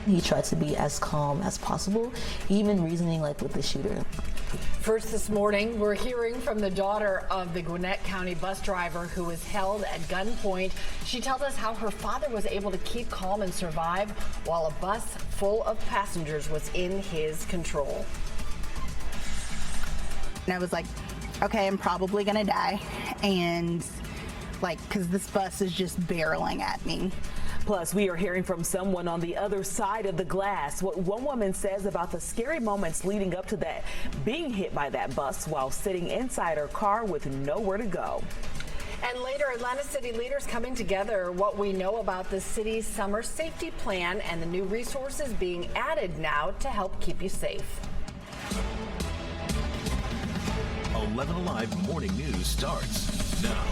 He tried to be as calm as possible, even reasoning like with the shooter. First this morning, we're hearing from the daughter of the Gwinnett County bus driver who was held at gunpoint. She tells us how her father was able to keep calm and survive while a bus full of passengers was in his control. And I was like, okay, I'm probably gonna die. And because this bus is just barreling at me. Plus, we are hearing from someone on the other side of the glass. What one woman says about the scary moments leading up to that, being hit by that bus while sitting inside her car with nowhere to go. And later, Atlanta City leaders coming together, what we know about the city's summer safety plan and the new resources being added now to help keep you safe. 11Alive Morning News starts now.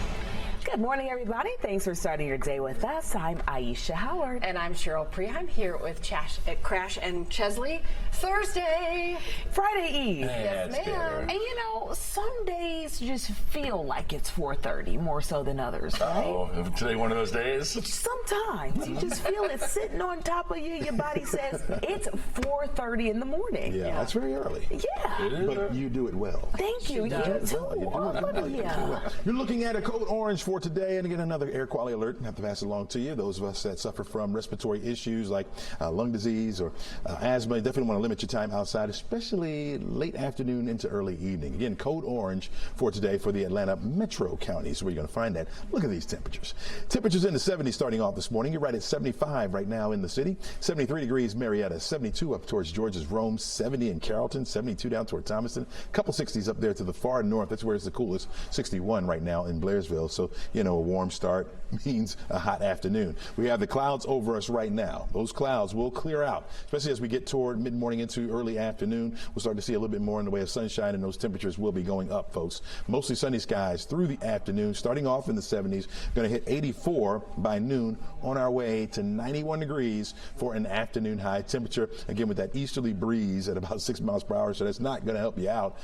Good morning, everybody. Thanks for starting your day with us. I'm Aisha Howard. And I'm Cheryl Pree. I'm here with Crash and Chesley. Thursday. Friday Eve. Yes, ma'am. And you know, some days just feel like it's 4:30 more so than others, right? Oh, today one of those days? Sometimes you just feel it sitting on top of you. Your body says it's 4:30 in the morning. Yeah, that's very early. Yeah. But you do it well. Thank you. You too. You're looking at a code orange for today, and again, another air quality alert. I have to pass it along to you. Those of us that suffer from respiratory issues like lung disease or asthma, definitely want to limit your time outside, especially late afternoon into early evening. Again, code orange for today for the Atlanta metro counties, where you're going to find that. Look at these temperatures. Temperatures in the 70s starting off this morning. You're right at 75 right now in the city. 73 degrees Marietta, 72 up towards Georgia's Rome, 70 in Carrollton, 72 down toward Thomaston. A couple 60s up there to the far north. That's where it's the coolest. 61 right now in Blairsville. So, you know, a warm start means a hot afternoon. We have the clouds over us right now. Those clouds will clear out, especially as we get toward mid-morning into early afternoon. We'll start to see a little bit more in the way of sunshine, and those temperatures will be going up, folks. Mostly sunny skies through the afternoon, starting off in the 70s. Going to hit 84 by noon, on our way to 91 degrees for an afternoon high temperature. Again, with that easterly breeze at about 6 miles per hour, so that's not going to help you out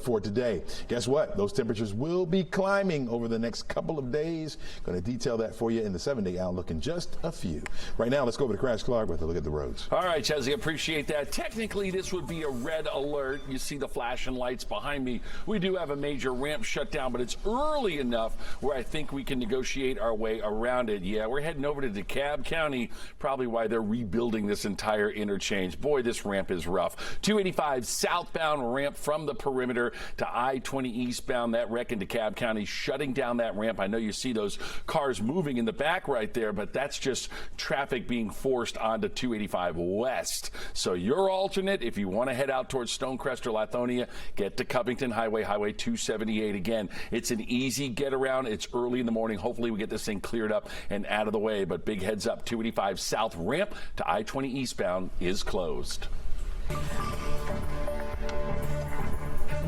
for today. Guess what? Those temperatures will be climbing over the next couple of days. Going to detail that for you in the 7-day outlook in just a few. Right now, let's go over to Crash Clark with a look at the roads. All right, Chelsea, appreciate that. Technically, this would be a red alert. You see the flashing lights behind me. We do have a major ramp shut down, but it's early enough where I think we can negotiate our way around it. Yeah, we're heading over to DeKalb County, probably why they're rebuilding this entire interchange. Boy, this ramp is rough. 285 southbound ramp from the perimeter to I-20 eastbound. That wreck in DeKalb County shutting down that ramp. I know you see those cars moving in the back right there, but that's just traffic being forced onto 285 west. So your alternate, if you want to head out towards Stonecrest or Lithonia, get to Covington Highway, Highway 278. Again, it's an easy get around. It's early in the morning. Hopefully we get this thing cleared up and out of the way, but big heads up, 285 south ramp to I-20 eastbound is closed.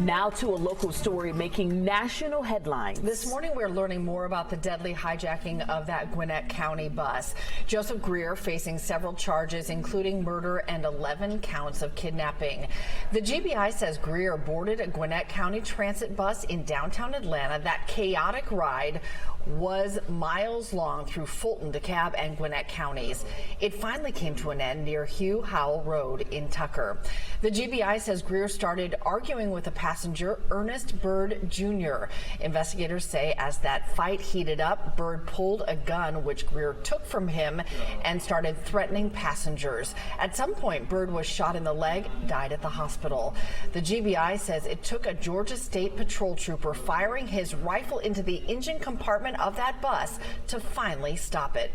Now to a local story making national headlines. This morning, we're learning more about the deadly hijacking of that Gwinnett County bus. Joseph Greer facing several charges, including murder and 11 counts of kidnapping. The GBI says Greer boarded a Gwinnett County transit bus in downtown Atlanta. That chaotic ride was miles long through Fulton, DeKalb, and Gwinnett counties. It finally came to an end near Hugh Howell Road in Tucker. The GBI says Greer started arguing with a passenger, Ernest Bird Jr. Investigators say as that fight heated up, Bird pulled a gun, which Greer took from him, and started threatening passengers. At some point, Bird was shot in the leg, died at the hospital. The GBI says it took a Georgia State Patrol trooper firing his rifle into the engine compartment of that bus to finally stop it.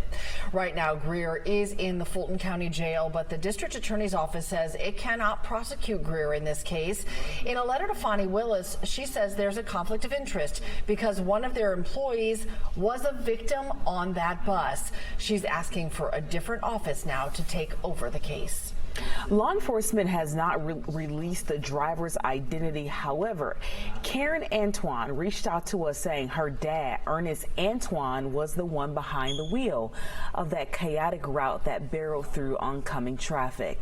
Right now, Greer is in the Fulton County Jail, but the district attorney's office says it cannot prosecute Greer in this case. In a letter to Fonnie Willis, she says there's a conflict of interest because one of their employees was a victim on that bus. She's asking for a different office now to take over the case. Law enforcement has not released the driver's identity. However, Karen Antoine reached out to us saying her dad, Ernest Antoine, was the one behind the wheel of that chaotic route that barreled through oncoming traffic.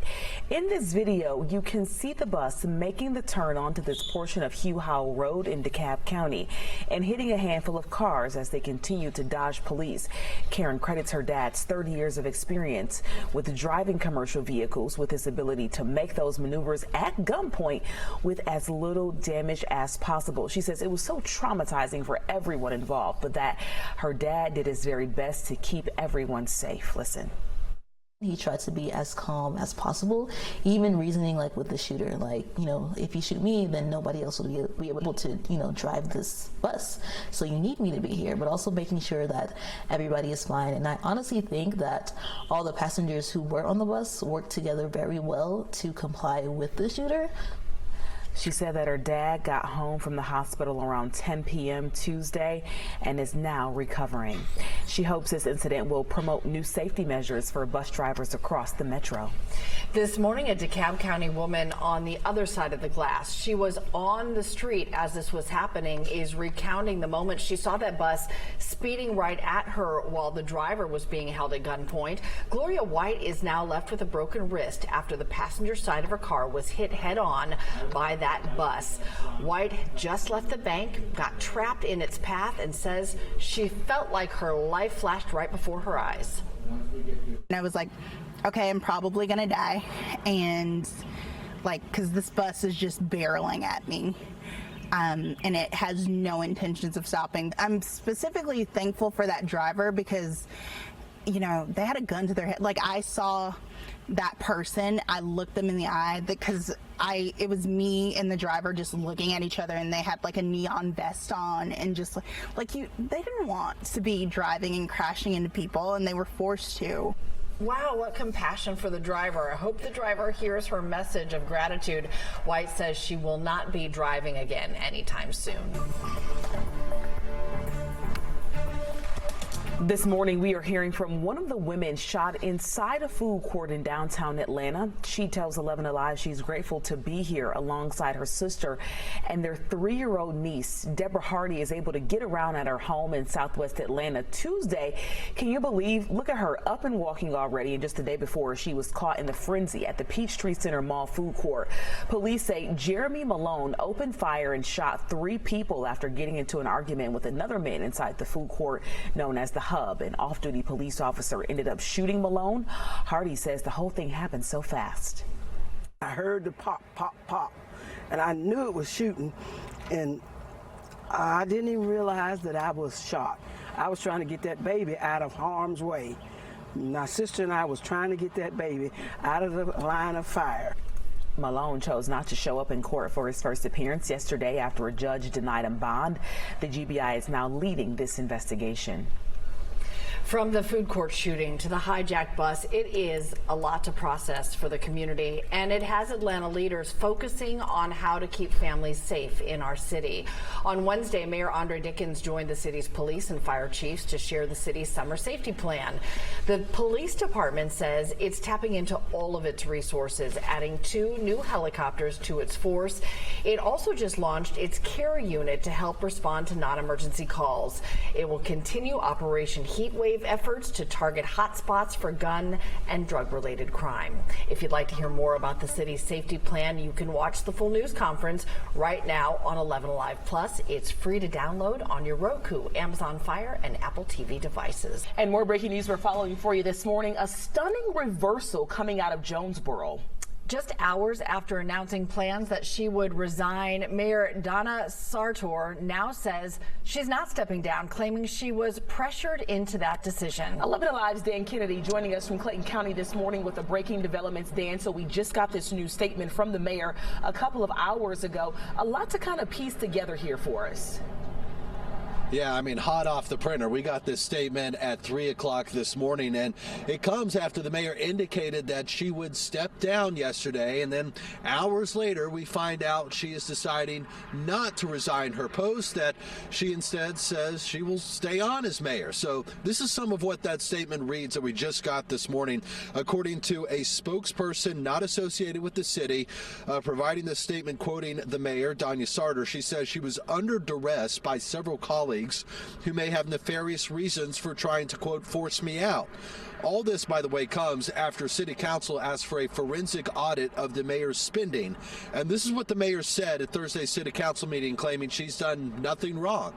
In this video, you can see the bus making the turn onto this portion of Hugh Howell Road in DeKalb County and hitting a handful of cars as they continue to dodge police. Karen credits her dad's 30 years of experience with driving commercial vehicles with his ability to make those maneuvers at gunpoint with as little damage as possible. She says it was so traumatizing for everyone involved, but that her dad did his very best to keep everyone safe. Listen. He tried to be as calm as possible, even reasoning like with the shooter, like, you know, if you shoot me, then nobody else will be able to, you know, drive this bus. So you need me to be here, but also making sure that everybody is fine. And I honestly think that all the passengers who were on the bus worked together very well to comply with the shooter. She said that her dad got home from the hospital around 10 p.m. Tuesday and is now recovering. She hopes this incident will promote new safety measures for bus drivers across the metro. This morning, a DeKalb County woman on the other side of the glass, she was on the street as this was happening, is recounting the moment she saw that bus speeding right at her while the driver was being held at gunpoint. Gloria White is now left with a broken wrist after the passenger side of her car was hit head on by that bus. White just left the bank, got trapped in its path, and says she felt like her life flashed right before her eyes. And I was like, okay, I'm probably gonna die, and like, because this bus is just barreling at me, and it has no intentions of stopping. I'm specifically thankful for that driver because, you know, they had a gun to their head. Like, I saw that person, I looked them in the eye because it was me and the driver just looking at each other, and they had like a neon vest on, and just like they didn't want to be driving and crashing into people, and they were forced to. Wow, what compassion for the driver. I hope the driver hears her message of gratitude. White says she will not be driving again anytime soon. This morning, we are hearing from one of the women shot inside a food court in downtown Atlanta. She tells 11Alive she's grateful to be here alongside her sister and their 3-year-old niece. Deborah Hardy is able to get around at her home in Southwest Atlanta Tuesday. Can you believe? Look at her up and walking already. And just the day before, she was caught in the frenzy at the Peachtree Center Mall food court. Police say Jeremy Malone opened fire and shot 3 people after getting into an argument with another man inside the food court known as the Hub. An off-duty police officer ended up shooting Malone. Hardy says the whole thing happened so fast. I heard the pop, pop, pop, and I knew it was shooting, and I didn't even realize that I was shot. I was trying to get that baby out of harm's way. My sister and I was trying to get that baby out of the line of fire. Malone chose not to show up in court for his first appearance yesterday after a judge denied him bond. The GBI is now leading this investigation. From the food court shooting to the hijacked bus, it is a lot to process for the community, and it has Atlanta leaders focusing on how to keep families safe in our city. On Wednesday, Mayor Andre Dickens joined the city's police and fire chiefs to share the city's summer safety plan. The police department says it's tapping into all of its resources, adding 2 new helicopters to its force. It also just launched its care unit to help respond to non-emergency calls. It will continue Operation Heatwave efforts to target hotspots for gun and drug-related crime. If you'd like to hear more about the city's safety plan, you can watch the full news conference right now on 11Alive Plus. It's free to download on your Roku, Amazon Fire, and Apple TV devices. And more breaking news we're following for you this morning. A stunning reversal coming out of Jonesboro. Just hours after announcing plans that she would resign, Mayor Donna Sartor now says she's not stepping down, claiming she was pressured into that decision. 11Alive's Dan Kennedy joining us from Clayton County this morning with the breaking developments. Dan, so we just got this new statement from the mayor a couple of hours ago. A lot to kind of piece together here for us. Yeah, I mean, hot off the printer. We got this statement at 3 o'clock this morning, and it comes after the mayor indicated that she would step down yesterday, and then hours later we find out she is deciding not to resign her post, that she instead says she will stay on as mayor. So this is some of what that statement reads that we just got this morning. According to a spokesperson not associated with the city, providing this statement quoting the mayor, Danya Sarter, she says she was under duress by several colleagues who may have nefarious reasons for trying to, quote, force me out. All this, by the way, comes after City Council asked for a forensic audit of the mayor's spending. And this is what the mayor said at Thursday's City Council meeting, claiming she's done nothing wrong.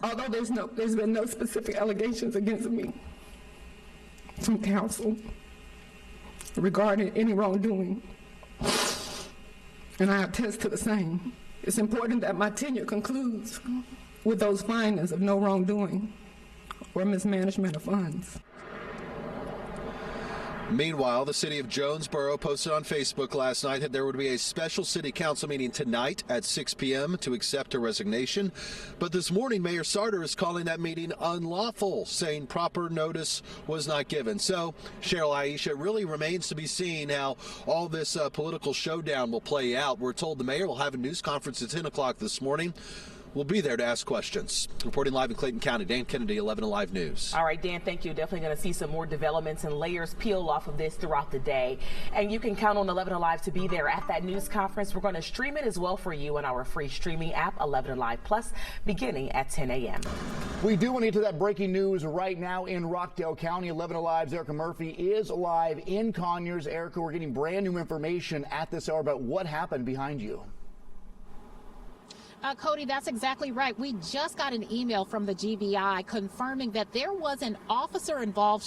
Although there's been no specific allegations against me from council regarding any wrongdoing, and I attest to the same, it's important that my tenure concludes with those findings of no wrongdoing or mismanagement of funds. Meanwhile, the city of Jonesboro posted on Facebook last night that there would be a special city council meeting tonight at 6 p.m. to accept her resignation. But this morning, Mayor Sarter is calling that meeting unlawful, saying proper notice was not given. So, Cheryl, Aisha, it really remains to be seen how all this political showdown will play out. We're told the mayor will have a news conference at 10 o'clock this morning. We'll be there to ask questions. Reporting live in Clayton County, Dan Kennedy, 11Alive News. All right, Dan, thank you. Definitely going to see some more developments and layers peel off of this throughout the day. And you can count on 11Alive to be there at that news conference. We're going to stream it as well for you on our free streaming app, 11Alive Plus, beginning at 10 a.m. We do want to get to that breaking news right now in Rockdale County. 11Alive's Erica Murphy is live in Conyers. Erica, we're getting brand new information at this hour about what happened behind you. Cody, that's exactly right. We just got an email from the GBI confirming that there was an officer-involved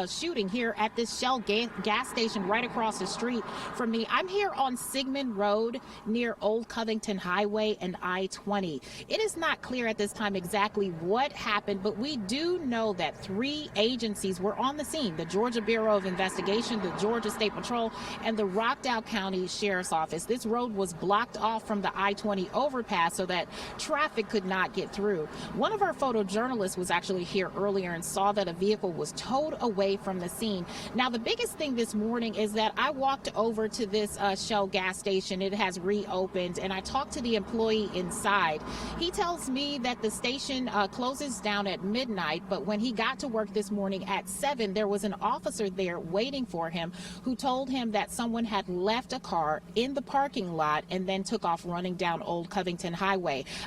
shooting here at this Shell gas station right across the street from me. I'm here on Sigmund Road near Old Covington Highway and I-20. It is not clear at this time exactly what happened, but we do know that 3 agencies were on the scene: the Georgia Bureau of Investigation, the Georgia State Patrol, and the Rockdale County Sheriff's Office. This road was blocked off from the I-20 overpass so that traffic could not get through. One of our photojournalists was actually here earlier and saw that a vehicle was towed away from the scene. Now, the biggest thing this morning is that I walked over to this Shell gas station. It has reopened, and I talked to the employee inside. He tells me that the station closes down at midnight, but when he got to work this morning at 7, there was an officer there waiting for him who told him that someone had left a car in the parking lot and then took off running down Old Covington Highway.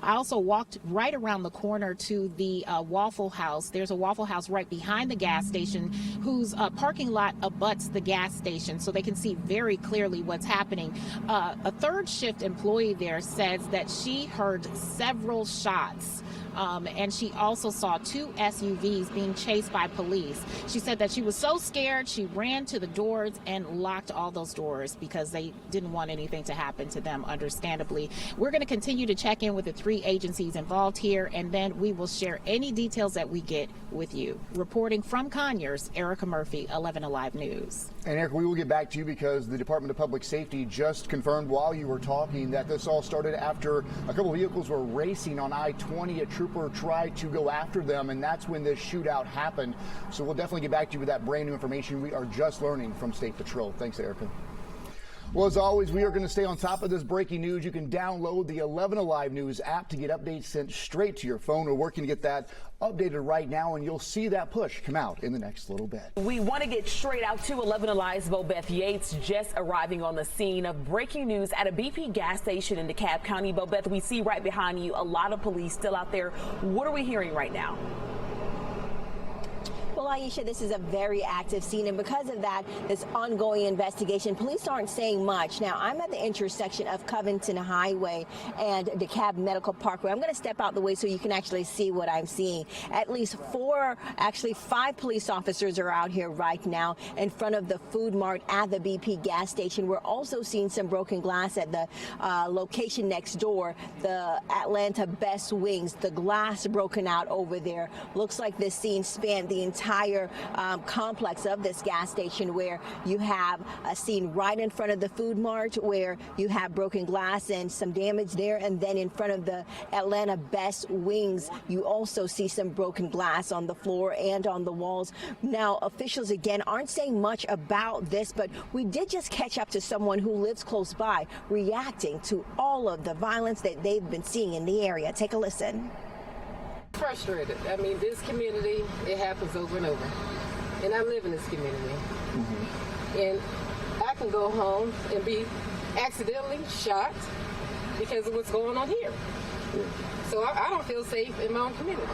I also walked right around the corner to the Waffle House. There's a Waffle House right behind the gas station whose parking lot abuts the gas station, so they can see very clearly what's happening. A third shift employee there says that she heard several shots. And she also saw 2 SUVs being chased by police. She said that she was so scared she ran to the doors and locked all those doors because they didn't want anything to happen to them, understandably. We're going to continue to check in with the 3 agencies involved here, and then we will share any details that we get with you. Reporting from Conyers, Erica Murphy, 11Alive News. And Erica, we will get back to you because the Department of Public Safety just confirmed while you were talking that this all started after a couple vehicles were racing on I-20. A trooper tried to go after them, and that's when this shootout happened. So we'll definitely get back to you with that brand new information we are just learning from State Patrol. Thanks, Erica. Well, as always, we are going to stay on top of this breaking news. You can download the 11Alive News app to get updates sent straight to your phone. We're working to get that updated right now, and you'll see that push come out in the next little bit. We want to get straight out to 11Alive's Bobeth Yates just arriving on the scene of breaking news at a BP gas station in DeKalb County. Bobeth, we see right behind you a lot of police still out there. What are we hearing right now? Well, Aisha, this is a very active scene, and because of that, this ongoing investigation, police aren't saying much. Now, I'm at the intersection of Covington Highway and DeKalb Medical Parkway. I'm going to step out the way so you can actually see what I'm seeing. At least 5 police officers are out here right now in front of the food mart at the BP gas station. We're also seeing some broken glass at the location next door, the Atlanta Best Wings. The glass broken out over there. Looks like this scene spanned the entire entire complex of this gas station, where you have a scene right in front of the food mart where you have broken glass and some damage there, and then in front of the Atlanta Best Wings you also see some broken glass on the floor and on the walls. Now, officials again aren't saying much about this, but we did just catch up to someone who lives close by reacting to all of the violence that they've been seeing in the area. Take a listen. Frustrated. I mean, this community, it happens over and over. And I live in this community. And I can go home and be accidentally shot because of what's going on here. So I don't feel safe in my own community.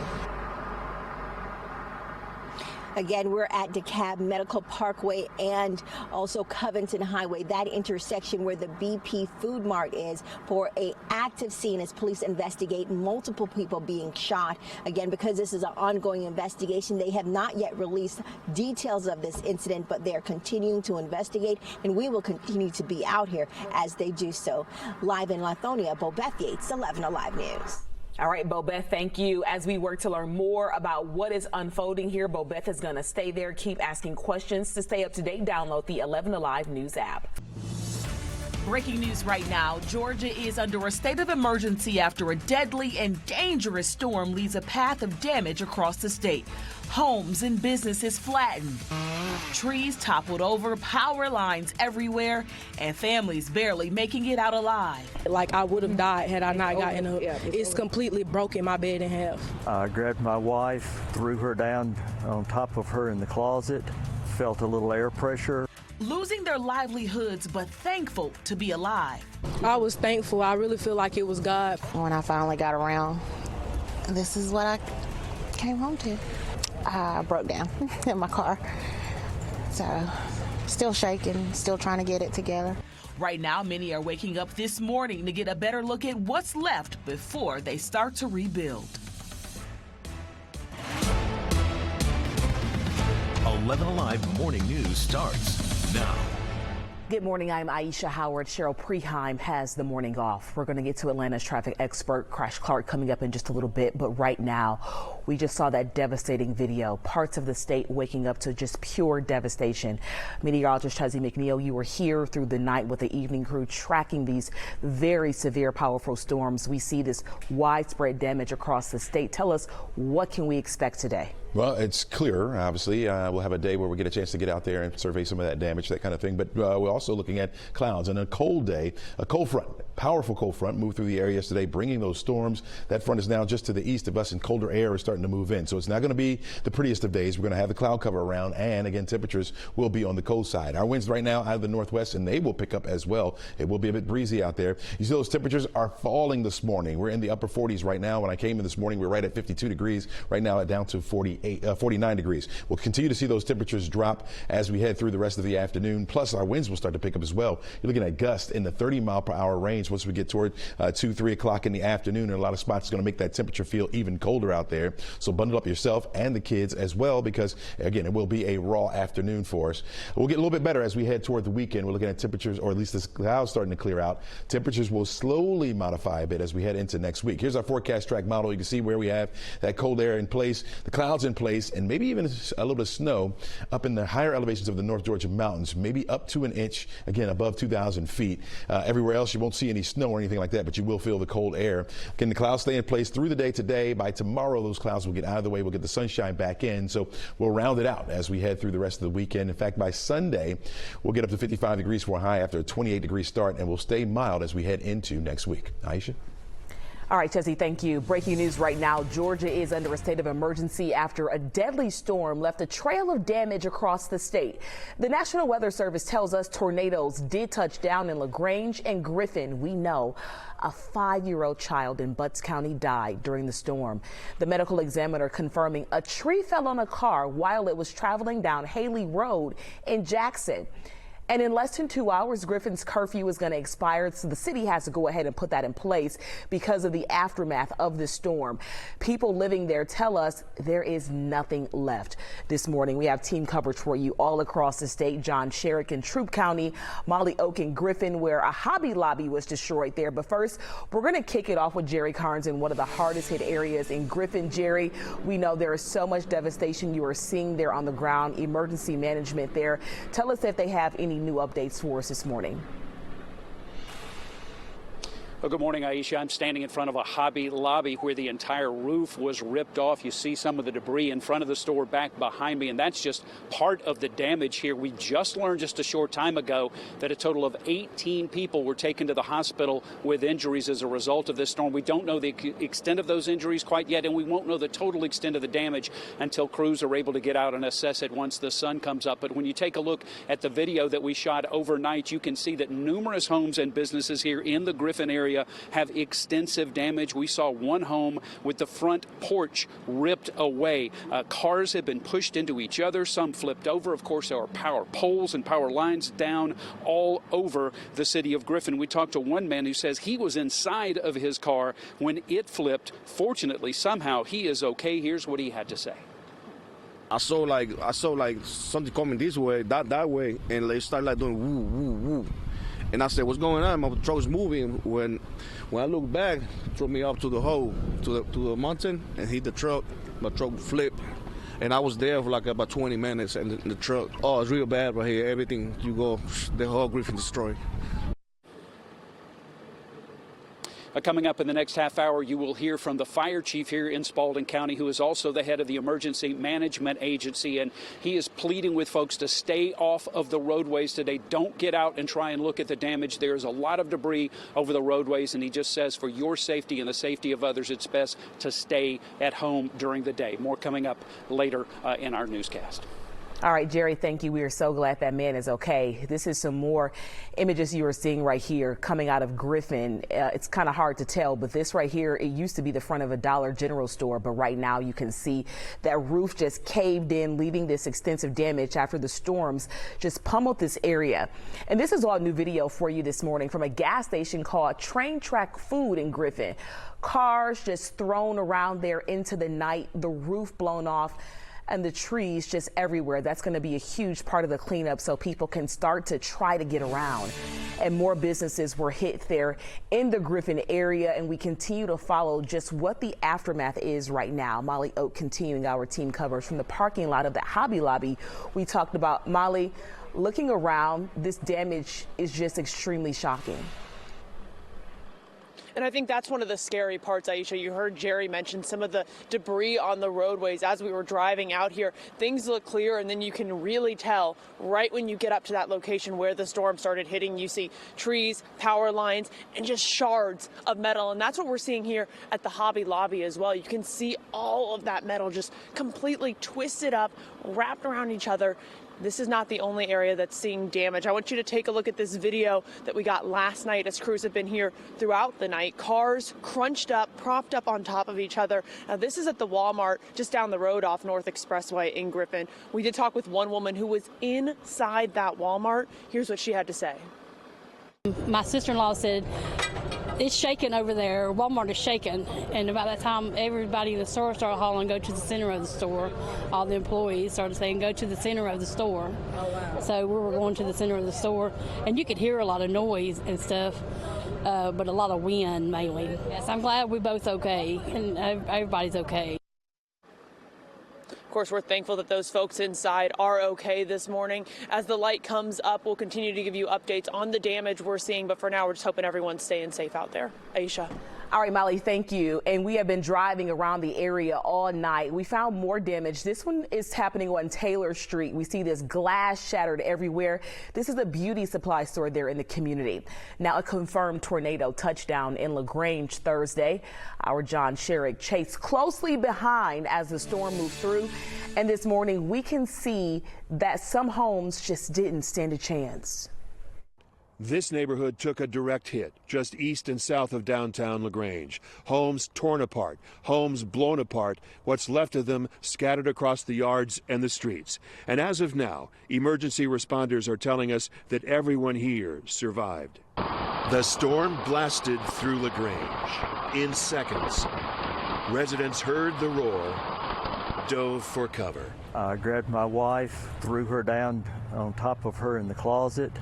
Again, we're at DeKalb Medical Parkway and also Covington Highway, that intersection where the BP Food Mart is, for a active scene as police investigate multiple people being shot. Again, because this is an ongoing investigation, they have not yet released details of this incident, but they are continuing to investigate, and we will continue to be out here as they do so. Live in Lithonia, Bobeth Yates, 11Alive News. All right, Bobeth, thank you. As we work to learn more about what is unfolding here, Bobeth is going to stay there, keep asking questions. To stay up to date, download the 11Alive News app. Breaking news right now. Georgia is under a state of emergency after a deadly and dangerous storm leaves a path of damage across the state. Homes and businesses flattened. Trees toppled over, power lines everywhere, and families barely making it out alive. Like I would have died had I not gotten up. It's completely broken my bed in half. I grabbed my wife, threw her down on top of her in the closet, felt a little air pressure. Losing their livelihoods, but thankful to be alive. I was thankful. I really feel like it was God. When I finally got around, this is what I came home to. I broke down in my car. So, still shaking, still trying to get it together. Right now, many are waking up this morning to get a better look at what's left before they start to rebuild. 11Alive Morning News starts now. Good morning. I'm Aisha Howard. Cheryl Preheim has the morning off. We're going to get to Atlanta's traffic expert, Crash Clark, coming up in just a little bit. But right now, we just saw that devastating video. Parts of the state waking up to just pure devastation. Meteorologist Chuzzy McNeil, you were here through the night with the evening crew tracking these very severe, powerful storms. We see this widespread damage across the state. Tell us, what can we expect today? Well, it's clear, obviously. We'll have a day where we get a chance to get out there and survey some of that damage, that kind of thing. But we're also looking at clouds and a cold day, a cold front, powerful cold front moved through the area yesterday, bringing those storms. That front is now just to the east of us, and colder air is starting to move in. So it's not going to be the prettiest of days. We're going to have the cloud cover around, and again, temperatures will be on the cold side. Our winds right now out of the northwest, and they will pick up as well. It will be a bit breezy out there. You see those temperatures are falling this morning. We're in the upper 40s right now. When I came in this morning, we were right at 52 degrees. Right now, down to 49 degrees. We'll continue to see those temperatures drop as we head through the rest of the afternoon. Plus, our winds will start to pick up as well. You're looking at gusts in the 30-mile-per-hour range once we get toward 2, 3 o'clock in the afternoon. And a lot of spots is going to make that temperature feel even colder out there. So bundle up yourself and the kids as well, because again, it will be a raw afternoon for us. We'll get a little bit better as we head toward the weekend. We're looking at temperatures, or at least the clouds starting to clear out. Temperatures will slowly modify a bit as we head into next week. Here's our forecast track model. You can see where we have that cold air in place, the clouds in place, and maybe even a little bit of snow up in the higher elevations of the North Georgia mountains, maybe up to an inch, again, above 2,000 feet. Everywhere else, you won't see any snow or anything like that, but you will feel the cold air. Can the clouds stay in place through the day today? By tomorrow, those clouds will get out of the way. We'll get the sunshine back in. So we'll round it out as we head through the rest of the weekend. In fact, by Sunday, we'll get up to 55 degrees for a high after a 28-degree start, and we'll stay mild as we head into next week. Aisha? All right, Chessie, thank you. Breaking news right now. Georgia is under a state of emergency after a deadly storm left a trail of damage across the state. The National Weather Service tells us tornadoes did touch down in LaGrange and Griffin. We know a 5-year-old child in Butts County died during the storm. The medical examiner confirming a tree fell on a car while it was traveling down Haley Road in Jackson. And in less than 2 hours, Griffin's curfew is going to expire, so the city has to go ahead and put that in place because of the aftermath of the storm. People living there tell us there is nothing left. This morning, we have team coverage for you all across the state. John Sherrick in Troup County, Molly Oak in Griffin, where a Hobby Lobby was destroyed there. But first, we're going to kick it off with Jerry Carnes in one of the hardest hit areas in Griffin. Jerry, we know there is so much devastation you are seeing there on the ground, emergency management there. Tell us if they have any new updates for us this morning. Well, good morning, Aisha. I'm standing in front of a Hobby Lobby where the entire roof was ripped off. You see some of the debris in front of the store back behind me, and that's just part of the damage here. We just learned just a short time ago that a total of 18 people were taken to the hospital with injuries as a result of this storm. We don't know the extent of those injuries quite yet, and we won't know the total extent of the damage until crews are able to get out and assess it once the sun comes up. But when you take a look at the video that we shot overnight, you can see that numerous homes and businesses here in the Griffin area have extensive damage. We saw one home with the front porch ripped away. Cars have been pushed into each other. Some flipped over. Of course, there are power poles and power lines down all over the city of Griffin. We talked to one man who says he was inside of his car when it flipped. Fortunately, somehow he is okay. Here's what he had to say. I saw like something coming this way, that way, and they started like doing woo, woo, woo. And I said, what's going on? My truck's moving. When I look back, it threw me up to the hole, to the mountain, and hit the truck. My truck flipped. And I was there for like about 20 minutes, and the truck, oh, it's real bad right here. Everything you go, the whole Griffin destroyed. Coming up in the next half hour, you will hear from the fire chief here in Spalding County, who is also the head of the Emergency Management Agency, and he is pleading with folks to stay off of the roadways today. Don't get out and try and look at the damage. There's a lot of debris over the roadways, and he just says for your safety and the safety of others, it's best to stay at home during the day. More coming up later in our newscast. All right, Jerry, thank you. We are so glad that man is okay. This is some more images you are seeing right here coming out of Griffin. It's kind of hard to tell, but this right here, it used to be the front of a Dollar General store, but right now you can see that roof just caved in, leaving this extensive damage after the storms just pummeled this area. And this is all new video for you this morning from a gas station called Train Track Food in Griffin. Cars just thrown around there into the night, the roof blown off, and the trees just everywhere. That's going to be a huge part of the cleanup so people can start to try to get around. And more businesses were hit there in the Griffin area, and we continue to follow just what the aftermath is right now. Molly Oak continuing our team coverage from the parking lot of the Hobby Lobby we talked about. Molly, looking around, this damage is just extremely shocking. And I think that's one of the scary parts, Aisha. You heard Jerry mention some of the debris on the roadways as we were driving out here. Things look clear, and then you can really tell right when you get up to that location where the storm started hitting. You see trees, power lines, and just shards of metal. And that's what we're seeing here at the Hobby Lobby as well. You can see all of that metal just completely twisted up, wrapped around each other. This is not the only area that's seeing damage. I want you to take a look at this video that we got last night as crews have been here throughout the night. Cars crunched up, propped up on top of each other. Now, this is at the Walmart just down the road off North Expressway in Griffin. We did talk with one woman who was inside that Walmart. Here's what she had to say. My sister-in-law said, it's shaking over there. Walmart is shaking. And about that time, everybody in the store started hollering, go to the center of the store. All the employees started saying, go to the center of the store. Oh, wow. So we were going to the center of the store, and you could hear a lot of noise and stuff, but a lot of wind mainly. Yes, I'm glad we're both okay, and everybody's okay. Of course, we're thankful that those folks inside are okay this morning. As the light comes up, we'll continue to give you updates on the damage we're seeing. But for now, we're just hoping everyone's staying safe out there. Aisha. All right, Molly, thank you. And we have been driving around the area all night. We found more damage. This one is happening on Taylor Street. We see this glass shattered everywhere. This is a beauty supply store there in the community. Now, a confirmed tornado touchdown in LaGrange Thursday. Our John Sherrick chased closely behind as the storm moved through. And this morning, we can see that some homes just didn't stand a chance. This neighborhood took a direct hit just east and south of downtown LaGrange. Homes torn apart, homes blown apart, what's left of them scattered across the yards and the streets. And as of now, emergency responders are telling us that everyone here survived. The storm blasted through LaGrange. In seconds, residents heard the roar, dove for cover. I grabbed my wife, threw her down on top of her in the closet.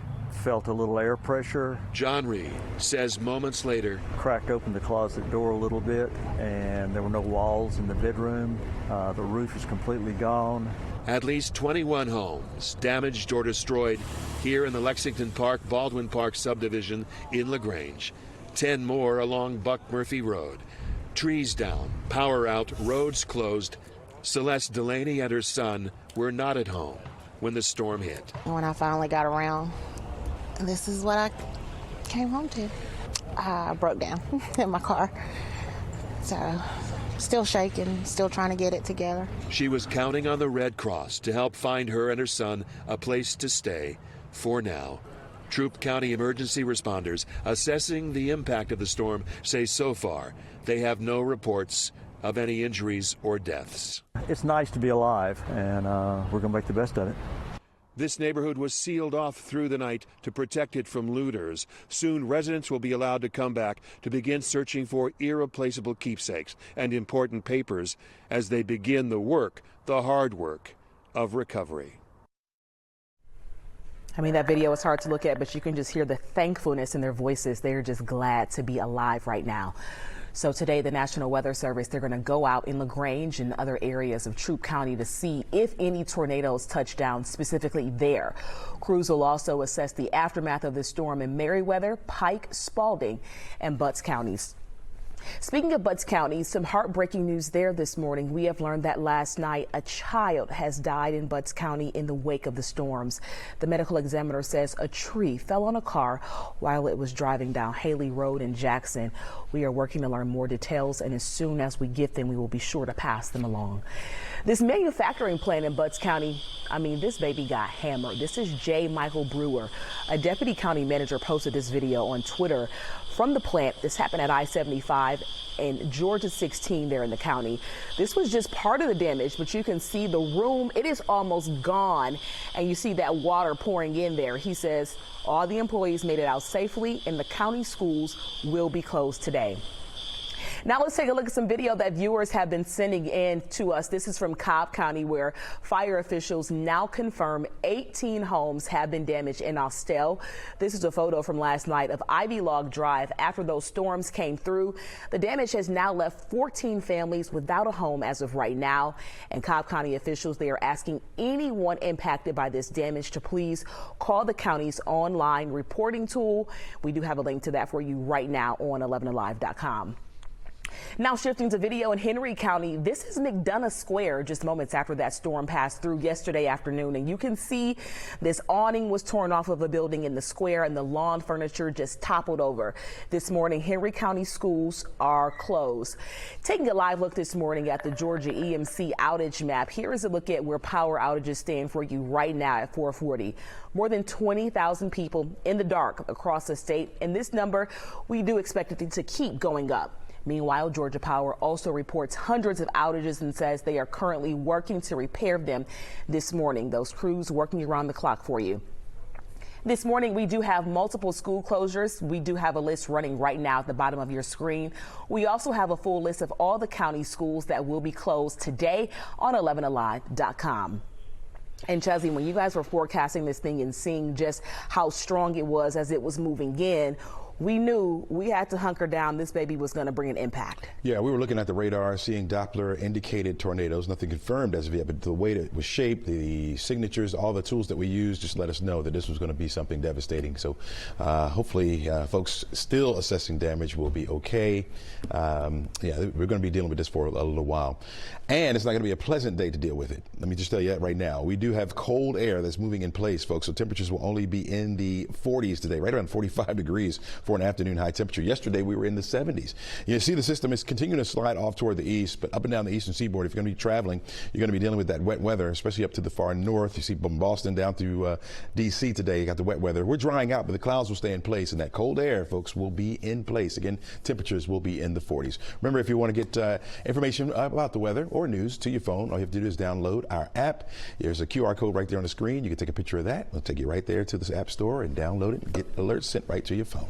Felt a little air pressure. John Reed says moments later, cracked open the closet door a little bit, and there were no walls in the bedroom. The roof is completely gone. At least 21 homes damaged or destroyed here in the Lexington Park, Baldwin Park subdivision in LaGrange. 10 more along Buck Murphy Road. Trees down, power out, roads closed. Celeste Delaney and her son were not at home when the storm hit. When I finally got around, this is what I came home to. I broke down in my car. So, still shaking, still trying to get it together. She was counting on the Red Cross to help find her and her son a place to stay for now. Troup County emergency responders assessing the impact of the storm say so far they have no reports of any injuries or deaths. It's nice to be alive, and we're going to make the best of it. This neighborhood was sealed off through the night to protect it from looters. Soon, residents will be allowed to come back to begin searching for irreplaceable keepsakes and important papers as they begin the work, the hard work, of recovery. I mean, that video is hard to look at, but you can just hear the thankfulness in their voices. They're just glad to be alive right now. So today, the National Weather Service, they're going to go out in LaGrange and other areas of Troup County to see if any tornadoes touch down specifically there. Crews will also assess the aftermath of the storm in Meriwether, Pike, Spalding, and Butts counties. Speaking of Butts County, some heartbreaking news there this morning. We have learned that last night a child has died in Butts County in the wake of the storms. The medical examiner says a tree fell on a car while it was driving down Haley Road in Jackson. We are working to learn more details, and as soon as we get them, we will be sure to pass them along. This manufacturing plant in Butts County, I mean, this baby got hammered. This is J. Michael Brewer. A deputy county manager posted this video on Twitter from the plant. This happened at I-75 and Georgia 16 there in the county. This was just part of the damage, but you can see the room, it is almost gone, and you see that water pouring in there. He says all the employees made it out safely, and the county schools will be closed today. Now let's take a look at some video that viewers have been sending in to us. This is from Cobb County, where fire officials now confirm 18 homes have been damaged in Austell. This is a photo from last night of Ivy Log Drive after those storms came through. The damage has now left 14 families without a home as of right now. And Cobb County officials, they are asking anyone impacted by this damage to please call the county's online reporting tool. We do have a link to that for you right now on 11alive.com. Now shifting to video in Henry County, this is McDonough Square just moments after that storm passed through yesterday afternoon. And you can see this awning was torn off of a building in the square and the lawn furniture just toppled over. This morning, Henry County schools are closed. Taking a live look this morning at the Georgia EMC outage map, here is a look at where power outages stand for you right now at 440. More than 20,000 people in the dark across the state. And this number, we do expect it to keep going up. Meanwhile, Georgia Power also reports hundreds of outages and says they are currently working to repair them this morning. Those crews working around the clock for you. This morning, we do have multiple school closures. We do have a list running right now at the bottom of your screen. We also have a full list of all the county schools that will be closed today on 11alive.com. And Chelsea, when you guys were forecasting this thing and seeing just how strong it was as it was moving in, we knew we had to hunker down. This baby was going to bring an impact. Yeah, we were looking at the radar, seeing Doppler indicated tornadoes, nothing confirmed as of yet, but the way that it was shaped, the signatures, all the tools that we used just let us know that this was going to be something devastating. So hopefully folks still assessing damage will be okay. Yeah, we're going to be dealing with this for a little while. And it's not going to be a pleasant day to deal with it. Let me just tell you that right now. We do have cold air that's moving in place, folks, so temperatures will only be in the 40s today, right around 45 degrees for an afternoon high temperature. Yesterday we were in the 70s. You see the system is continuing to slide off toward the east, but up and down the eastern seaboard, if you're going to be traveling, you're going to be dealing with that wet weather, especially up to the far north. You see from Boston down through D.C. today, you got the wet weather. We're drying out, but the clouds will stay in place, and that cold air, folks, will be in place. Again, temperatures will be in the 40s. Remember, if you want to get information about the weather or news to your phone, all you have to do is download our app. There's a QR code right there on the screen. You can take a picture of that. It'll take you right there to this app store and download it and get alerts sent right to your phone.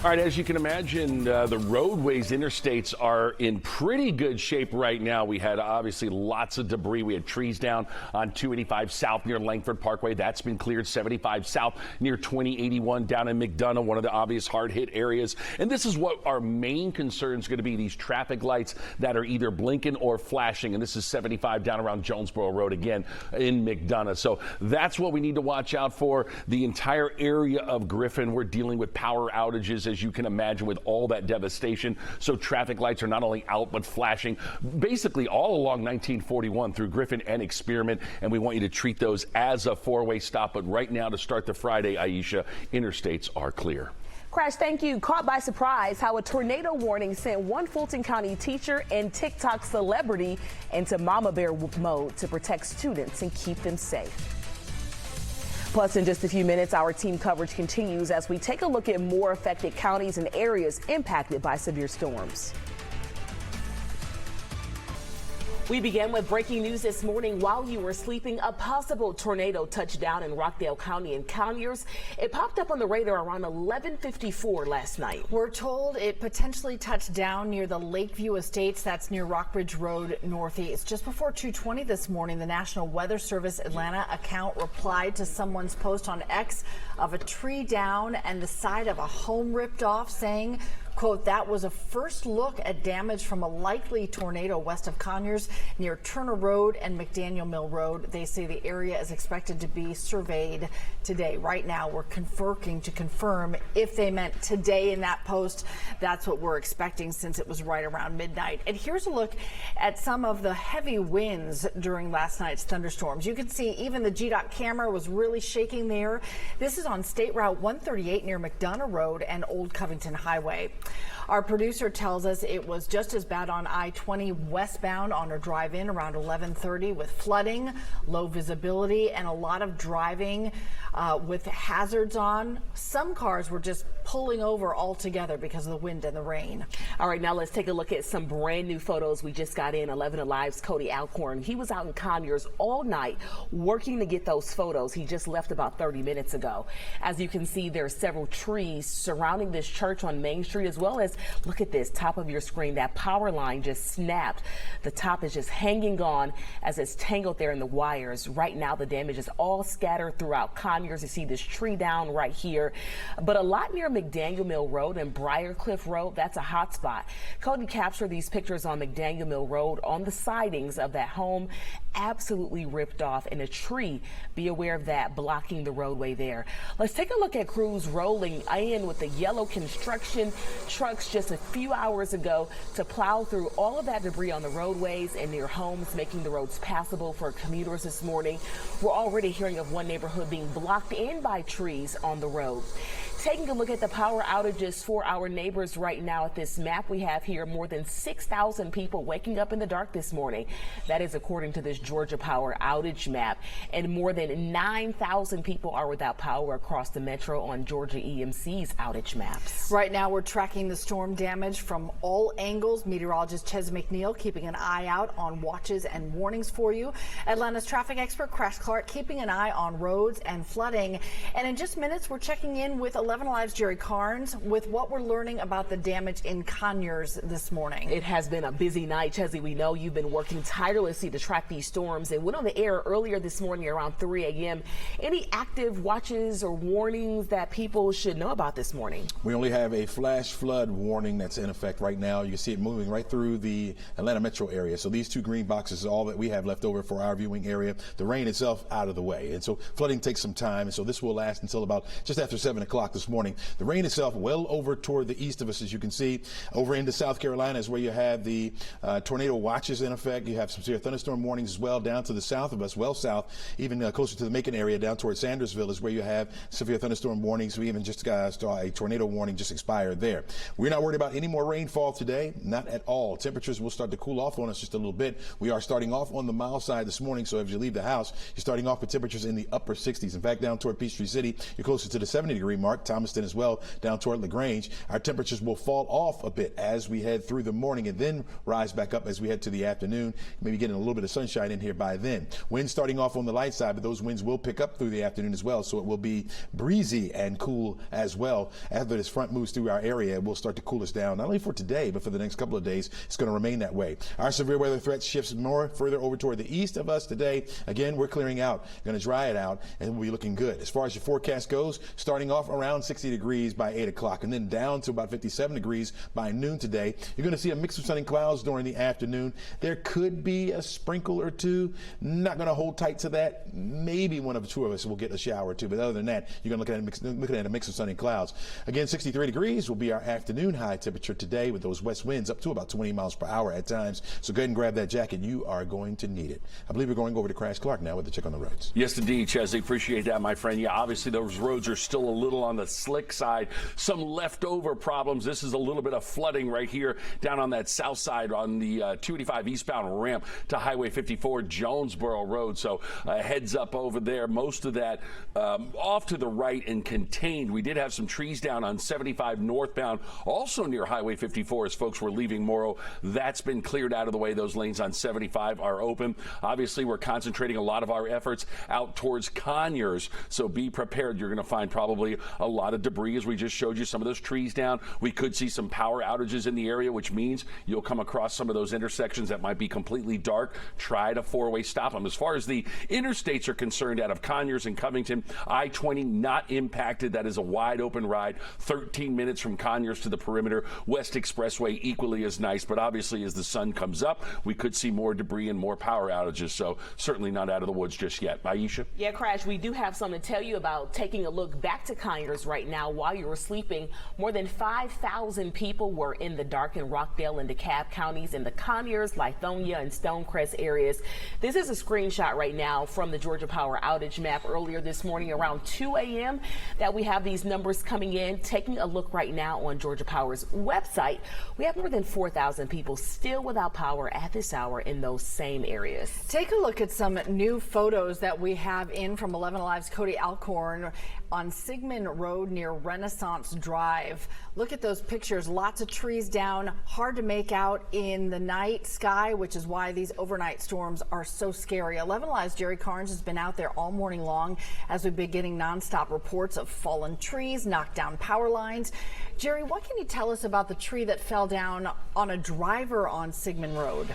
All right, as you can imagine, the roadways, interstates are in pretty good shape right now. We had obviously lots of debris. We had trees down on 285 South near Langford Parkway. That's been cleared. 75 South near 2081 down in McDonough, one of the obvious hard-hit areas. And this is what our main concern is going to be, these traffic lights that are either blinking or flashing. And this is 75 down around Jonesboro Road again in McDonough. So that's what we need to watch out for. The entire area of Griffin, we're dealing with power outages, as you can imagine, with all that devastation. So traffic lights are not only out but flashing basically all along 1941 through Griffin and Experiment, and we want you to treat those as a four-way stop. But right now, to start the Friday, Aisha, interstates are clear. Crash, thank you. Caught by surprise how a tornado warning sent one Fulton County teacher and TikTok celebrity into mama bear mode to protect students and keep them safe. Plus, in just a few minutes, our team coverage continues as we take a look at more affected counties and areas impacted by severe storms. We began with breaking news this morning while you were sleeping. A possible tornado touched down in Rockdale County and Conyers. It popped up on the radar around 11:54 last night. We're told it potentially touched down near the Lakeview Estates. That's near Rockbridge Road Northeast. Just before 2:20 this morning, the National Weather Service Atlanta account replied to someone's post on X of a tree down and the side of a home ripped off, saying, quote, that was a first look at damage from a likely tornado west of Conyers near Turner Road and McDaniel Mill Road. They say the area is expected to be surveyed today. Right now, we're working to confirm if they meant today in that post. That's what we're expecting since it was right around midnight. And here's a look at some of the heavy winds during last night's thunderstorms. You can see even the GDOT camera was really shaking there. This is on State Route 138 near McDonough Road and Old Covington Highway. Our producer tells us it was just as bad on I-20 westbound on a drive-in around 11:30 with flooding, low visibility, and a lot of driving with hazards on. Some cars were just pulling over altogether because of the wind and the rain. All right, now let's take a look at some brand new photos we just got in. 11Alive's Cody Alcorn. He was out in Conyers all night working to get those photos. He just left about 30 minutes ago. As you can see, there are several trees surrounding this church on Main Street, as well as, look at this, top of your screen, that power line just snapped. The top is just hanging on as it's tangled there in the wires. Right now, the damage is all scattered throughout Conyers. You see this tree down right here, but a lot near McDaniel Mill Road and Briarcliff Road. That's a hot spot. Cody captured these pictures on McDaniel Mill Road on the sidings of that home, absolutely ripped off, and a tree, be aware of that, blocking the roadway there. Let's take a look at crews rolling in with the yellow construction trucks just a few hours ago to plow through all of that debris on the roadways and near homes, making the roads passable for commuters this morning. We're already hearing of one neighborhood being blocked in by trees on the road. Taking a look at the power outages for our neighbors right now at this map we have here, more than 6,000 people waking up in the dark this morning. That is according to this Georgia Power outage map. And more than 9,000 people are without power across the metro on Georgia EMC's outage maps. Right now, we're tracking the storm damage from all angles. Meteorologist Ches McNeil keeping an eye out on watches and warnings for you. Atlanta's traffic expert Crash Clark keeping an eye on roads and flooding. And in just minutes, we're checking in with 11Alive's Jerry Carnes with what we're learning about the damage in Conyers this morning. It has been a busy night, Chessie. We know you've been working tirelessly to track these storms and went on the air earlier this morning around 3 a.m. Any active watches or warnings that people should know about this morning? We only have a flash flood warning that's in effect right now. You can see it moving right through the Atlanta metro area. So these two green boxes is all that we have left over for our viewing area. The rain itself out of the way. And so flooding takes some time. And so this will last until about just after 7 o'clock this this morning. The rain itself well over toward the east of us, as you can see. Over into South Carolina is where you have the tornado watches in effect. You have some severe thunderstorm warnings as well down to the south of us, well south, even closer to the Macon area down toward Sandersville is where you have severe thunderstorm warnings. We even just saw a tornado warning just expired there. We're not worried about any more rainfall today, not at all. Temperatures will start to cool off on us just a little bit. We are starting off on the mild side this morning, so as you leave the house, you're starting off with temperatures in the upper 60s. In fact, down toward Peachtree City, you're closer to the 70-degree mark. Thomaston as well, down toward LaGrange. Our temperatures will fall off a bit as we head through the morning and then rise back up as we head to the afternoon, maybe getting a little bit of sunshine in here by then. Winds starting off on the light side, but those winds will pick up through the afternoon as well, so it will be breezy and cool as well. After this front moves through our area, it will start to cool us down, not only for today, but for the next couple of days. It's going to remain that way. Our severe weather threat shifts more further over toward the east of us today. Again, we're clearing out, going to dry it out, and we'll be looking good. As far as your forecast goes, starting off around 60 degrees by 8 o'clock, and then down to about 57 degrees by noon today. You're going to see a mix of sun and clouds during the afternoon. There could be a sprinkle or two. Not going to hold tight to that. Maybe one of the two of us will get a shower or two, but other than that, you're going to look at a mix of sun and clouds. Again, 63 degrees will be our afternoon high temperature today with those west winds up to about 20 miles per hour at times. So go ahead and grab that jacket. You are going to need it. I believe we're going over to Crash Clark now with the check on the roads. Yes, indeed, Chesley. Appreciate that, my friend. Yeah, obviously those roads are still a little on the slick side. Some leftover problems. This is a little bit of flooding right here down on that south side on the 285 eastbound ramp to Highway 54 Jonesboro Road. So heads up over there. Most of that off to the right and contained. We did have some trees down on 75 northbound, also near Highway 54 as folks were leaving Morrow. That's been cleared out of the way. Those lanes on 75 are open. Obviously, we're concentrating a lot of our efforts out towards Conyers, so be prepared. You're going to find probably a lot of debris, as we just showed you, some of those trees down. We could see some power outages in the area, which means you'll come across some of those intersections that might be completely dark. Try to four-way stop them. As far as the interstates are concerned, out of Conyers and Covington, I-20 not impacted. That is a wide open ride, 13 minutes from Conyers to the perimeter. West Expressway equally as nice, but obviously as the sun comes up, we could see more debris and more power outages, so certainly not out of the woods just yet. Aisha? Yeah, Crash, we do have something to tell you about. Taking a look back to Conyers right now while you were sleeping, more than 5,000 people were in the dark in Rockdale and DeKalb counties in the Conyers, Lithonia, and Stonecrest areas. This is a screenshot right now from the Georgia Power outage map earlier this morning around 2 a.m. that we have these numbers coming in. Taking a look right now on Georgia Power's website, we have more than 4,000 people still without power at this hour in those same areas. Take a look at some new photos that we have in from 11Alive's Cody Alcorn on Sigmund Road near Renaissance Drive. Look at those pictures. Lots of trees down, hard to make out in the night sky, which is why these overnight storms are so scary. 11Alive's Jerry Carnes has been out there all morning long as we've been getting nonstop reports of fallen trees, knocked down power lines. Jerry, what can you tell us about the tree that fell down on a driver on Sigmund Road?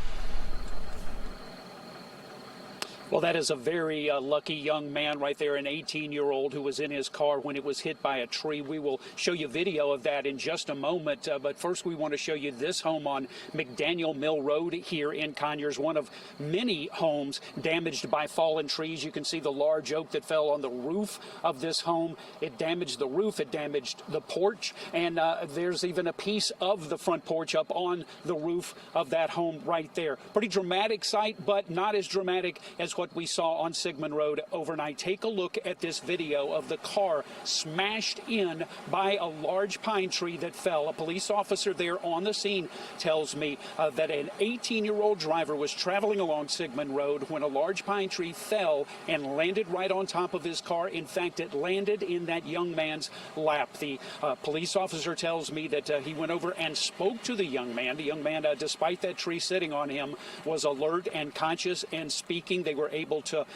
Well, that is a very lucky young man right there, an 18-year-old who was in his car when it was hit by a tree. We will show you video of that in just a moment. But first, we want to show you this home on McDaniel Mill Road here in Conyers, one of many homes damaged by fallen trees. You can see the large oak that fell on the roof of this home. It damaged the roof. It damaged the porch. And there's even a piece of the front porch up on the roof of that home right there. Pretty dramatic sight, but not as dramatic as what we saw on Sigmund Road overnight. Take a look at this video of the car smashed in by a large pine tree that fell. A police officer there on the scene tells me that an 18-year-old driver was traveling along Sigmund Road when a large pine tree fell and landed right on top of his car. In fact, it landed in that young man's lap. The police officer tells me that he went over and spoke to the young man. The young man, despite that tree sitting on him, was alert and conscious and speaking. They were able to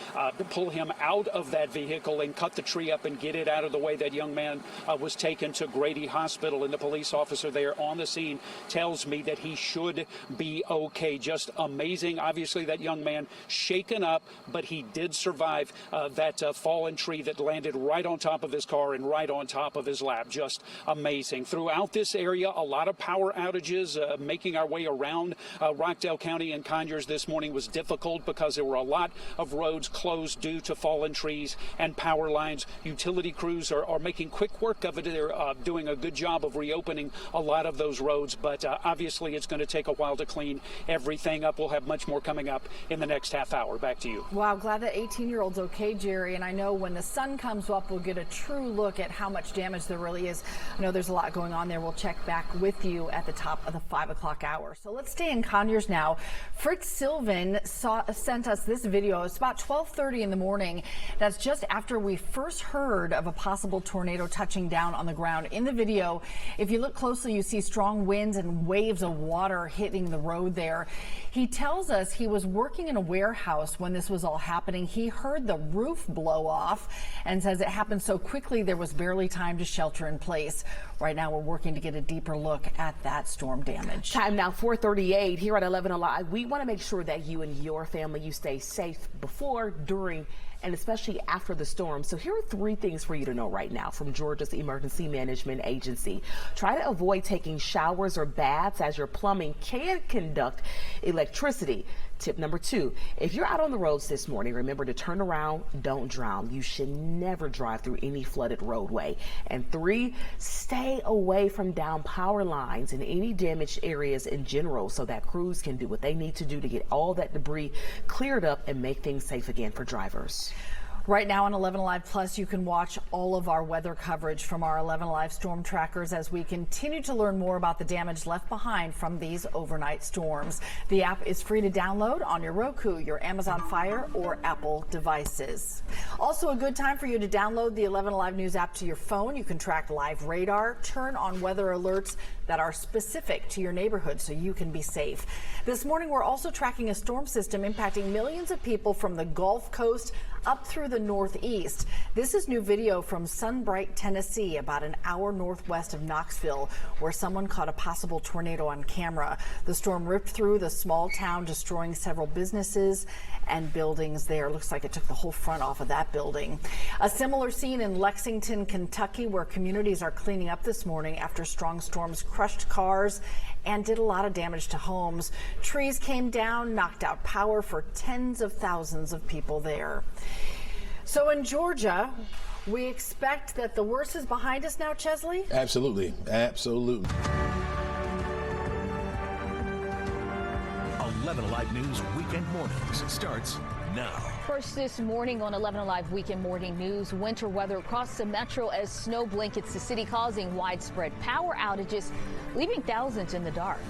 pull him out of that vehicle and cut the tree up and get it out of the way. That young man was taken to Grady Hospital, and the police officer there on the scene tells me that he should be okay. Just amazing. Obviously, that young man shaken up, but he did survive that fallen tree that landed right on top of his car and right on top of his lap. Just amazing. Throughout this area, a lot of power outages. Making our way around Rockdale County and Conyers this morning was difficult because there were a lot of roads closed due to fallen trees and power lines. Utility crews are making quick work of it. They're doing a good job of reopening a lot of those roads, but obviously it's going to take a while to clean everything up. We'll have much more coming up in the next half hour. Back to you. Wow, glad that 18-year-old's okay, Jerry. And I know when the sun comes up, we'll get a true look at how much damage there really is. I know there's a lot going on there. We'll check back with you at the top of the 5 o'clock hour. So let's stay in Conyers now. Fritz Sylvan sent us this video. It's about 12:30 in the morning. That's just after we first heard of a possible tornado touching down on the ground. In the video, if you look closely, you see strong winds and waves of water hitting the road there. He tells us he was working in a warehouse when this was all happening. He heard the roof blow off and says it happened so quickly there was barely time to shelter in place. Right now, we're working to get a deeper look at that storm damage. Time now 4:38 here at 11Alive. We want to make sure that you and your family, you stay safe before, during, and especially after the storm. So here are 3 things for you to know right now from Georgia's Emergency Management Agency. Try to avoid taking showers or baths as your plumbing can conduct electricity. Tip number 2, if you're out on the roads this morning, remember to turn around, don't drown. You should never drive through any flooded roadway. And 3, stay away from down power lines and any damaged areas in general so that crews can do what they need to do to get all that debris cleared up and make things safe again for drivers. Right now on 11Alive Plus, you can watch all of our weather coverage from our 11Alive storm trackers as we continue to learn more about the damage left behind from these overnight storms. The app is free to download on your Roku, your Amazon Fire, or Apple devices. Also a good time for you to download the 11Alive News app to your phone. You can track live radar, turn on weather alerts that are specific to your neighborhood so you can be safe. This morning, we're also tracking a storm system impacting millions of people from the Gulf Coast up through the Northeast. This is new video from Sunbright, Tennessee, about an hour northwest of Knoxville, where someone caught a possible tornado on camera. The storm ripped through the small town, destroying several businesses and buildings there. Looks like it took the whole front off of that building. A similar scene in Lexington, Kentucky, where communities are cleaning up this morning after strong storms crushed cars and did a lot of damage to homes. Trees came down, knocked out power for tens of thousands of people there. So in Georgia, we expect that the worst is behind us now, Chesley? Absolutely. Absolutely. 11Alive News Weekend Mornings starts now. First this morning on 11Alive Weekend Morning News, winter weather across the metro as snow blankets the city, causing widespread power outages, leaving thousands in the dark.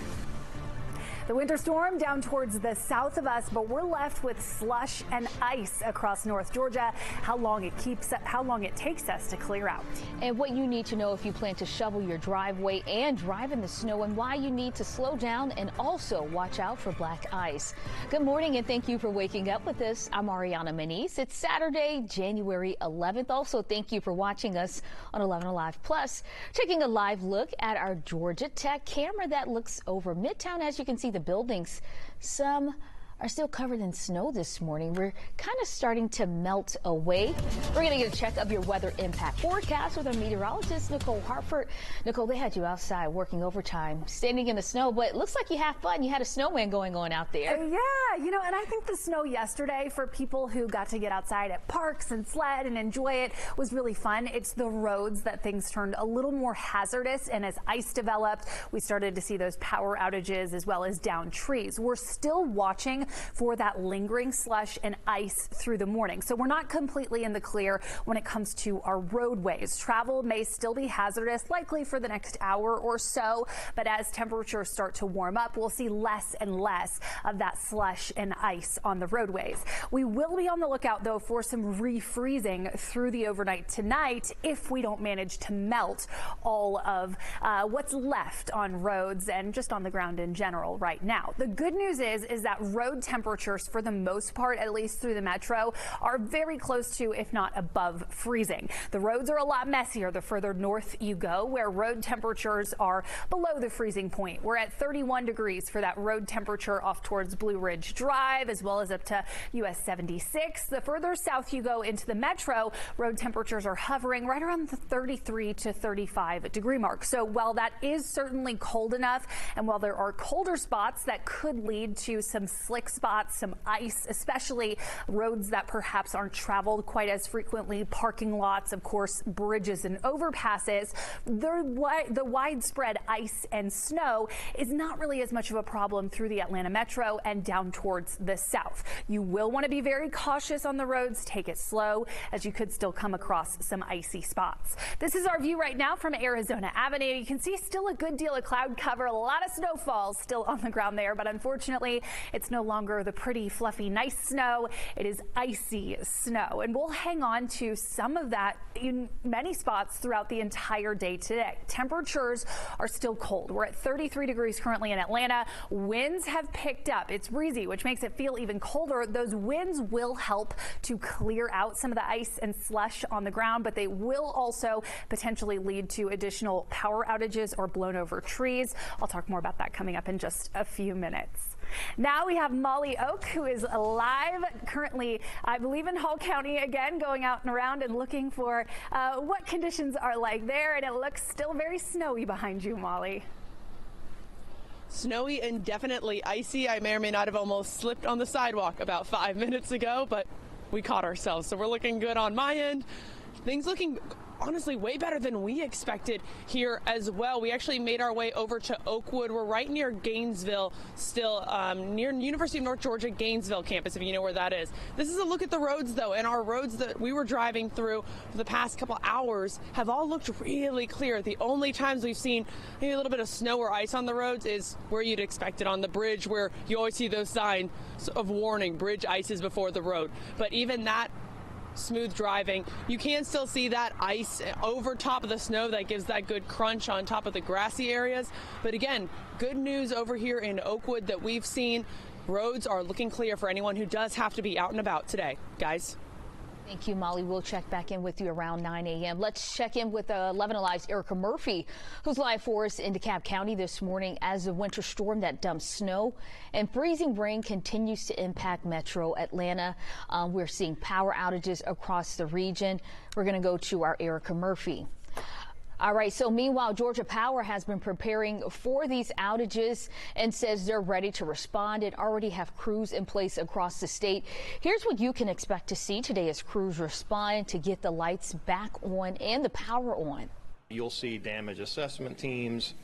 The winter storm down towards the south of us, but we're left with slush and ice across North Georgia. How long it takes us to clear out. And what you need to know if you plan to shovel your driveway and drive in the snow, and why you need to slow down and also watch out for black ice. Good morning and thank you for waking up with us. I'm Ariana Moniz. It's Saturday, January 11th. Also, thank you for watching us on 11Alive Plus. Taking a live look at our Georgia Tech camera that looks over Midtown. As you can see, the buildings, some are still covered in snow this morning. We're kind of starting to melt away. We're going to get a check of your weather impact forecast with our meteorologist, Nicole Hartford. Nicole, they had you outside working overtime, standing in the snow, but it looks like you had fun. You had a snowman going on out there. Yeah, you know, and I think the snow yesterday for people who got to get outside at parks and sled and enjoy it was really fun. It's the roads that things turned a little more hazardous, and as ice developed, we started to see those power outages as well as downed trees. We're still watching for that lingering slush and ice through the morning. So we're not completely in the clear when it comes to our roadways. Travel may still be hazardous, likely for the next hour or so, but as temperatures start to warm up, we'll see less and less of that slush and ice on the roadways. We will be on the lookout, though, for some refreezing through the overnight tonight if we don't manage to melt all of what's left on roads and just on the ground in general right now. The good news is that road temperatures, for the most part, at least through the metro, are very close to, if not above, freezing. The roads are a lot messier the further north you go, where road temperatures are below the freezing point. We're at 31 degrees for that road temperature off towards Blue Ridge Drive, as well as up to US 76. The further south you go into the metro, road temperatures are hovering right around the 33 to 35 degree mark. So while that is certainly cold enough, and while there are colder spots that could lead to some slick slick spots, some ice, especially roads that perhaps aren't traveled quite as frequently, parking lots, of course, bridges and overpasses. The widespread ice and snow is not really as much of a problem through the Atlanta metro and down towards the south. You will want to be very cautious on the roads. Take it slow, as you could still come across some icy spots. This is our view right now from Arizona Avenue. You can see still a good deal of cloud cover, a lot of snowfall still on the ground there, but unfortunately it's no longer the pretty fluffy nice snow. It is icy snow, and we'll hang on to some of that in many spots throughout the entire day today. Temperatures are still cold. We're at 33 degrees currently in Atlanta. Winds have picked up. It's breezy, which makes it feel even colder. Those winds will help to clear out some of the ice and slush on the ground, but they will also potentially lead to additional power outages or blown over trees. I'll talk more about that coming up in just a few minutes. Now we have Molly Oak, who is live currently, I believe, in Hall County again, going out and around and looking for what conditions are like there. And it looks still very snowy behind you, Molly. Snowy and definitely icy. I may or may not have almost slipped on the sidewalk about 5 minutes ago, but we caught ourselves. So we're looking good on my end. Things looking honestly way better than we expected here as well. We actually made our way over to Oakwood. We're right near Gainesville, still near University of North Georgia Gainesville campus, if you know where that is. This is a look at the roads, though, and our roads that we were driving through for the past couple hours have all looked really clear. The only times we've seen maybe a little bit of snow or ice on the roads is where you'd expect it, on the bridge, where you always see those signs of warning, bridge ices before the road. But even that, smooth driving. You can still see that ice over top of the snow that gives that good crunch on top of the grassy areas. But again, good news over here in Oakwood that we've seen. Roads are looking clear for anyone who does have to be out and about today. Guys. Thank you, Molly. We'll check back in with you around 9 a.m. Let's check in with 11Alive's Erica Murphy, who's live for us in DeKalb County this morning as the winter storm that dumps snow and freezing rain continues to impact metro Atlanta. We're seeing power outages across the region. We're going to go to our Erica Murphy. All right, so meanwhile, Georgia Power has been preparing for these outages and says they're ready to respond and already have crews in place across the state. Here's what you can expect to see today as crews respond to get the lights back on and the power on. You'll see damage assessment teams,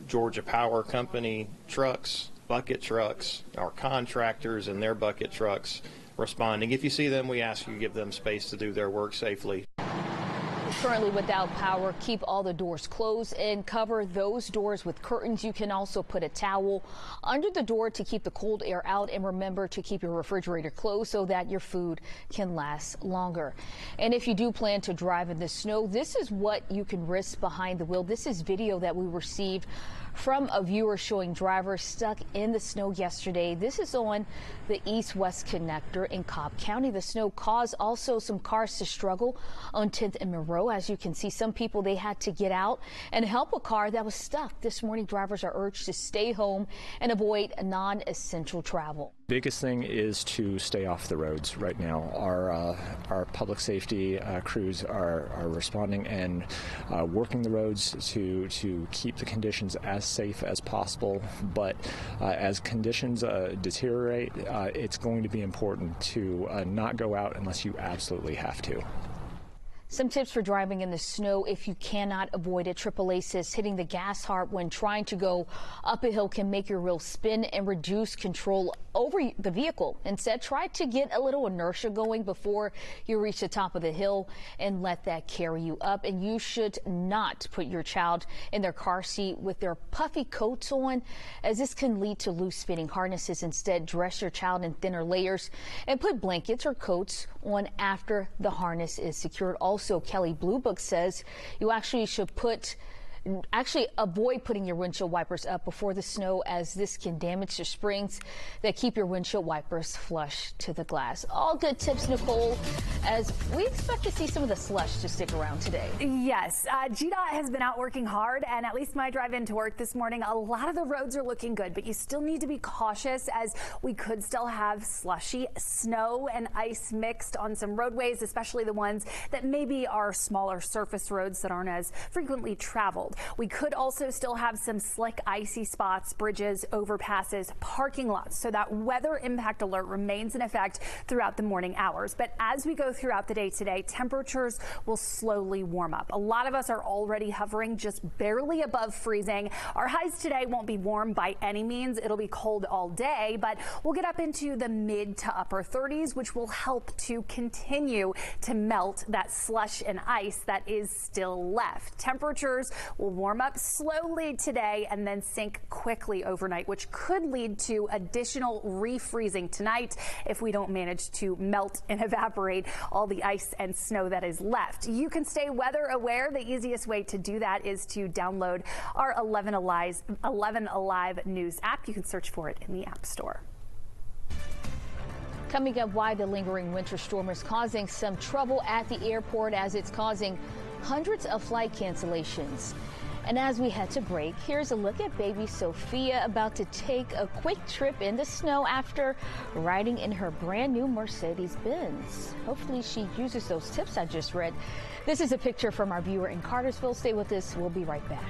Georgia Power Company trucks, bucket trucks, our contractors and their bucket trucks responding. If you see them, we ask you to give them space to do their work safely. Currently without power, keep all the doors closed and cover those doors with curtains. You can also put a towel under the door to keep the cold air out, and remember to keep your refrigerator closed so that your food can last longer. And if you do plan to drive in the snow, this is what you can risk behind the wheel. This is video that we received from a viewer showing drivers stuck in the snow yesterday. This is on the east-west connector in Cobb County. The snow caused also some cars to struggle on 10th and Monroe. As you can see, some people, they had to get out and help a car that was stuck. This morning, drivers are urged to stay home and avoid non-essential travel. Biggest thing is to stay off the roads right now. Our public safety crews are responding and working the roads to keep the conditions as safe as possible. But as conditions deteriorate, it's going to be important to not go out unless you absolutely have to. Some tips for driving in the snow if you cannot avoid it. AAA says hitting the gas hard when trying to go up a hill can make your wheels spin and reduce control over the vehicle. Instead, try to get a little inertia going before you reach the top of the hill and let that carry you up. And you should not put your child in their car seat with their puffy coats on, as this can lead to loose spinning harnesses. Instead, dress your child in thinner layers and put blankets or coats on after the harness is secured. Also, Kelly Blue Book says you actually should avoid putting your windshield wipers up before the snow, as this can damage the springs that keep your windshield wipers flush to the glass. All good tips, Nicole, as we expect to see some of the slush to stick around today. Yes, GDOT has been out working hard, and at least my drive into work this morning, a lot of the roads are looking good, but you still need to be cautious, as we could still have slushy snow and ice mixed on some roadways, especially the ones that maybe are smaller surface roads that aren't as frequently traveled. settled. We could also still have some slick, icy spots, bridges, overpasses, parking lots. So that weather impact alert remains in effect throughout the morning hours. But as we go throughout the day today, temperatures will slowly warm up. A lot of us are already hovering just barely above freezing. Our highs today won't be warm by any means. It'll be cold all day, but we'll get up into the mid to upper 30s, which will help to continue to melt that slush and ice that is still left. Temperatures will warm up slowly today and then sink quickly overnight, which could lead to additional refreezing tonight if we don't manage to melt and evaporate all the ice and snow that is left. You can stay weather aware. The easiest way to do that is to download our 11Alive News app. You can search for it in the App Store. Coming up, why the lingering winter storm is causing some trouble at the airport as it's causing hundreds of flight cancellations. And as we head to break, here's a look at baby Sophia about to take a quick trip in the snow after riding in her brand new Mercedes-Benz. Hopefully she uses those tips I just read. This is a picture from our viewer in Cartersville. Stay with us. We'll be right back.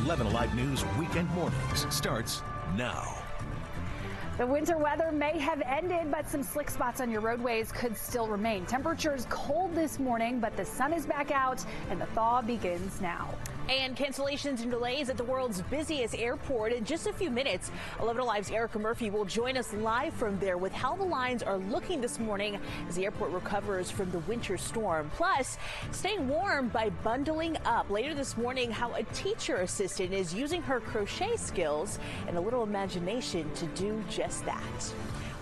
11Alive News Weekend Mornings starts now. The winter weather may have ended, but some slick spots on your roadways could still remain. Temperatures cold this morning, but the sun is back out and the thaw begins now. And cancellations and delays at the world's busiest airport. In just a few minutes, 11Alive's Erica Murphy will join us live from there with how the lines are looking this morning as the airport recovers from the winter storm. Plus, staying warm by bundling up. Later this morning, how a teacher assistant is using her crochet skills and a little imagination to do just that.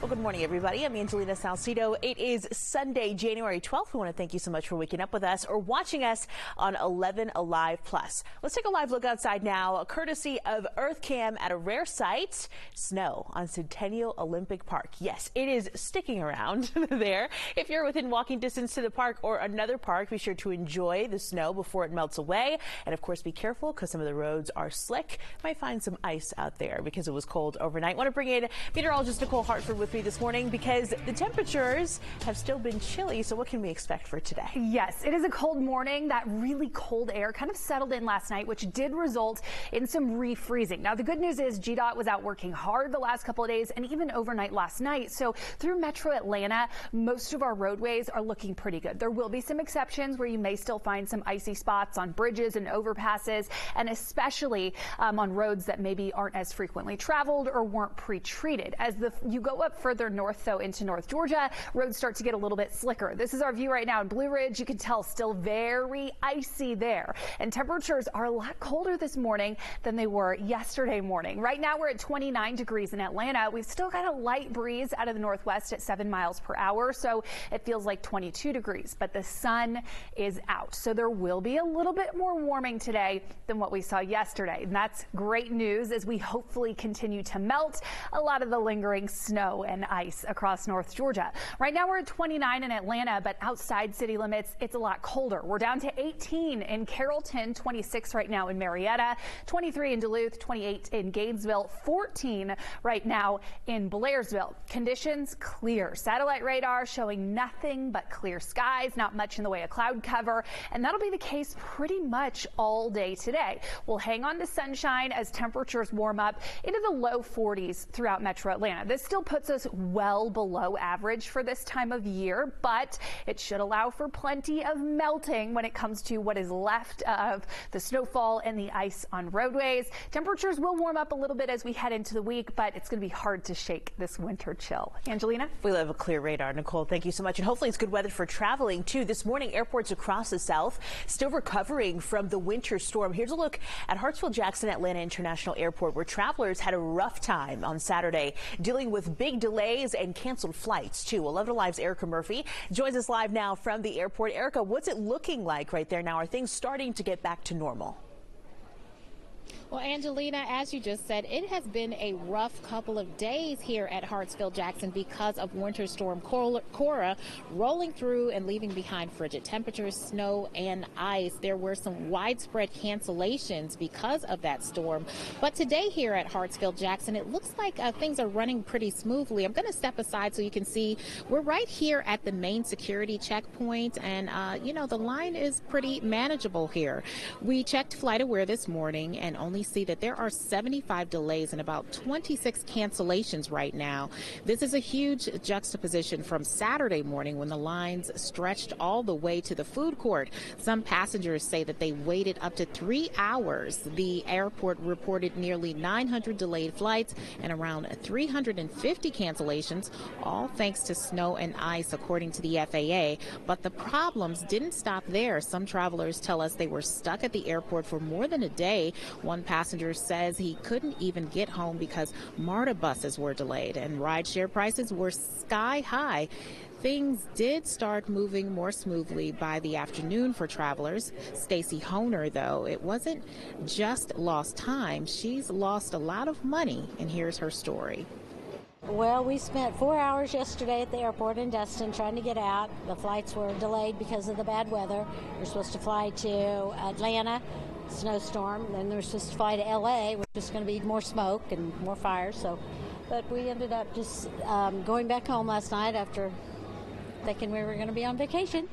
Well, good morning, everybody. I'm Angelina Salcido. It is Sunday, January 12th. We want to thank you so much for waking up with us or watching us on 11Alive Plus. Let's take a live look outside now, courtesy of EarthCam at a rare sight, snow on Centennial Olympic Park. Yes, it is sticking around there. If you're within walking distance to the park or another park, be sure to enjoy the snow before it melts away. And of course, be careful because some of the roads are slick. Might find some ice out there because it was cold overnight. Want to bring in meteorologist Nicole Hartford with me this morning because the temperatures have still been chilly. So what can we expect for today? Yes, it is a cold morning. That really cold air kind of settled in last night, which did result in some refreezing. Now, the good news is GDOT was out working hard the last couple of days and even overnight last night. So through Metro Atlanta, most of our roadways are looking pretty good. There will be some exceptions where you may still find some icy spots on bridges and overpasses, and especially on roads that maybe aren't as frequently traveled or weren't pre-treated. As you go up further north, though, into North Georgia, roads start to get a little bit slicker. This is our view right now in Blue Ridge. You can tell still very icy there. And temperatures are a lot colder this morning than they were yesterday morning. Right now, we're at 29 degrees in Atlanta. We've still got a light breeze out of the northwest at 7 miles per hour, so it feels like 22 degrees, but the sun is out. So there will be a little bit more warming today than what we saw yesterday. And that's great news as we hopefully continue to melt a lot of the lingering snow and ice across North Georgia. Right now we're at 29 in Atlanta, but outside city limits, it's a lot colder. We're down to 18 in Carrollton, 26 right now in Marietta, 23 in Duluth, 28 in Gainesville, 14 right now in Blairsville. Conditions clear. Satellite radar showing nothing but clear skies, not much in the way of cloud cover, and that'll be the case pretty much all day today. We'll hang on to sunshine as temperatures warm up into the low 40s throughout Metro Atlanta. This still puts us well below average for this time of year, but it should allow for plenty of melting when it comes to what is left of the snowfall and the ice on roadways. Temperatures will warm up a little bit as we head into the week, but it's going to be hard to shake this winter chill. Angelina? We love a clear radar. Nicole, thank you so much. And hopefully it's good weather for traveling, too. This morning, airports across the South still recovering from the winter storm. Here's a look at Hartsfield-Jackson Atlanta International Airport, where travelers had a rough time on Saturday dealing with big delays and canceled flights, too. 11Alive's Erica Murphy joins us live now from the airport. Erica, what's it looking like right there now? Are things starting to get back to normal? Well, Angelina, as you just said, it has been a rough couple of days here at Hartsfield-Jackson because of Winter Storm Cora rolling through and leaving behind frigid temperatures, snow, and ice. There were some widespread cancellations because of that storm. But today here at Hartsfield-Jackson, it looks like things are running pretty smoothly. I'm going to step aside so you can see we're right here at the main security checkpoint, and, you know, the line is pretty manageable here. We checked FlightAware this morning and only see that there are 75 delays and about 26 cancellations right now. This is a huge juxtaposition from Saturday morning when the lines stretched all the way to the food court. Some passengers say that they waited up to 3 hours. The airport reported nearly 900 delayed flights and around 350 cancellations, all thanks to snow and ice, according to the FAA. But the problems didn't stop there. Some travelers tell us they were stuck at the airport for more than a day. One passenger says he couldn't even get home because MARTA buses were delayed and rideshare prices were sky high. Things did start moving more smoothly by the afternoon for travelers. Stacy Honer, though, it wasn't just lost time. She's lost a lot of money, and here's her story. Well, we spent 4 hours yesterday at the airport in Destin trying to get out. The flights were delayed because of the bad weather. We're supposed to fly to Atlanta, snowstorm, and we're supposed to fly to LA, which is going to be more smoke and more fire. But we ended up just going back home last night after thinking we were going to be on vacation.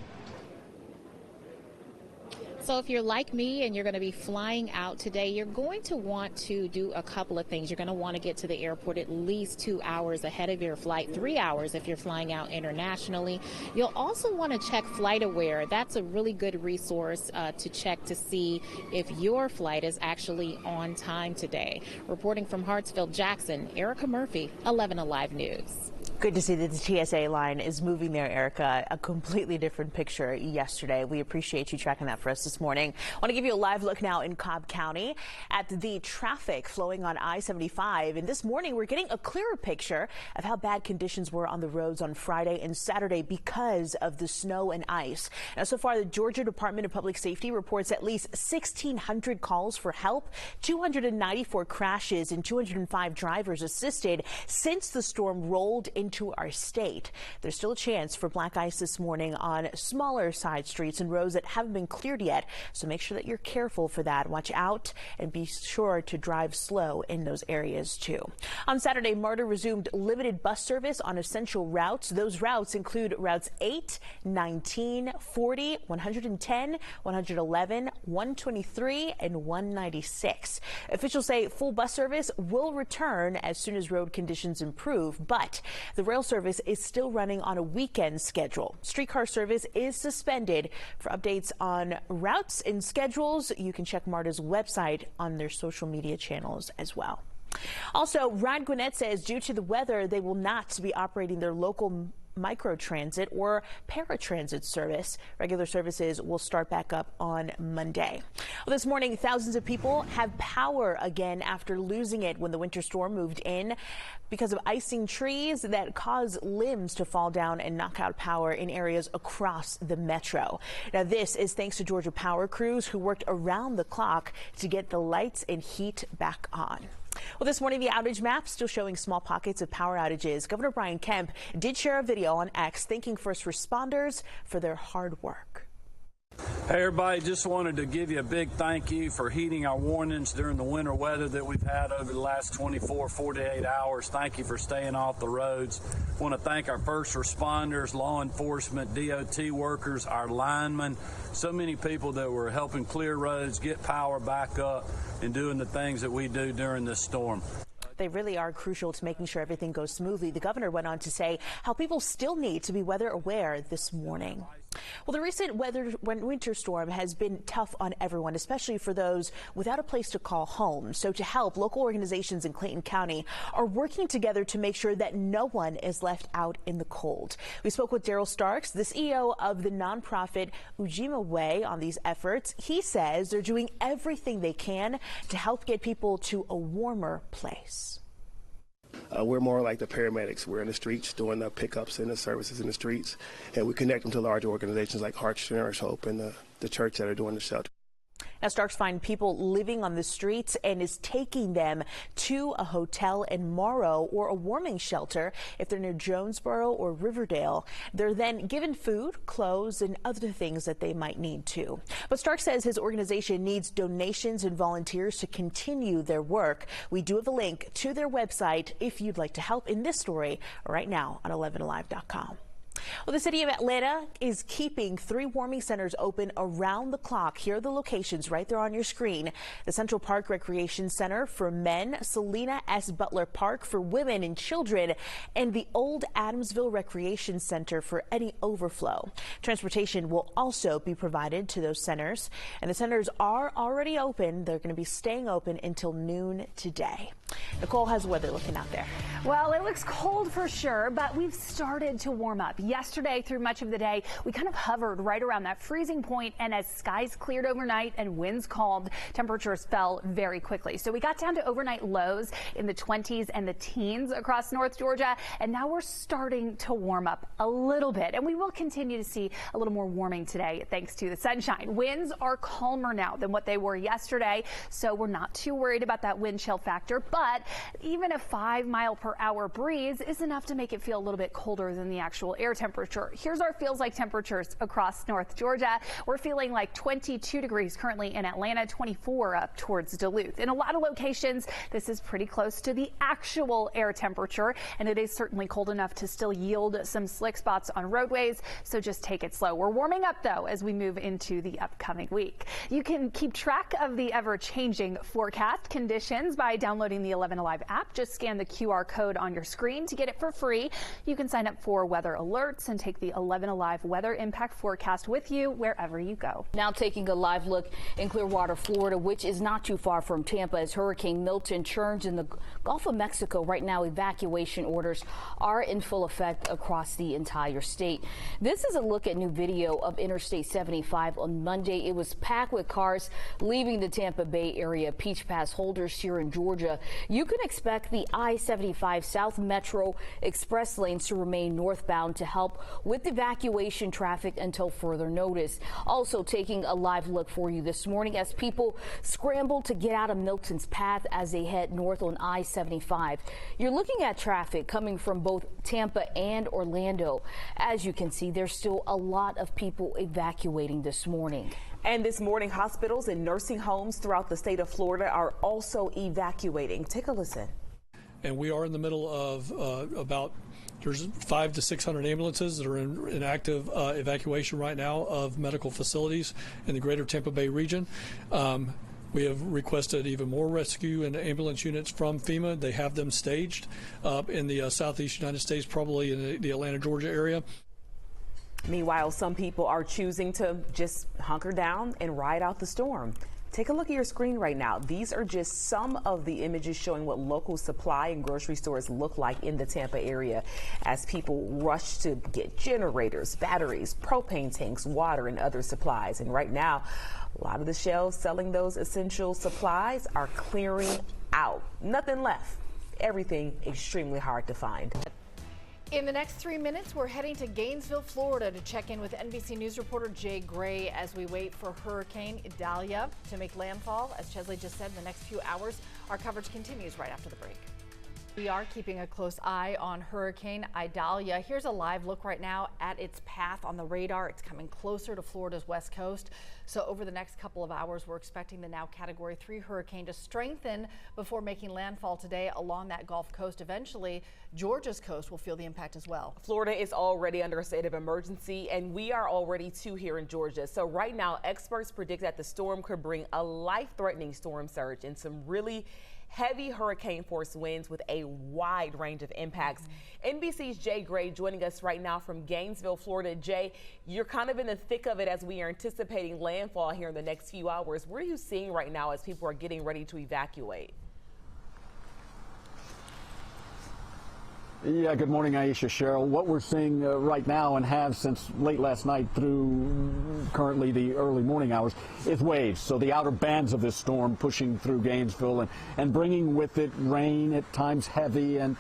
So if you're like me and you're going to be flying out today, you're going to want to do a couple of things. You're going to want to get to the airport at least 2 hours ahead of your flight, 3 hours if you're flying out internationally. You'll also want to check FlightAware. That's a really good resource to check to see if your flight is actually on time today. Reporting from Hartsfield-Jackson, Erica Murphy, 11Alive News. Good to see that the TSA line is moving there, Erica. A completely different picture yesterday. We appreciate you tracking that for us this morning. I want to give you a live look now in Cobb County at the traffic flowing on I-75. And this morning, we're getting a clearer picture of how bad conditions were on the roads on Friday and Saturday because of the snow and ice. Now, so far, the Georgia Department of Public Safety reports at least 1,600 calls for help, 294 crashes, and 205 drivers assisted since the storm rolled into our state. There's still a chance for black ice this morning on smaller side streets and roads that haven't been cleared yet, so make sure that you're careful for that. Watch out and be sure to drive slow in those areas too. On Saturday, MARTA resumed limited bus service on essential routes. Those routes include routes 8, 19, 40, 110, 111, 123, and 196. Officials say full bus service will return as soon as road conditions improve, but the rail service is still running on a weekend schedule. Streetcar service is suspended. For updates on routes and schedules, you can check MARTA's website on their social media channels as well. Also, Rad Gwinnett says due to the weather, they will not be operating their local microtransit or paratransit service. Regular services will start back up on Monday. Well, this morning, thousands of people have power again after losing it when the winter storm moved in because of icing trees that caused limbs to fall down and knock out power in areas across the metro. Now, this is thanks to Georgia Power crews who worked around the clock to get the lights and heat back on. Well, this morning, the outage map still showing small pockets of power outages. Governor Brian Kemp did share a video on X thanking first responders for their hard work. Hey, everybody, just wanted to give you a big thank you for heeding our warnings during the winter weather that we've had over the last 48 hours. Thank you for staying off the roads. I want to thank our first responders, law enforcement, DOT workers, our linemen, so many people that were helping clear roads, get power back up, and doing the things that we do during this storm. They really are crucial to making sure everything goes smoothly. The governor went on to say how people still need to be weather aware this morning. Well, the recent winter storm has been tough on everyone, especially for those without a place to call home. So to help, local organizations in Clayton County are working together to make sure that no one is left out in the cold. We spoke with Daryl Starks, the CEO of the nonprofit WXIA, on these efforts. He says they're doing everything they can to help get people to a warmer place. We're more like the paramedics. We're in the streets doing the pickups and the services in the streets, and we connect them to larger organizations like Hearts, Generous Hope, and the church that are doing the shelter. Now, Starks find people living on the streets and is taking them to a hotel in Morrow or a warming shelter if they're near Jonesboro or Riverdale. They're then given food, clothes, and other things that they might need too. But Starks says his organization needs donations and volunteers to continue their work. We do have a link to their website if you'd like to help in this story right now on 11alive.com. Well, the city of Atlanta is keeping 3 warming centers open around the clock. Here are the locations right there on your screen. The Central Park Recreation Center for men, Selena S. Butler Park for women and children, and the Old Adamsville Recreation Center for any overflow. Transportation will also be provided to those centers, and the centers are already open. They're going to be staying open until noon today. Nicole, how's the weather looking out there? Well, it looks cold for sure, but we've started to warm up. Yesterday through much of the day, we kind of hovered right around that freezing point, and as skies cleared overnight and winds calmed, temperatures fell very quickly. So we got down to overnight lows in the 20s and the teens across North Georgia, and now we're starting to warm up a little bit, and we will continue to see a little more warming today thanks to the sunshine. Winds are calmer now than what they were yesterday, so we're not too worried about that wind chill factor, but even a 5-mile-per-hour breeze is enough to make it feel a little bit colder than the actual air temperature. Here's our feels like temperatures across North Georgia. We're feeling like 22 degrees currently in Atlanta, 24 up towards Duluth. In a lot of locations, this is pretty close to the actual air temperature, and it is certainly cold enough to still yield some slick spots on roadways, so just take it slow. We're warming up, though, as we move into the upcoming week. You can keep track of the ever-changing forecast conditions by downloading the 11Alive app. Just scan the QR code on your screen to get it for free. You can sign up for weather alerts and take the 11Alive weather impact forecast with you wherever you go. Now taking a live look in Clearwater, Florida, which is not too far from Tampa, as Hurricane Milton churns in the Gulf of Mexico. Right now, evacuation orders are in full effect across the entire state. This is a look at new video of Interstate 75 on Monday. It was packed with cars leaving the Tampa Bay area. Peach Pass holders here in Georgia. You can expect the I-75 South Metro Express lanes to remain northbound to help with evacuation traffic until further notice. Also taking a live look for you this morning as people scramble to get out of Milton's path as they head north on I-75. You're looking at traffic coming from both Tampa and Orlando. As you can see, there's still a lot of people evacuating this morning. And this morning, hospitals and nursing homes throughout the state of Florida are also evacuating. Take a listen. And we are in the middle of there's 500 to 600 ambulances that are in active evacuation right now of medical facilities in the greater Tampa Bay region. We have requested even more rescue and ambulance units from FEMA. They have them staged in the southeast United States, probably in the Atlanta, Georgia area. Meanwhile, some people are choosing to just hunker down and ride out the storm. Take a look at your screen right now. These are just some of the images showing what local supply and grocery stores look like in the Tampa area as people rush to get generators, batteries, propane tanks, water, and other supplies. And right now, a lot of the shelves selling those essential supplies are clearing out. Nothing left. Everything extremely hard to find. In the next 3 minutes, we're heading to Gainesville, Florida to check in with NBC News reporter Jay Gray as we wait for Hurricane Idalia to make landfall. As Chesley just said, in the next few hours, our coverage continues right after the break. We are keeping a close eye on Hurricane Idalia. Here's a live look right now at its path on the radar. It's coming closer to Florida's west coast. So over the next couple of hours, we're expecting the now Category 3 hurricane to strengthen before making landfall today along that Gulf Coast. Eventually, Georgia's coast will feel the impact as well. Florida is already under a state of emergency, and we are already too here in Georgia. So right now, experts predict that the storm could bring a life-threatening storm surge and some really heavy hurricane force winds with a wide range of impacts. NBC's Jay Gray joining us right now from Gainesville, Florida. Jay, you're kind of in the thick of it as we are anticipating landfall here in the next few hours. What are you seeing right now as people are getting ready to evacuate? Yeah, good morning, Aisha, Cheryl. What we're seeing right now and have since late last night through currently the early morning hours is waves. So the outer bands of this storm pushing through Gainesville and bringing with it rain, at times heavy, and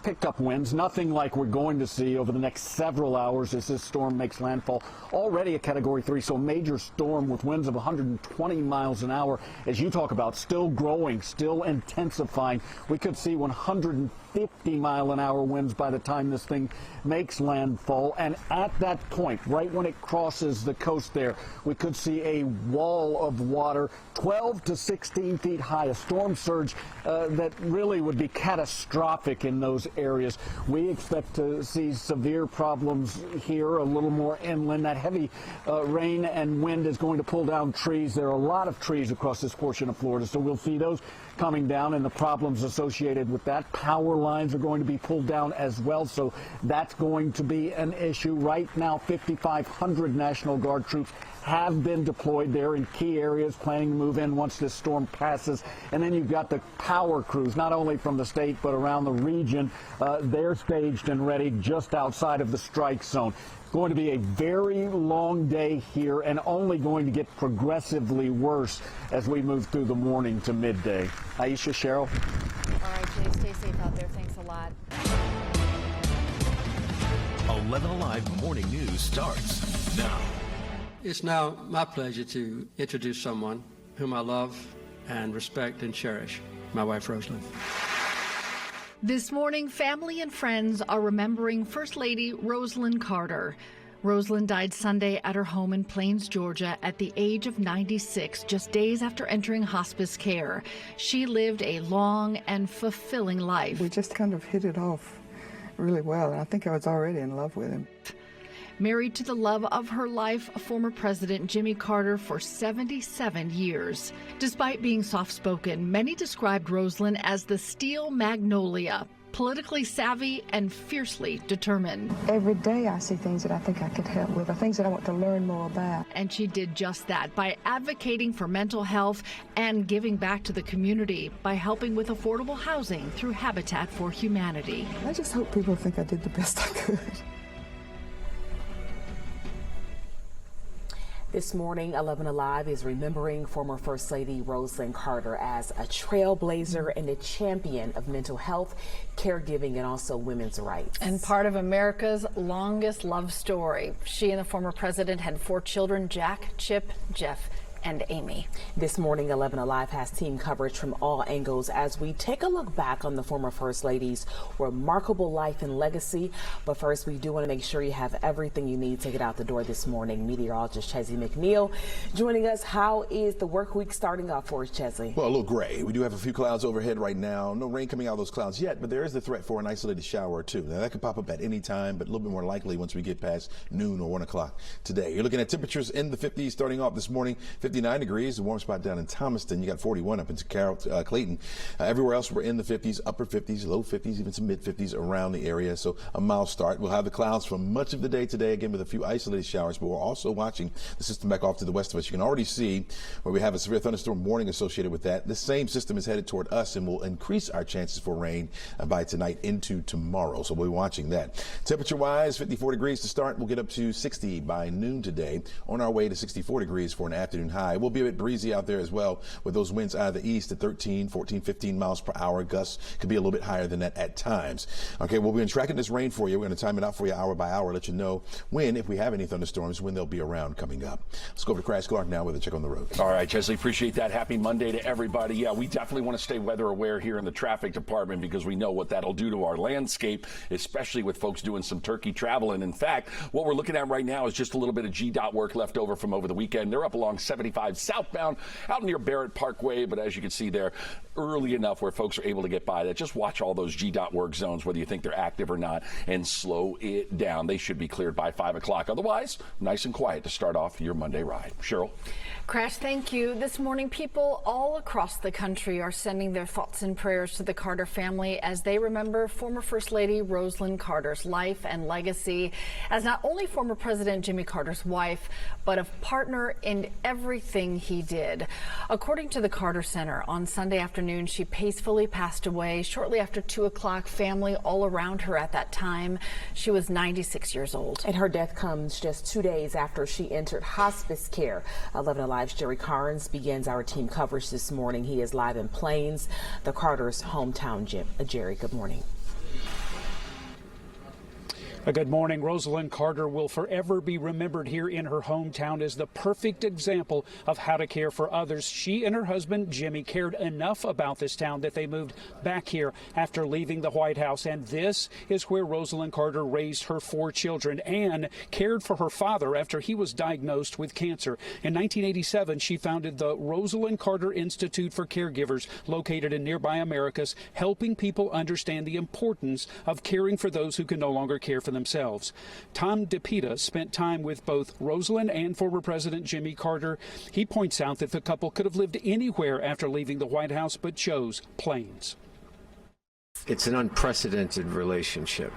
picked up winds. Nothing like we're going to see over the next several hours as this storm makes landfall. Already a Category 3, so major storm with winds of 120 miles an hour. As you talk about, still growing, still intensifying. We could see 150-mile-an-hour winds by the time this thing makes landfall. And at that point, right when it crosses the coast there, we could see a wall of water 12 to 16 feet high, a storm surge that really would be catastrophic in those areas. We expect to see severe problems here, a little more inland. That heavy rain and wind is going to pull down trees. There are a lot of trees across this portion of Florida, so we'll see those coming down and the problems associated with that. Power lines are going to be pulled down as well, so that's going to be an issue. Right now, 5,500 National Guard troops have been deployed there in key areas, planning to move in once this storm passes. And then you've got the power crews, not only from the state but around the region. They're staged and ready just outside of the strike zone. Going to be a very long day here and only going to get progressively worse as we move through the morning to midday. Aisha, Cheryl. All right, Jay, stay safe out there. Thanks a lot. 11Alive Morning News starts now. It's now my pleasure to introduce someone whom I love and respect and cherish, my wife, Rosalind. This morning, family and friends are remembering First Lady Rosalind Carter. Rosalind died Sunday at her home in Plains, Georgia, at the age of 96, just days after entering hospice care. She lived a long and fulfilling life. We just kind of hit it off really well, and I think I was already in love with him. Married to the love of her life, former President Jimmy Carter, for 77 years. Despite being soft-spoken, many described Rosalind as the steel magnolia, politically savvy and fiercely determined. Every day I see things that I think I could help with, or things that I want to learn more about. And she did just that by advocating for mental health and giving back to the community by helping with affordable housing through Habitat for Humanity. I just hope people think I did the best I could. This morning, 11Alive is remembering former First Lady Rosalind Carter as a trailblazer and a champion of mental health, caregiving, and also women's rights. And part of America's longest love story. She and the former president had 4 children, Jack, Chip, Jeff, and Amy. This morning, 11Alive has team coverage from all angles as we take a look back on the former First Lady's remarkable life and legacy. But first, we do want to make sure you have everything you need to get out the door this morning. Meteorologist Chesley McNeil joining us. How is the work week starting off for us, Chesley? Well, a little gray. We do have a few clouds overhead right now. No rain coming out of those clouds yet, but there is the threat for an isolated shower or two. Now, that could pop up at any time, but a little bit more likely once we get past noon or 1 o'clock today. You're looking at temperatures in the 50s starting off this morning. 59 degrees, the warm spot down in Thomaston. You got 41 up into Clayton. Everywhere else we're in the 50s, upper 50s, low 50s, even some mid 50s around the area. So a mild start. We'll have the clouds for much of the day today, again with a few isolated showers, but we're also watching the system back off to the west of us. You can already see where we have a severe thunderstorm warning associated with that. The same system is headed toward us and will increase our chances for rain by tonight into tomorrow. So we'll be watching that. Temperature wise, 54 degrees to start. We'll get up to 60 by noon today. On our way to 64 degrees for an afternoon high. We'll be a bit breezy out there as well with those winds out of the east at 13, 14, 15 miles per hour. Gusts could be a little bit higher than that at times. Okay, we'll be tracking this rain for you. We're going to time it out for you hour by hour, let you know when, if we have any thunderstorms, when they'll be around coming up. Let's go over to Crash Clark now with a check on the road. All right, Chesley, appreciate that. Happy Monday to everybody. Yeah, we definitely want to stay weather aware here in the traffic department because we know what that'll do to our landscape, especially with folks doing some turkey travel. And in fact, what we're looking at right now is just a little bit of GDOT work left over from over the weekend. They're up along 75 southbound out near Barrett Parkway, but as you can see there, early enough where folks are able to get by that. Just watch all those GDOT work zones, whether you think they're active or not, and slow it down. They should be cleared by 5 o'clock. Otherwise, nice and quiet to start off your Monday ride. Cheryl? Crash, thank you. This morning, people all across the country are sending their thoughts and prayers to the Carter family as they remember former First Lady Rosalind Carter's life and legacy as not only former President Jimmy Carter's wife, but a partner in every everything he did. According to the Carter Center, on Sunday afternoon, she peacefully passed away shortly after 2 o'clock. Family all around her at that time. She was 96 years old. And her death comes just 2 days after she entered hospice care. 11Alive's Jerry Carnes begins our team coverage this morning. He is live in Plains, the Carter's hometown. Jerry, good morning. Good morning. Rosalind Carter will forever be remembered here in her hometown as the perfect example of how to care for others. She and her husband, Jimmy, cared enough about this town that they moved back here after leaving the White House. And this is where Rosalind Carter raised her 4 children and cared for her father after he was diagnosed with cancer. In 1987, she founded the Rosalind Carter Institute for Caregivers, located in nearby Americus, helping people understand the importance of caring for those who can no longer care for themselves. Tom DePita spent time with both Rosalind and former President Jimmy Carter. He points out that the couple could have lived anywhere after leaving the White House, but chose Plains. It's an unprecedented relationship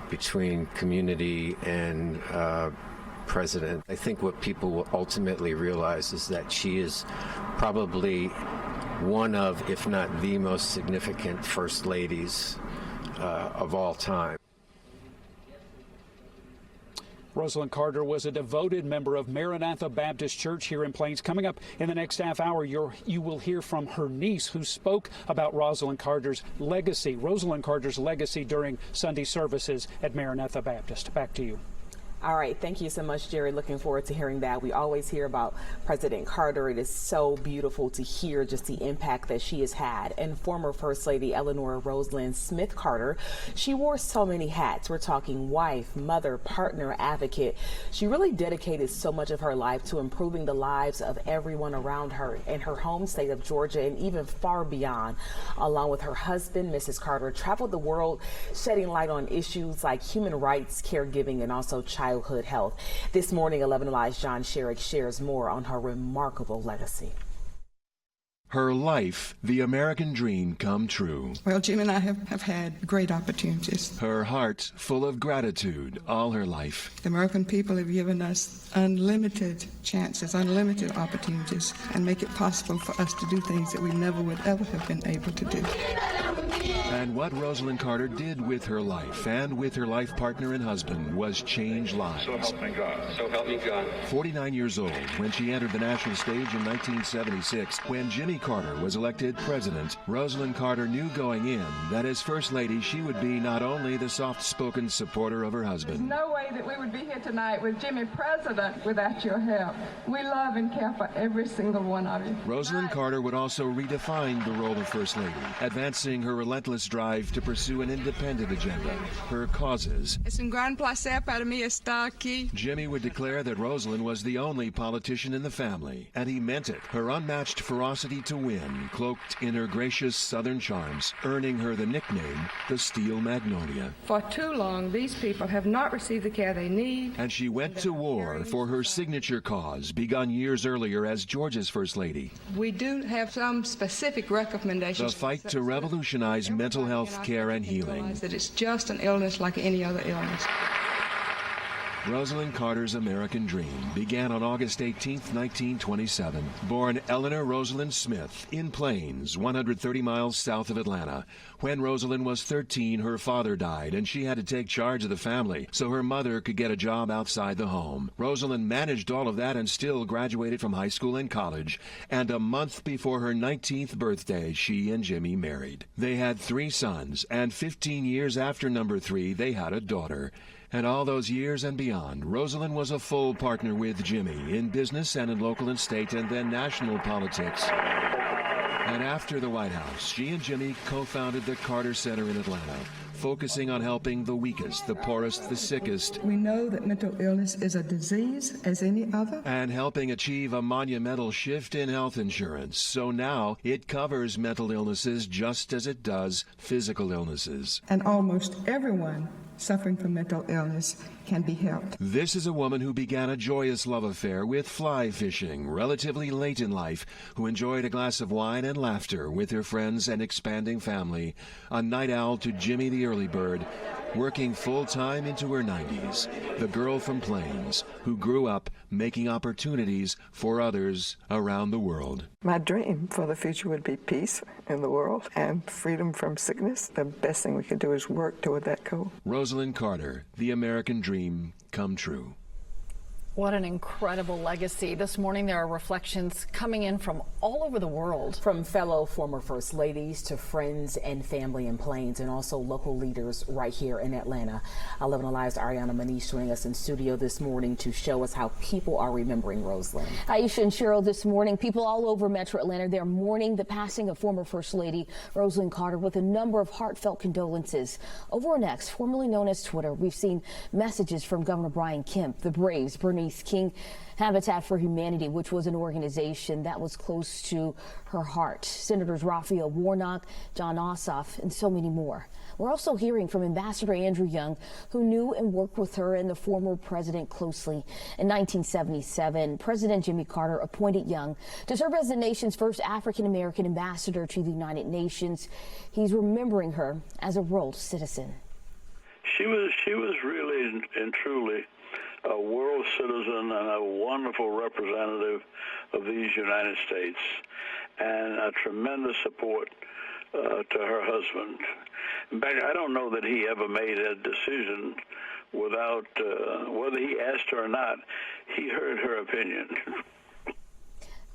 between community and president. I think what people will ultimately realize is that she is probably one of, if not the most significant first ladies of all time. Rosalind Carter was a devoted member of Maranatha Baptist Church here in Plains. Coming up in the next half hour, you will hear from her niece, who spoke about Rosalind Carter's legacy during Sunday services at Maranatha Baptist. Back to you. All right. Thank you so much, Jerry. Looking forward to hearing that. We always hear about President Carter. It is so beautiful to hear just the impact that she has had. And former First Lady Eleanor Rosalind Smith Carter, she wore so many hats. We're talking wife, mother, partner, advocate. She really dedicated so much of her life to improving the lives of everyone around her in her home state of Georgia and even far beyond. Along with her husband, Mrs. Carter traveled the world, shedding light on issues like human rights, caregiving, and also childhood health. This morning, 11Alive's John Sherrick shares more on her remarkable legacy. Her life, the American dream come true. Well, Jim and I have had great opportunities. Her heart full of gratitude all her life. The American people have given us unlimited chances, unlimited opportunities, and make it possible for us to do things that we never would ever have been able to do. And what Rosalind Carter did with her life and with her life partner and husband was change lives. So help me God. So help me God. 49 years old when she entered the national stage in 1976. When Jimmy Carter was elected president, Rosalind Carter knew going in that as First Lady she would be not only the soft-spoken supporter of her husband. There's no way that we would be here tonight with Jimmy president without your help. We love and care for every single one of you. Rosalind Carter would also redefine the role of First Lady, advancing her relentless drive to pursue an independent agenda, her causes. Es un gran placer para mí estar aquí. Jimmy would declare that Rosalind was the only politician in the family, and he meant it. Her unmatched ferocity to win, cloaked in her gracious Southern charms, earning her the nickname, the Steel Magnolia. For too long, these people have not received the care they need. And she went to war for her signature cause, begun years earlier as Georgia's First Lady. We do have some specific recommendations. The fight to revolutionize mental health care and healing. That it's just an illness like any other illness. Rosalind Carter's American dream began on August 18, 1927. Born Eleanor Rosalind Smith in Plains, 130 miles south of Atlanta. When Rosalind was 13, her father died, and she had to take charge of the family so her mother could get a job outside the home. Rosalind managed all of that and still graduated from high school and college. And a month before her 19th birthday, she and Jimmy married. They had 3 sons, and 15 years after number 3, they had a daughter. And all those years and beyond, Rosalind was a full partner with Jimmy in business and in local and state and then national politics. And after the White House, she and Jimmy co-founded the Carter Center in Atlanta, focusing on helping the weakest, the poorest, the sickest. We know that mental illness is a disease as any other. And helping achieve a monumental shift in health insurance. So now it covers mental illnesses just as it does physical illnesses. And almost everyone suffering from mental illness can be helped. This is a woman who began a joyous love affair with fly fishing relatively late in life, who enjoyed a glass of wine and laughter with her friends and expanding family, a night owl to Jimmy the early bird, working full-time into her 90s, the girl from Plains who grew up making opportunities for others around the world. My dream for the future would be peace in the world and freedom from sickness. The best thing we can do is work toward that goal. Rosalind Carter, the American dream come true. What an incredible legacy. This morning there are reflections coming in from all over the world. From fellow former First Ladies to friends and family in Plains, and also local leaders right here in Atlanta. 11Alive's Ariana Manish joining us in studio this morning to show us how people are remembering Rosalind. Aisha and Cheryl, this morning, people all over Metro Atlanta, they're mourning the passing of former First Lady Rosalind Carter with a number of heartfelt condolences. Over on X, formerly known as Twitter, we've seen messages from Governor Brian Kemp, the Braves, Bernice King, Habitat for Humanity, which was an organization that was close to her heart, Senators Raphael Warnock, John Ossoff, and so many more. We're also hearing from Ambassador Andrew Young, who knew and worked with her and the former president closely. In 1977, President Jimmy Carter appointed Young to serve as the nation's first African-American ambassador to the United Nations. He's remembering her as a world citizen. She was really and truly a world citizen and a wonderful representative of these United States, and a tremendous support to her husband. In fact, I don't know that he ever made a decision without, whether he asked her or not, he heard her opinion.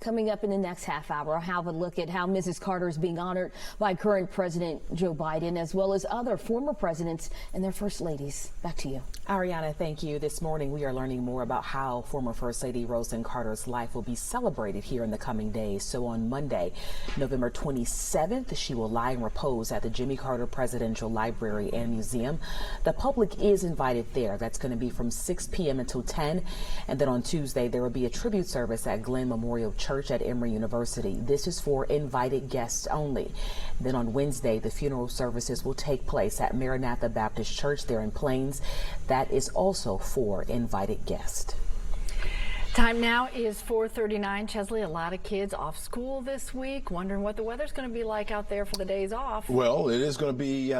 Coming up in the next half hour, I'll have a look at how Mrs. Carter is being honored by current President Joe Biden, as well as other former presidents and their first ladies. Back to you. Ariana, thank you. This morning, we are learning more about how former First Lady Rosalind Carter's life will be celebrated here in the coming days. So on Monday, November 27th, she will lie in repose at the Jimmy Carter Presidential Library and Museum. The public is invited there. That's going to be from 6 p.m. until 10. And then on Tuesday, there will be a tribute service at Glenn Memorial Church at Emory University. This is for invited guests only. Then on Wednesday, the funeral services will take place at Maranatha Baptist Church there in Plains. That is also for invited guests. Time now is 4:39. Chesley, a lot of kids off school this week, wondering what the weather's going to be like out there for the days off. Well, it is going to be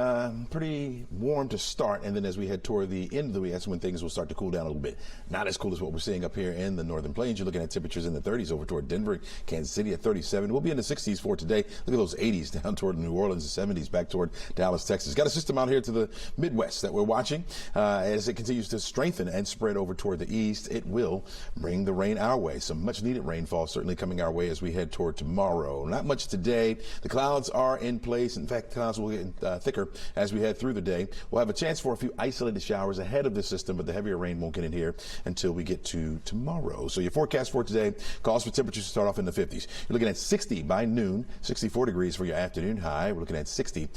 pretty warm to start, and then as we head toward the end of the week, that's when things will start to cool down a little bit. Not as cool as what we're seeing up here in the Northern Plains. You're looking at temperatures in the 30s over toward Denver, Kansas City at 37. We'll be in the 60s for today. Look at those 80s down toward New Orleans, the 70s back toward Dallas, Texas. Got a system out here to the Midwest that we're watching. As it continues to strengthen and spread over toward the east, it will bring the rain our way. Some much needed rainfall certainly coming our way as we head toward tomorrow. Not much today. The clouds are in place. In fact, the clouds will get thicker as we head through the day. We'll have a chance for a few isolated showers ahead of the system, but the heavier rain won't get in here until we get to tomorrow. So your forecast for today calls for temperatures to start off in the 50s. You're looking at 60 by noon, 64 degrees for your afternoon high. We're looking at 60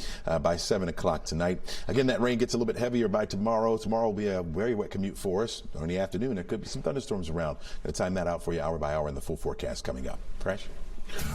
by 7 o'clock tonight. Again, that rain gets a little bit heavier by tomorrow. Tomorrow will be a very wet commute for us. In the afternoon, there could be some thunderstorms around. Going to time that out for you hour by hour in the full forecast coming up. Crash.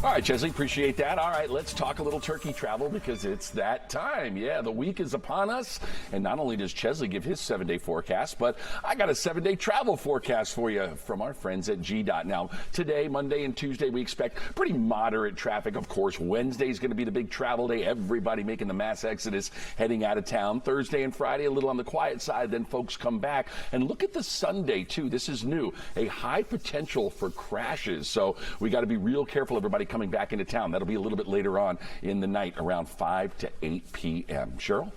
All right, Chesley, appreciate that. All right, let's talk a little turkey travel because it's that time. Yeah, the week is upon us. And not only does Chesley give his 7-day forecast, but I got a 7-day travel forecast for you from our friends at GDOT. Now, today, Monday and Tuesday, we expect pretty moderate traffic. Of course, Wednesday is going to be the big travel day. Everybody making the mass exodus heading out of town. Thursday and Friday, a little on the quiet side. Then folks come back. And look at the Sunday, too. This is new. A high potential for crashes. So we got to be real careful, everybody coming back into town. That'll be a little bit later on in the night, around 5 to 8 p.m. Cheryl?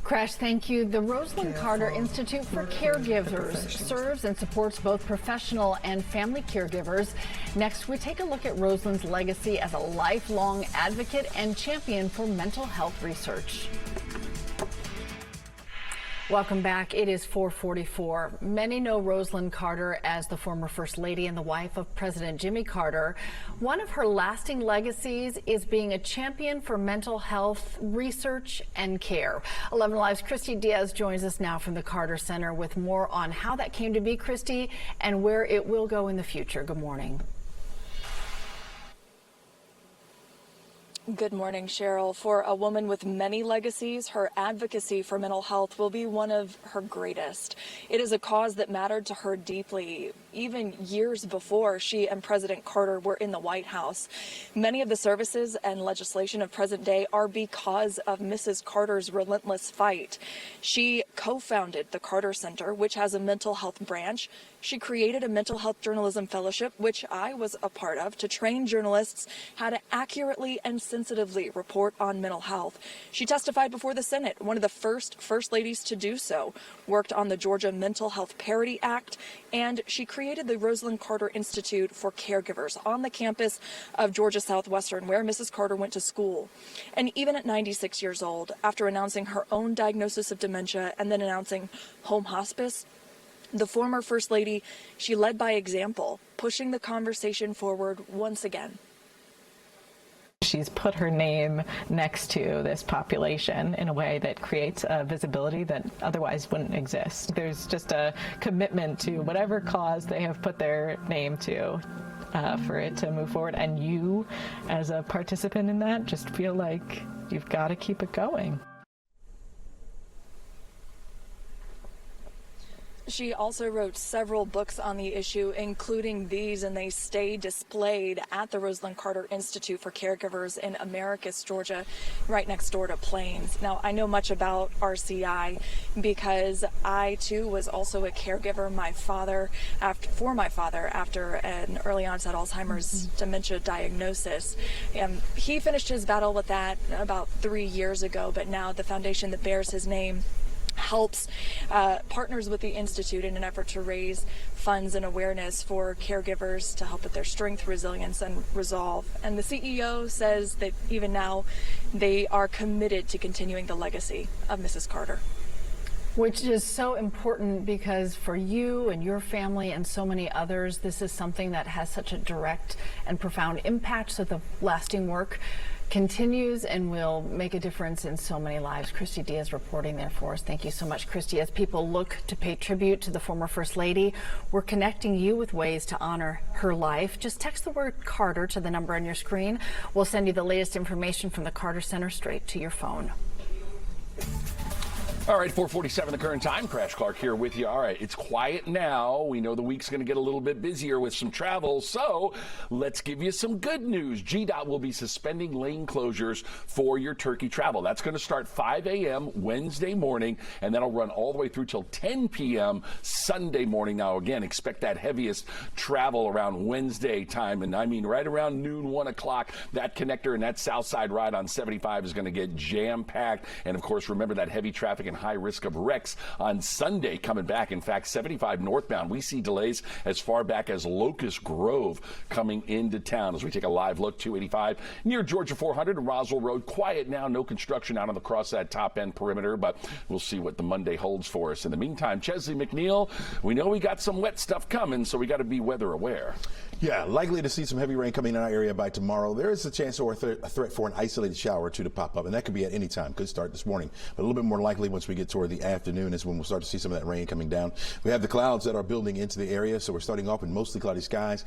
Crash, thank you. The Rosalind Carter Institute for Caregivers serves and supports both professional and family caregivers. Next, we take a look at Rosalind's legacy as a lifelong advocate and champion for mental health research. Welcome back. It is 4:44. Many know Rosalind Carter as the former First Lady and the wife of President Jimmy Carter. One of her lasting legacies is being a champion for mental health research and care. 11Alive's Christy Diaz joins us now from the Carter Center with more on how that came to be, Christy, and where it will go in the future. Good morning. Good morning, Cheryl. For a woman with many legacies, her advocacy for mental health will be one of her greatest. It is a cause that mattered to her deeply, even years before she and President Carter were in the White House. Many of the services and legislation of present day are because of Mrs. Carter's relentless fight. She co-founded the Carter Center, which has a mental health branch. She created a mental health journalism fellowship, which I was a part of, to train journalists how to accurately and sensitively report on mental health. She testified before the Senate, one of the first ladies to do so, worked on the Georgia Mental Health Parity Act, and she created the Rosalind Carter Institute for Caregivers on the campus of Georgia Southwestern, where Mrs. Carter went to school. And even at 96 years old, after announcing her own diagnosis of dementia and then announcing home hospice, the former First Lady, she led by example, pushing the conversation forward once again. She's put her name next to this population in a way that creates a visibility that otherwise wouldn't exist. There's just a commitment to whatever cause they have put their name to for it to move forward. And you, as a participant in that, just feel like you've got to keep it going. She also wrote several books on the issue, including these, and they stay displayed at the Rosalind Carter Institute for Caregivers in Americus, Georgia, right next door to Plains. Now, I know much about RCI because I, too, was also a caregiver for my father after an early onset Alzheimer's dementia diagnosis. He finished his battle with that about 3 years ago, but now the foundation that bears his name helps partners with the Institute in an effort to raise funds and awareness for caregivers to help with their strength, resilience, and resolve. And the CEO says that even now they are committed to continuing the legacy of Mrs. Carter. Which is so important because for you and your family and so many others, this is something that has such a direct and profound impact. So the lasting work continues and will make a difference in so many lives. Christy Diaz reporting there for us. Thank you so much, Christy. As people look to pay tribute to the former First Lady, we're connecting you with ways to honor her life. Just text the word Carter to the number on your screen. We'll send you the latest information from the Carter Center straight to your phone. All right, 4:47 the current time. Crash Clark here with you. All right, it's quiet now. We know the week's going to get a little bit busier with some travel, so let's give you some good news. GDOT will be suspending lane closures for your Turkey travel. That's going to start 5 a.m. Wednesday morning, and that'll run all the way through till 10 p.m. Sunday morning. Now, again, expect that heaviest travel around Wednesday time, and I mean right around noon, 1 o'clock. That connector and that south side ride on 75 is going to get jam-packed, and of course, remember that heavy traffic and high risk of wrecks on Sunday coming back. In fact, 75 northbound, we see delays as far back as Locust Grove coming into town. As we take a live look, 285 near Georgia 400 and Roswell Road. Quiet now, no construction out on the cross that top end perimeter, but we'll see what the Monday holds for us. In the meantime, Chesley McNeil, we know we got some wet stuff coming, so we got to be weather aware. Yeah, likely to see some heavy rain coming in our area by tomorrow. There is a chance or a threat for an isolated shower or two to pop up, and that could be at any time. Could start this morning, but a little bit more likely once we get toward the afternoon is when we'll start to see some of that rain coming down. We have the clouds that are building into the area, so we're starting off with mostly cloudy skies.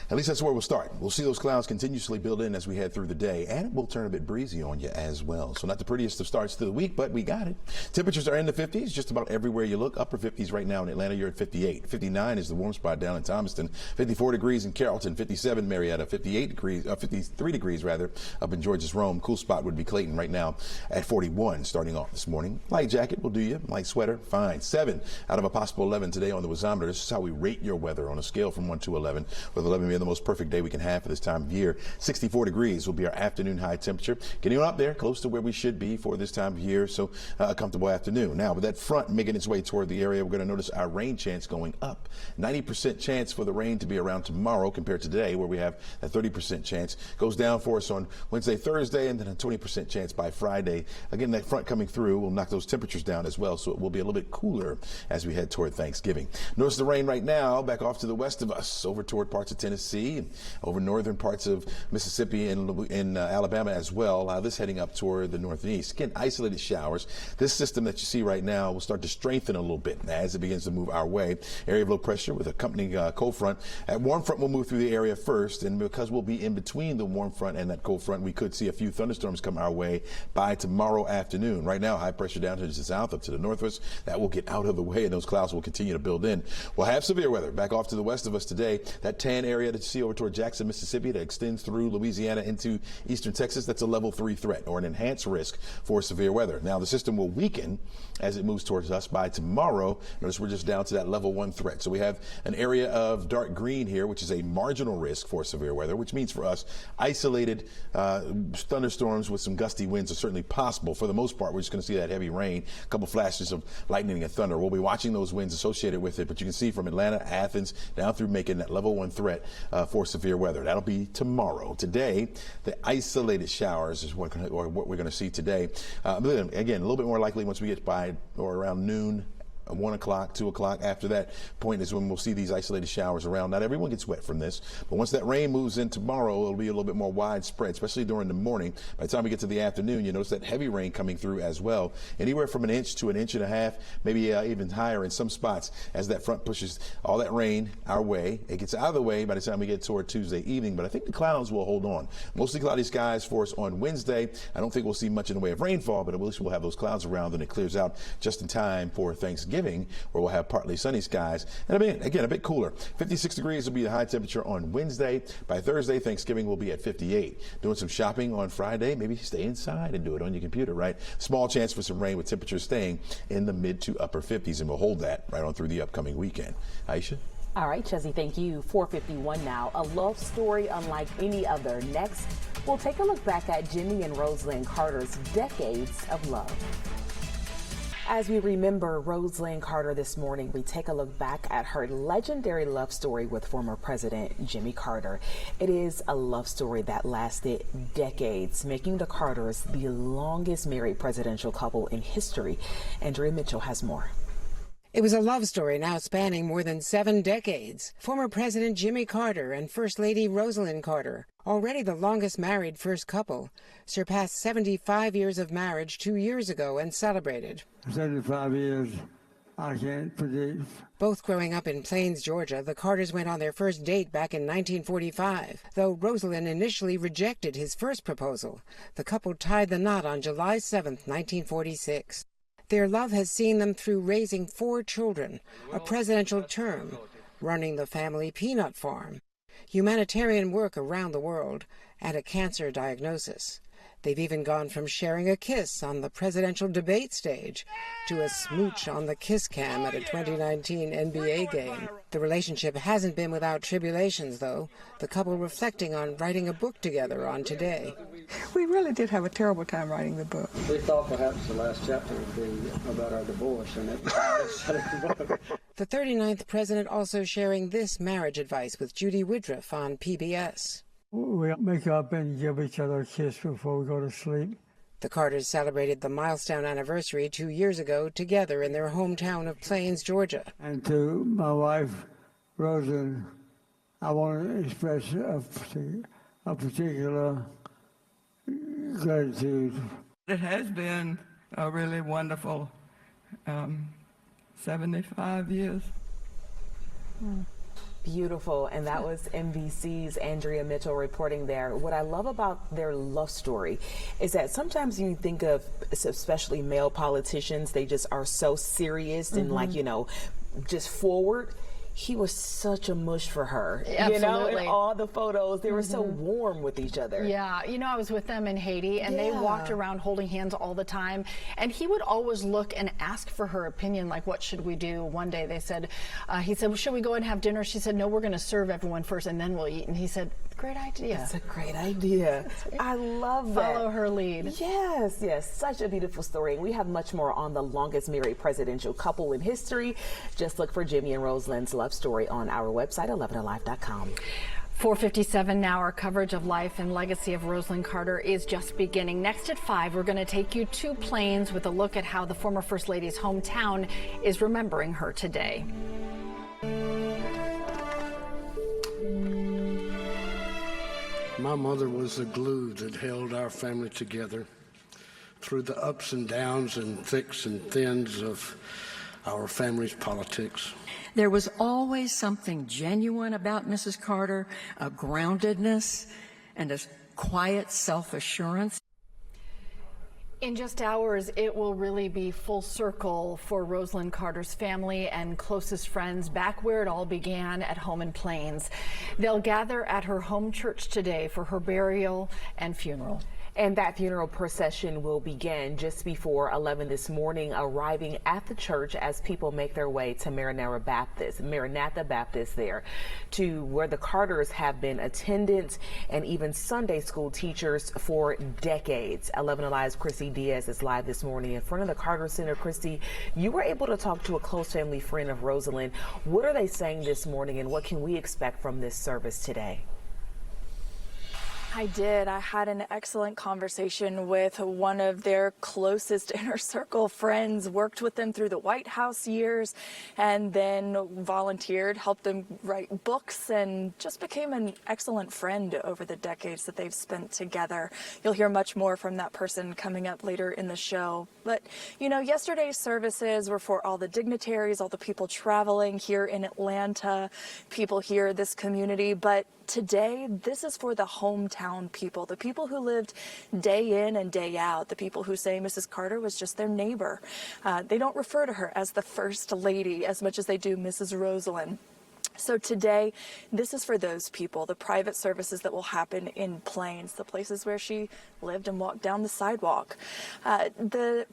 At least that's where we'll start. We'll see those clouds continuously build in as we head through the day, and it will turn a bit breezy on you as well. So not the prettiest of starts to the week, but we got it. Temperatures are in the 50s just about everywhere you look. Upper 50s right now in Atlanta, you're at 58. 59 is the warm spot down in Thomaston. 54 degrees in Carrollton. 57 Marietta. 53 degrees rather up in Georgia's Rome. Cool spot would be Clayton right now at 41 starting off this morning. Light jacket will do you. Light sweater, fine. 7 out of a possible 11 today on the Wazometer. This is how we rate your weather on a scale from 1 to 11, with 11 being the most perfect day we can have for this time of year. 64 degrees will be our afternoon high temperature. Getting up there, close to where we should be for this time of year, so a comfortable afternoon. Now, with that front making its way toward the area, we're going to notice our rain chance going up. 90% chance for the rain to be around tomorrow compared to today, where we have a 30% chance. Goes down for us on Wednesday, Thursday, and then a 20% chance by Friday. Again, that front coming through will knock those temperatures down as well, so it will be a little bit cooler as we head toward Thanksgiving. Notice the rain right now back off to the west of us, over toward parts of Tennessee, and over northern parts of Mississippi and in Alabama as well. This heading up toward the northeast. Again, isolated showers. This system that you see right now will start to strengthen a little bit as it begins to move our way. Area of low pressure with accompanying cold front. That warm front will move through the area first, and because we'll be in between the warm front and that cold front, we could see a few thunderstorms come our way by tomorrow afternoon. Right now, high pressure down to the south, up to the northwest. That will get out of the way, and those clouds will continue to build in. We'll have severe weather back off to the west of us today. That tan area that you see over toward Jackson, Mississippi, that extends through Louisiana into eastern Texas, that's a level 3 threat or an enhanced risk for severe weather. Now, the system will weaken as it moves towards us by tomorrow. Notice we're just down to that level 1 threat. So we have an area of dark green here, which is a marginal risk for severe weather, which means for us, isolated thunderstorms with some gusty winds are certainly possible. For the most part, we're just going to see that heavy rain, a couple flashes of lightning and thunder. We'll be watching those winds associated with it, but you can see from Atlanta, Athens, down through Macon, that level 1 threat for severe weather. That'll be tomorrow. Today, the isolated showers is what we're going to see today. Again, a little bit more likely once we get by or around noon, 1 o'clock, 2 o'clock. After that point is when we'll see these isolated showers around. Not everyone gets wet from this, but once that rain moves in tomorrow, it'll be a little bit more widespread, especially during the morning. By the time we get to the afternoon, you notice that heavy rain coming through as well. Anywhere from 1 inch to 1.5 inches, maybe even higher in some spots as that front pushes all that rain our way. It gets out of the way by the time we get toward Tuesday evening, but I think the clouds will hold on. Mostly cloudy skies for us on Wednesday. I don't think we'll see much in the way of rainfall, but at least we'll have those clouds around and it clears out just in time for Thanksgiving, where we'll have partly sunny skies. And again, a bit cooler. 56 degrees will be the high temperature on Wednesday. By Thursday, Thanksgiving will be at 58. Doing some shopping on Friday, maybe stay inside and do it on your computer, right? Small chance for some rain with temperatures staying in the mid to upper 50s, and we'll hold that right on through the upcoming weekend. Aisha? All right, Chezzy, thank you. 4:51 now. A love story unlike any other. Next, we'll take a look back at Jimmy and Rosalind Carter's decades of love. As we remember Rosalind Carter this morning, we take a look back at her legendary love story with former President Jimmy Carter. It is a love story that lasted decades, making the Carters the longest married presidential couple in history. Andrea Mitchell has more. It was a love story now spanning more than 7 decades. Former President Jimmy Carter and First Lady Rosalind Carter, already the longest married first couple, surpassed 75 years of marriage 2 years ago and celebrated. 75 years, I can't predict. Both growing up in Plains, Georgia, the Carters went on their first date back in 1945. Though Rosalind initially rejected his first proposal, the couple tied the knot on July 7, 1946. Their love has seen them through raising 4 children, a presidential term, running the family peanut farm, humanitarian work around the world, and a cancer diagnosis. They've even gone from sharing a kiss on the presidential debate stage to a smooch on the kiss cam at a 2019 NBA game. The relationship hasn't been without tribulations, though, the couple reflecting on writing a book together on Today. We really did have a terrible time writing the book. We thought perhaps the last chapter would be about our divorce, and it The 39th president also sharing this marriage advice with Judy Woodruff on PBS. We make up and give each other a kiss before we go to sleep. The Carters celebrated the milestone anniversary 2 years ago together in their hometown of Plains, Georgia. And to my wife, Rosalind, I want to express a particular gratitude. It has been a really wonderful 75 years. Beautiful, and that was NBC's Andrea Mitchell reporting there. What I love about their love story is that sometimes you think of, especially male politicians, they just are so serious and like, you know, just forward. He was such a mush for her. Absolutely. You know, in all the photos, they were so warm with each other. Yeah, you know, I was with them in Haiti, and they walked around holding hands all the time. And he would always look and ask for her opinion, like, what should we do? One day they said, he said, well, should we go and have dinner? She said, no, we're going to serve everyone first, and then we'll eat. And he said, great idea. It's a great idea. I love that. Follow her lead. Yes, yes. Such a beautiful story. And we have much more on the longest married presidential couple in history. Just look for Jimmy and Rosalind's love story on our website, 11alive.com. 4:57 now. Our coverage of life and legacy of Rosalind Carter is just beginning. Next at 5, we're going to take you to Plains with a look at how the former First Lady's hometown is remembering her today. My mother was the glue that held our family together through the ups and downs and thicks and thins of our family's politics. There was always something genuine about Mrs. Carter, a groundedness and a quiet self-assurance. In just hours, it will really be full circle for Rosalind Carter's family and closest friends back where it all began, at home in Plains. They'll gather at her home church today for her burial and funeral. And that funeral procession will begin just before 11 this morning, arriving at the church as people make their way to Maranatha Baptist there, to where the Carters have been attendants and even Sunday school teachers for decades. 11Alive's Christy Diaz is live this morning in front of the Carter Center. Christy, you were able to talk to a close family friend of Rosalind. What are they saying this morning, and what can we expect from this service today? I did. I had an excellent conversation with one of their closest inner circle friends, worked with them through the White House years, and then volunteered, helped them write books, and just became an excellent friend over the decades that they've spent together. You'll hear much more from that person coming up later in the show. But, you know, yesterday's services were for all the dignitaries, all the people traveling here in Atlanta, people here, this community. But today, this is for the hometown people, the people who lived day in and day out, the people who say Mrs. Carter was just their neighbor. They don't refer to her as the First Lady as much as they do Mrs. Rosalind. So today, this is for those people, the private services that will happen in Plains, the places where she lived and walked down the sidewalk. The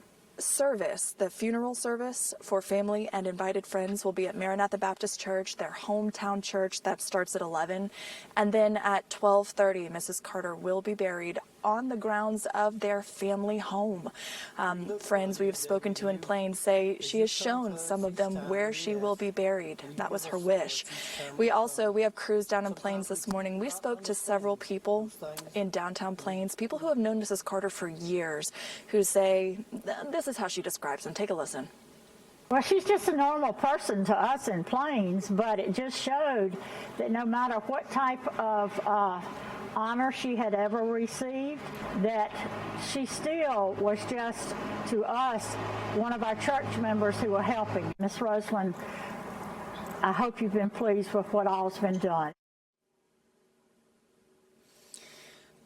funeral service for family and invited friends will be at Maranatha Baptist Church, their hometown church. That starts at 11. And then at 12:30, Mrs. Carter will be buried on the grounds of their family home. Friends we've spoken to in Plains say she has shown some of them where she will be buried. That was her wish. We have crews down in Plains this morning. We spoke to several people in downtown Plains, people who have known Mrs. Carter for years, who say this is how she describes them. Take a listen. Well, she's just a normal person to us in Plains, but it just showed that no matter what type of honor she had ever received, that she still was just, to us, one of our church members who were helping. Miss Rosalind, I hope you've been pleased with what all's been done.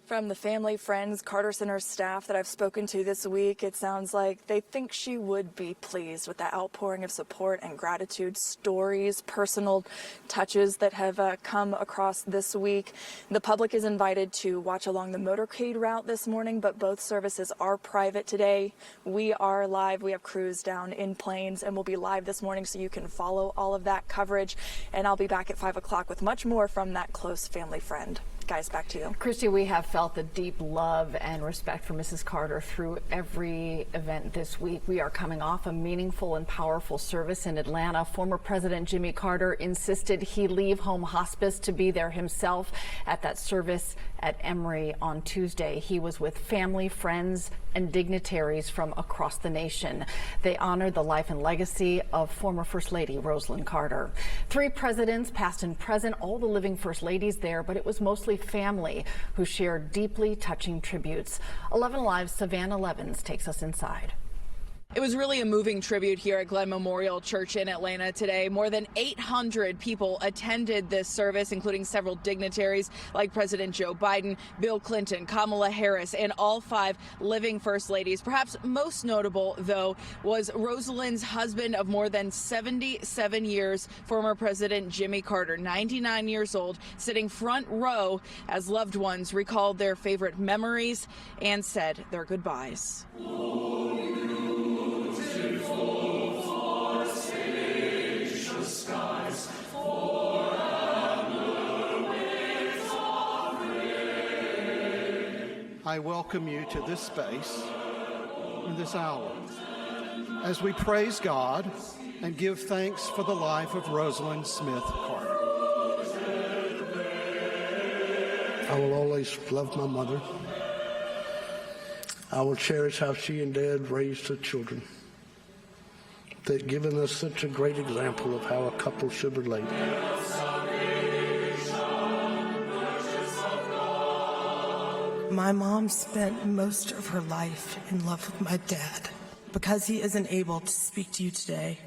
From the family, friends, Carter Center staff that I've spoken to this week, it sounds like they think she would be pleased with the outpouring of support and gratitude, stories, personal touches that have come across this week. The public is invited to watch along the motorcade route this morning, but both services are private today. We are live. We have crews down in Plains, and we'll be live this morning so you can follow all of that coverage. And I'll be back at 5 o'clock with much more from that close family friend. Guys, back to you. Christy, we have felt the deep love and respect for Mrs. Carter through every event this week. We are coming off a meaningful and powerful service in Atlanta. Former President Jimmy Carter insisted he leave home hospice to be there himself at that service at Emory on Tuesday. He was with family, friends, and dignitaries from across the nation. They honored the life and legacy of former First Lady Rosalind Carter. 3 presidents, past and present, all the living First Ladies there, but it was mostly family who shared deeply touching tributes. 11Alive's Savannah Levins takes us inside. It was really a moving tribute here at Glen Memorial Church in Atlanta today. More than 800 people attended this service, including several dignitaries like President Joe Biden, Bill Clinton, Kamala Harris, and all 5 living First Ladies. Perhaps most notable, though, was Rosalind's husband of more than 77 years, former President Jimmy Carter, 99 years old, sitting front row as loved ones recalled their favorite memories and said their goodbyes. I welcome you to this space in this hour as we praise God and give thanks for the life of Rosalind Smith Carter. I will always love my mother. I will cherish how she and Dad raised her children. They've given us such a great example of how a couple should relate. My mom spent most of her life in love with my dad. Because he isn't able to speak to you today,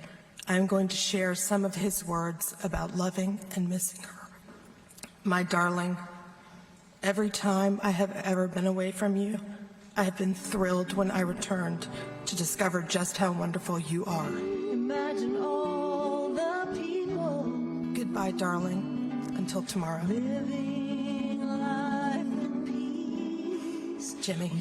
I'm going to share some of his words about loving and missing her. My darling, every time I have ever been away from you, I have been thrilled when I returned to discover just how wonderful you are. Imagine all the people. Goodbye, darling. Until tomorrow. Living life in peace. Jimmy.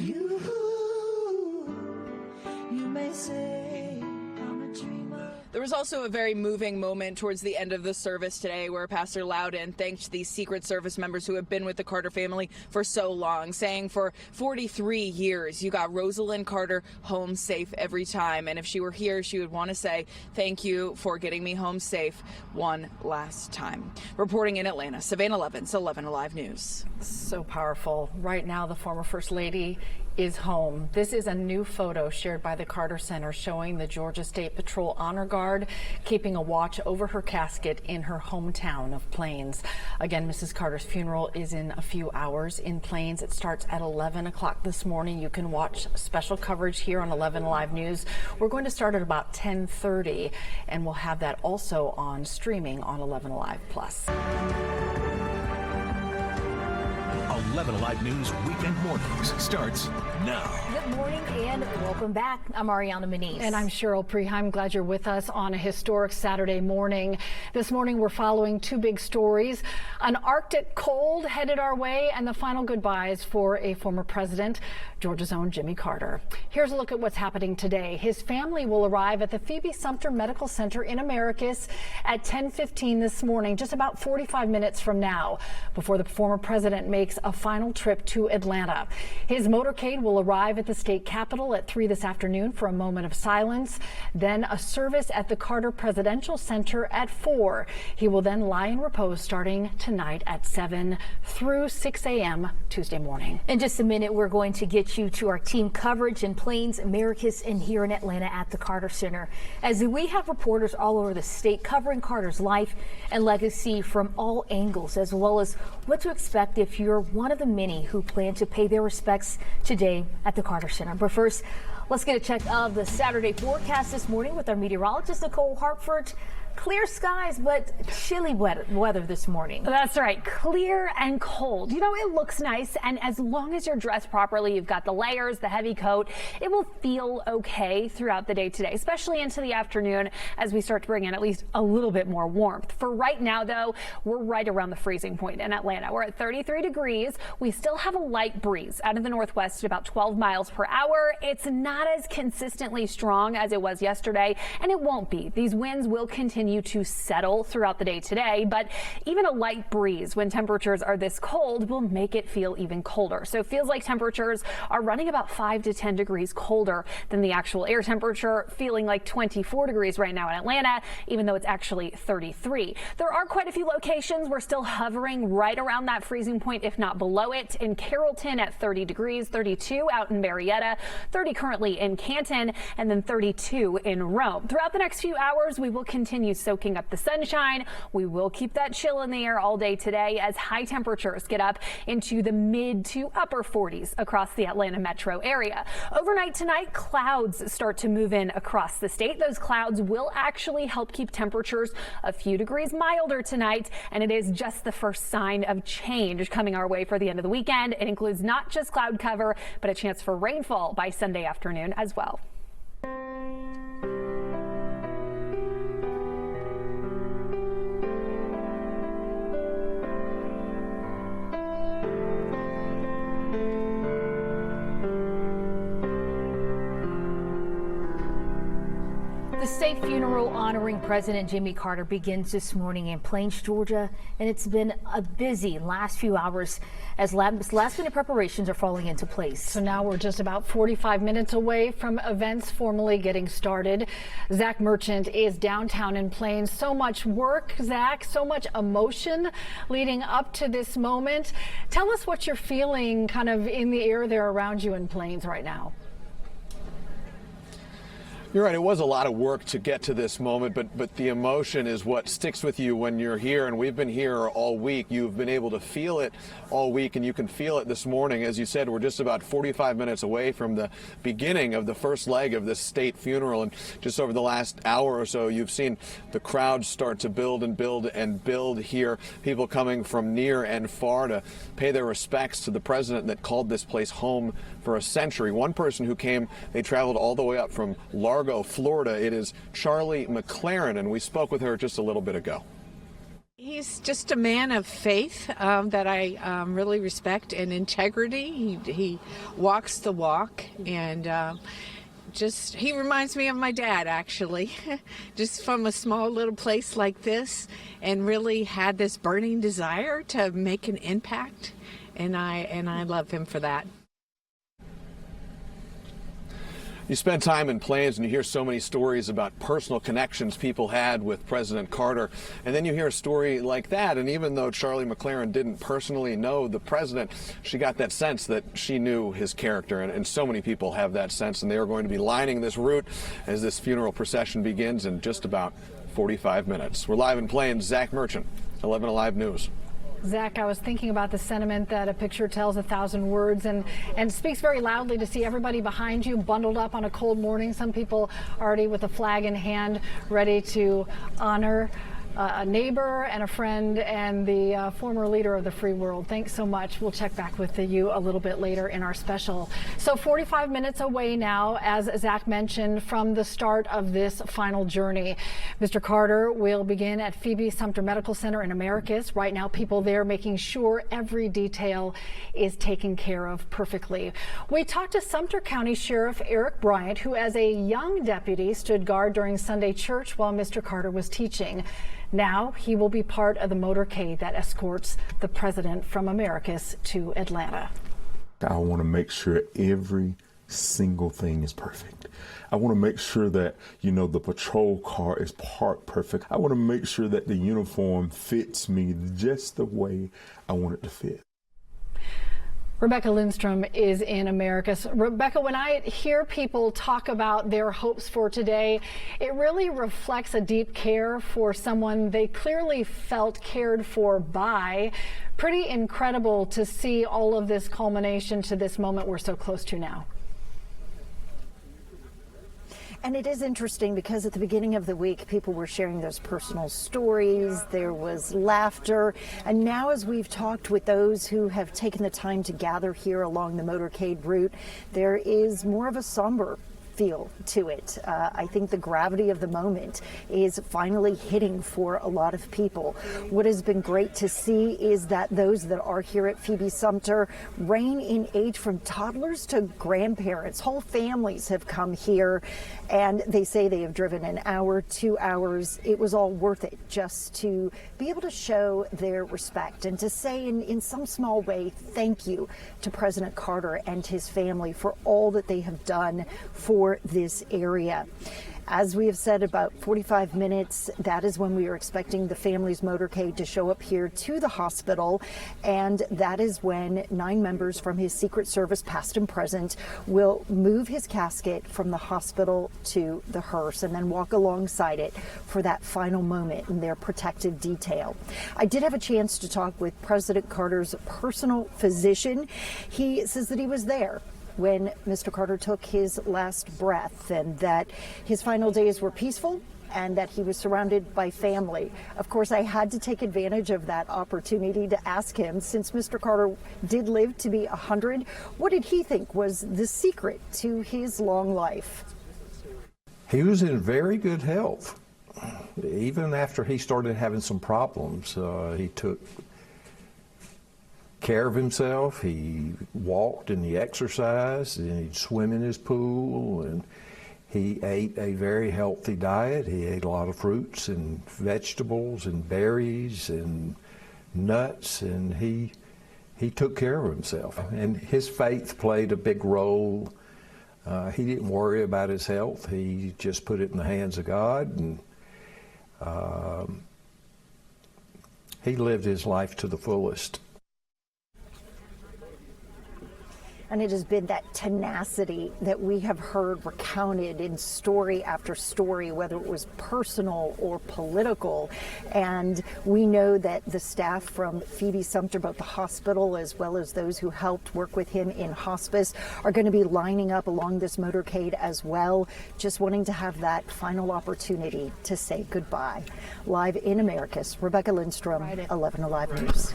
You may say I'm a dreamer. There was also a very moving moment towards the end of the service today where Pastor Loudon thanked the Secret Service members who have been with the Carter family for so long, saying for 43 years, you got Rosalind Carter home safe every time. And if she were here, she would want to say, thank you for getting me home safe one last time. Reporting in Atlanta, Savannah Levins, 11Alive News. So powerful. Right now, the former First Lady is home. This is a new photo shared by the Carter Center showing the Georgia State Patrol Honor Guard keeping a watch over her casket in her hometown of Plains. Again, Mrs. Carter's funeral is in a few hours in Plains. It starts at 11 o'clock this morning. You can watch special coverage here on 11Alive News. We're going to start at about 10:30, and we'll have that also on streaming on 11Alive Plus. 11Alive News Weekend Mornings starts now. Good morning and welcome back. I'm Ariana Moniz. And I'm Cheryl Preheim. Glad you're with us on a historic Saturday morning. This morning we're following two big stories. An Arctic cold headed our way and the final goodbyes for a former president, Georgia's own Jimmy Carter. Here's a look at what's happening today. His family will arrive at the Phoebe Sumter Medical Center in Americus at 10:15 this morning, just about 45 minutes from now, before the former president makes a final trip to Atlanta. His motorcade will arrive at the state capitol at 3 this afternoon for a moment of silence, then a service at the Carter Presidential Center at 4. He will then lie in repose starting tonight at 7 through 6 a.m. Tuesday morning. In just a minute, we're going to get you to our team coverage in Plains, Americus, and here in Atlanta at the Carter Center, as we have reporters all over the state covering Carter's life and legacy from all angles, as well as what to expect if you're one of the many who plan to pay their respects today at the Carter Center. But first, let's get a check of the Saturday forecast this morning with our meteorologist, Nicole Hartford. Clear skies, but chilly weather this morning. That's right. Clear and cold. You know, it looks nice, and as long as you're dressed properly, you've got the layers, the heavy coat, it will feel okay throughout the day today, especially into the afternoon as we start to bring in at least a little bit more warmth. For right now, though, we're right around the freezing point in Atlanta. We're at 33 degrees. We still have a light breeze out of the northwest at about 12 miles per hour. It's not as consistently strong as it was yesterday, and it won't be. These winds will continue to settle throughout the day today, but even a light breeze when temperatures are this cold will make it feel even colder. So it feels like temperatures are running about 5 to 10 degrees colder than the actual air temperature, feeling like 24 degrees right now in Atlanta, even though it's actually 33. There are quite a few locations we're still hovering right around that freezing point, if not below it. In Carrollton at 30 degrees, 32 out in Marietta, 30 currently in Canton, and then 32 in Rome. Throughout the next few hours, we will continue soaking up the sunshine. We will keep that chill in the air all day today as high temperatures get up into the mid to upper 40s across the Atlanta metro area. Overnight tonight, clouds start to move in across the state. Those clouds will actually help keep temperatures a few degrees milder tonight, and it is just the first sign of change coming our way for the end of the weekend. It includes not just cloud cover, but a chance for rainfall by Sunday afternoon as well. The state funeral honoring President Jimmy Carter begins this morning in Plains, Georgia, and it's been a busy last few hours as last-minute preparations are falling into place. So now we're just about 45 minutes away from events formally getting started. Zach Merchant is downtown in Plains. So much work, Zach, so much emotion leading up to this moment. Tell us what you're feeling kind of in the air there around you in Plains right now. You're right. It was a lot of work to get to this moment, but the emotion is what sticks with you when you're here. And we've been here all week. You've been able to feel it all week, and you can feel it this morning. As you said, we're just about 45 minutes away from the beginning of the first leg of this state funeral. And just over the last hour or so, you've seen the crowd start to build and build and build here. People coming from near and far to pay their respects to the president that called this place home for a century. One person who came, they traveled all the way up from Largo, Florida. It is Charlie McLaren, and we spoke with her just a little bit ago. He's just a man of faith that I really respect, and integrity. He walks the walk, and he reminds me of my dad, actually, just from a small little place like this, and really had this burning desire to make an impact, and I love him for that. You spend time in planes and you hear so many stories about personal connections people had with President Carter. And then you hear a story like that. And even though Charlie McLaren didn't personally know the president, she got that sense that she knew his character. And so many people have that sense. And they are going to be lining this route as this funeral procession begins in just about 45 minutes. We're live in Plains. Zach Merchant, 11Alive News. Zach, I was thinking about the sentiment that a picture tells 1,000 words and speaks very loudly to see everybody behind you bundled up on a cold morning. Some people already with a flag in hand, ready to honor a neighbor and a friend and the former leader of the free world. Thanks so much. We'll check back with you a little bit later in our special. So 45 minutes away now, as Zach mentioned, from the start of this final journey. Mr. Carter will begin at Phoebe Sumter Medical Center in Americus. Right now, people there making sure every detail is taken care of perfectly. We talked to Sumter County Sheriff Eric Bryant, who as a young deputy stood guard during Sunday church while Mr. Carter was teaching. Now he will be part of the motorcade that escorts the president from Americus to Atlanta. I want to make sure every single thing is perfect. I want to make sure that, the patrol car is parked perfect. I want to make sure that the uniform fits me just the way I want it to fit. Rebecca Lindstrom is in Americus. Rebecca, when I hear people talk about their hopes for today, it really reflects a deep care for someone they clearly felt cared for by. Pretty incredible to see all of this culmination to this moment we're so close to now. And it is interesting because at the beginning of the week, people were sharing those personal stories. There was laughter. And now as we've talked with those who have taken the time to gather here along the motorcade route, there is more of a somber feel to it. I think the gravity of the moment is finally hitting for a lot of people. What has been great to see is that those that are here at Phoebe Sumter range in age from toddlers to grandparents. Whole families have come here, and they say they have driven an hour, 2 hours. It was all worth it just to be able to show their respect and to say in some small way thank you to President Carter and his family for all that they have done for this area. As we have said, about 45 minutes, that is when we are expecting the family's motorcade to show up here to the hospital, and that is when 9 members from his Secret Service, past and present, will move his casket from the hospital to the hearse and then walk alongside it for that final moment in their protective detail. I did have a chance to talk with President Carter's personal physician. He says that he was there when Mr. Carter took his last breath and that his final days were peaceful and that he was surrounded by family. Of course, I had to take advantage of that opportunity to ask him, since Mr. Carter did live to be 100, what did he think was the secret to his long life? He was in very good health. Even after he started having some problems, he took care of himself. He walked and he exercised and he'd swim in his pool, and he ate a very healthy diet. He ate a lot of fruits and vegetables and berries and nuts, and he took care of himself. And his faith played a big role. He didn't worry about his health. He just put it in the hands of God, and he lived his life to the fullest. And it has been that tenacity that we have heard recounted in story after story, whether it was personal or political. And we know that the staff from Phoebe Sumter, both the hospital as well as those who helped work with him in hospice, are going to be lining up along this motorcade as well, just wanting to have that final opportunity to say goodbye. Live in Americus, Rebecca Lindstrom, 11Alive News.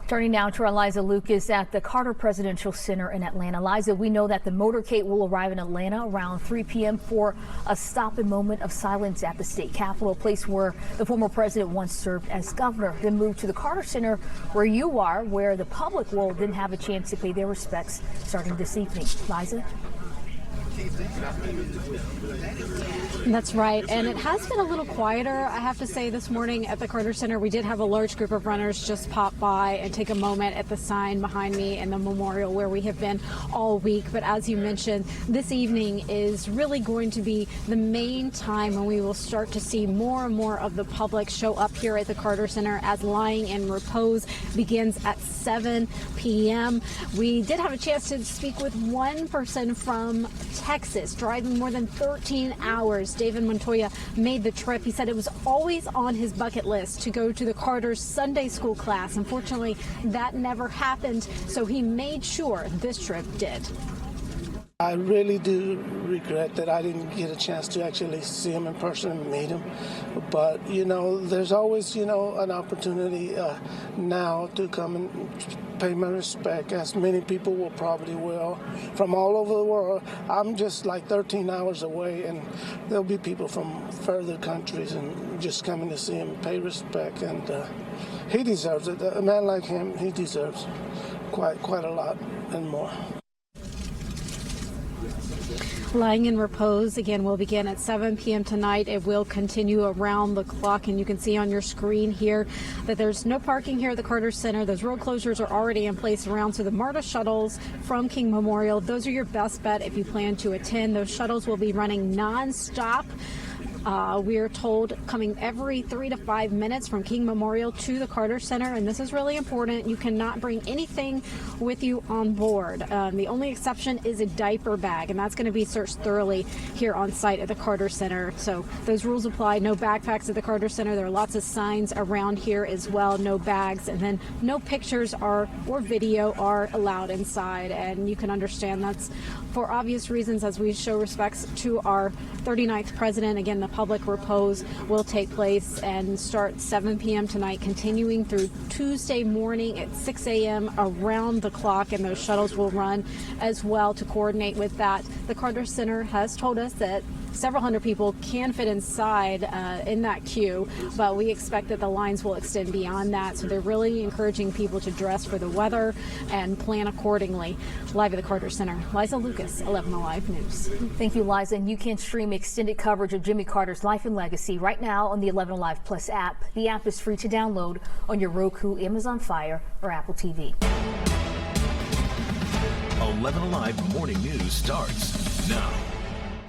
Turning now to our Liza Lucas at the Carter Presidential Center in Atlanta. Liza, we know that the motorcade will arrive in Atlanta around 3 p.m. for a stop and moment of silence at the state capitol, a place where the former president once served as governor, then moved to the Carter Center where you are, where the public will then have a chance to pay their respects starting this evening. Liza? That's right, and it has been a little quieter, I have to say, this morning at the Carter Center. We did have a large group of runners just pop by and take a moment at the sign behind me in the memorial where we have been all week. But as you mentioned, this evening is really going to be the main time when we will start to see more and more of the public show up here at the Carter Center as Lying in Repose begins at 7 p.m. We did have a chance to speak with one person from Texas, driving more than 13 hours. David Montoya made the trip. He said it was always on his bucket list to go to the Carter's Sunday school class. Unfortunately, that never happened, so he made sure this trip did. I really do regret that I didn't get a chance to actually see him in person and meet him. But, there's always, an opportunity now to come and pay my respect, as many people will from all over the world. I'm just like 13 hours away, and there'll be people from further countries and just coming to see him and pay respect. And he deserves it. A man like him, he deserves quite a lot and more. Lying in Repose, again, will begin at 7 p.m. tonight. It will continue around the clock, and you can see on your screen here that there's no parking here at the Carter Center. Those road closures are already in place around, so the MARTA shuttles from King Memorial, those are your best bet if you plan to attend. Those shuttles will be running nonstop. We are told coming every 3 to 5 minutes from King Memorial to the Carter Center, and this is really important. You cannot bring anything with you on board. The only exception is a diaper bag, and that's going to be searched thoroughly here on site at the Carter Center. So those rules apply. No backpacks at the Carter Center. There are lots of signs around here as well. No bags, and then no pictures or video are allowed inside. And you can understand that's for obvious reasons as we show respects to our 39th president. Again, the public repose will take place and start 7 p.m. tonight, continuing through Tuesday morning at 6 a.m. around the clock, and those shuttles will run as well to coordinate with that. The Carter Center has told us that several hundred people can fit inside in that queue, but we expect that the lines will extend beyond that. So they're really encouraging people to dress for the weather and plan accordingly. Live at the Carter Center, Liza Lucas, 11Alive News. Thank you, Liza. And you can stream extended coverage of Jimmy Carter's life and legacy right now on the 11Alive Plus app. The app is free to download on your Roku, Amazon Fire, or Apple TV. 11Alive Morning News starts now.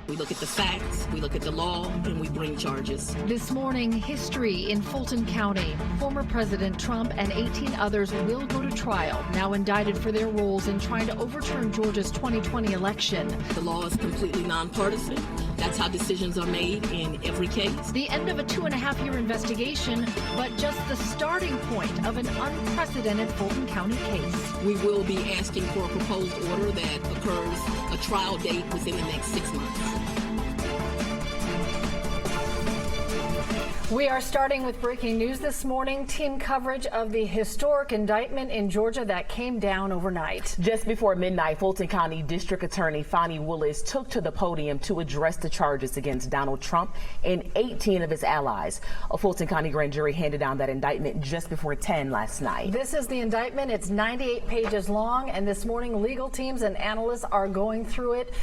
We look at the facts, we look at the law, and we bring charges. This morning, history in Fulton County. Former President Trump and 18 others will go to trial, now indicted for their roles in trying to overturn Georgia's 2020 election. The law is completely nonpartisan. That's how decisions are made in every case. The end of a 2.5-year investigation, but just the starting point of an unprecedented Fulton County case. We will be asking for a proposed order that occurs a trial date within the next 6 months. We are starting with breaking news this morning. Team coverage of the historic indictment in Georgia that came down overnight. Just before midnight, Fulton County District Attorney Fani Willis took to the podium to address the charges against Donald Trump and 18 of his allies. A Fulton County grand jury handed down that indictment just before 10 last night. This is the indictment. It's 98 pages long, and this morning legal teams and analysts are going through it.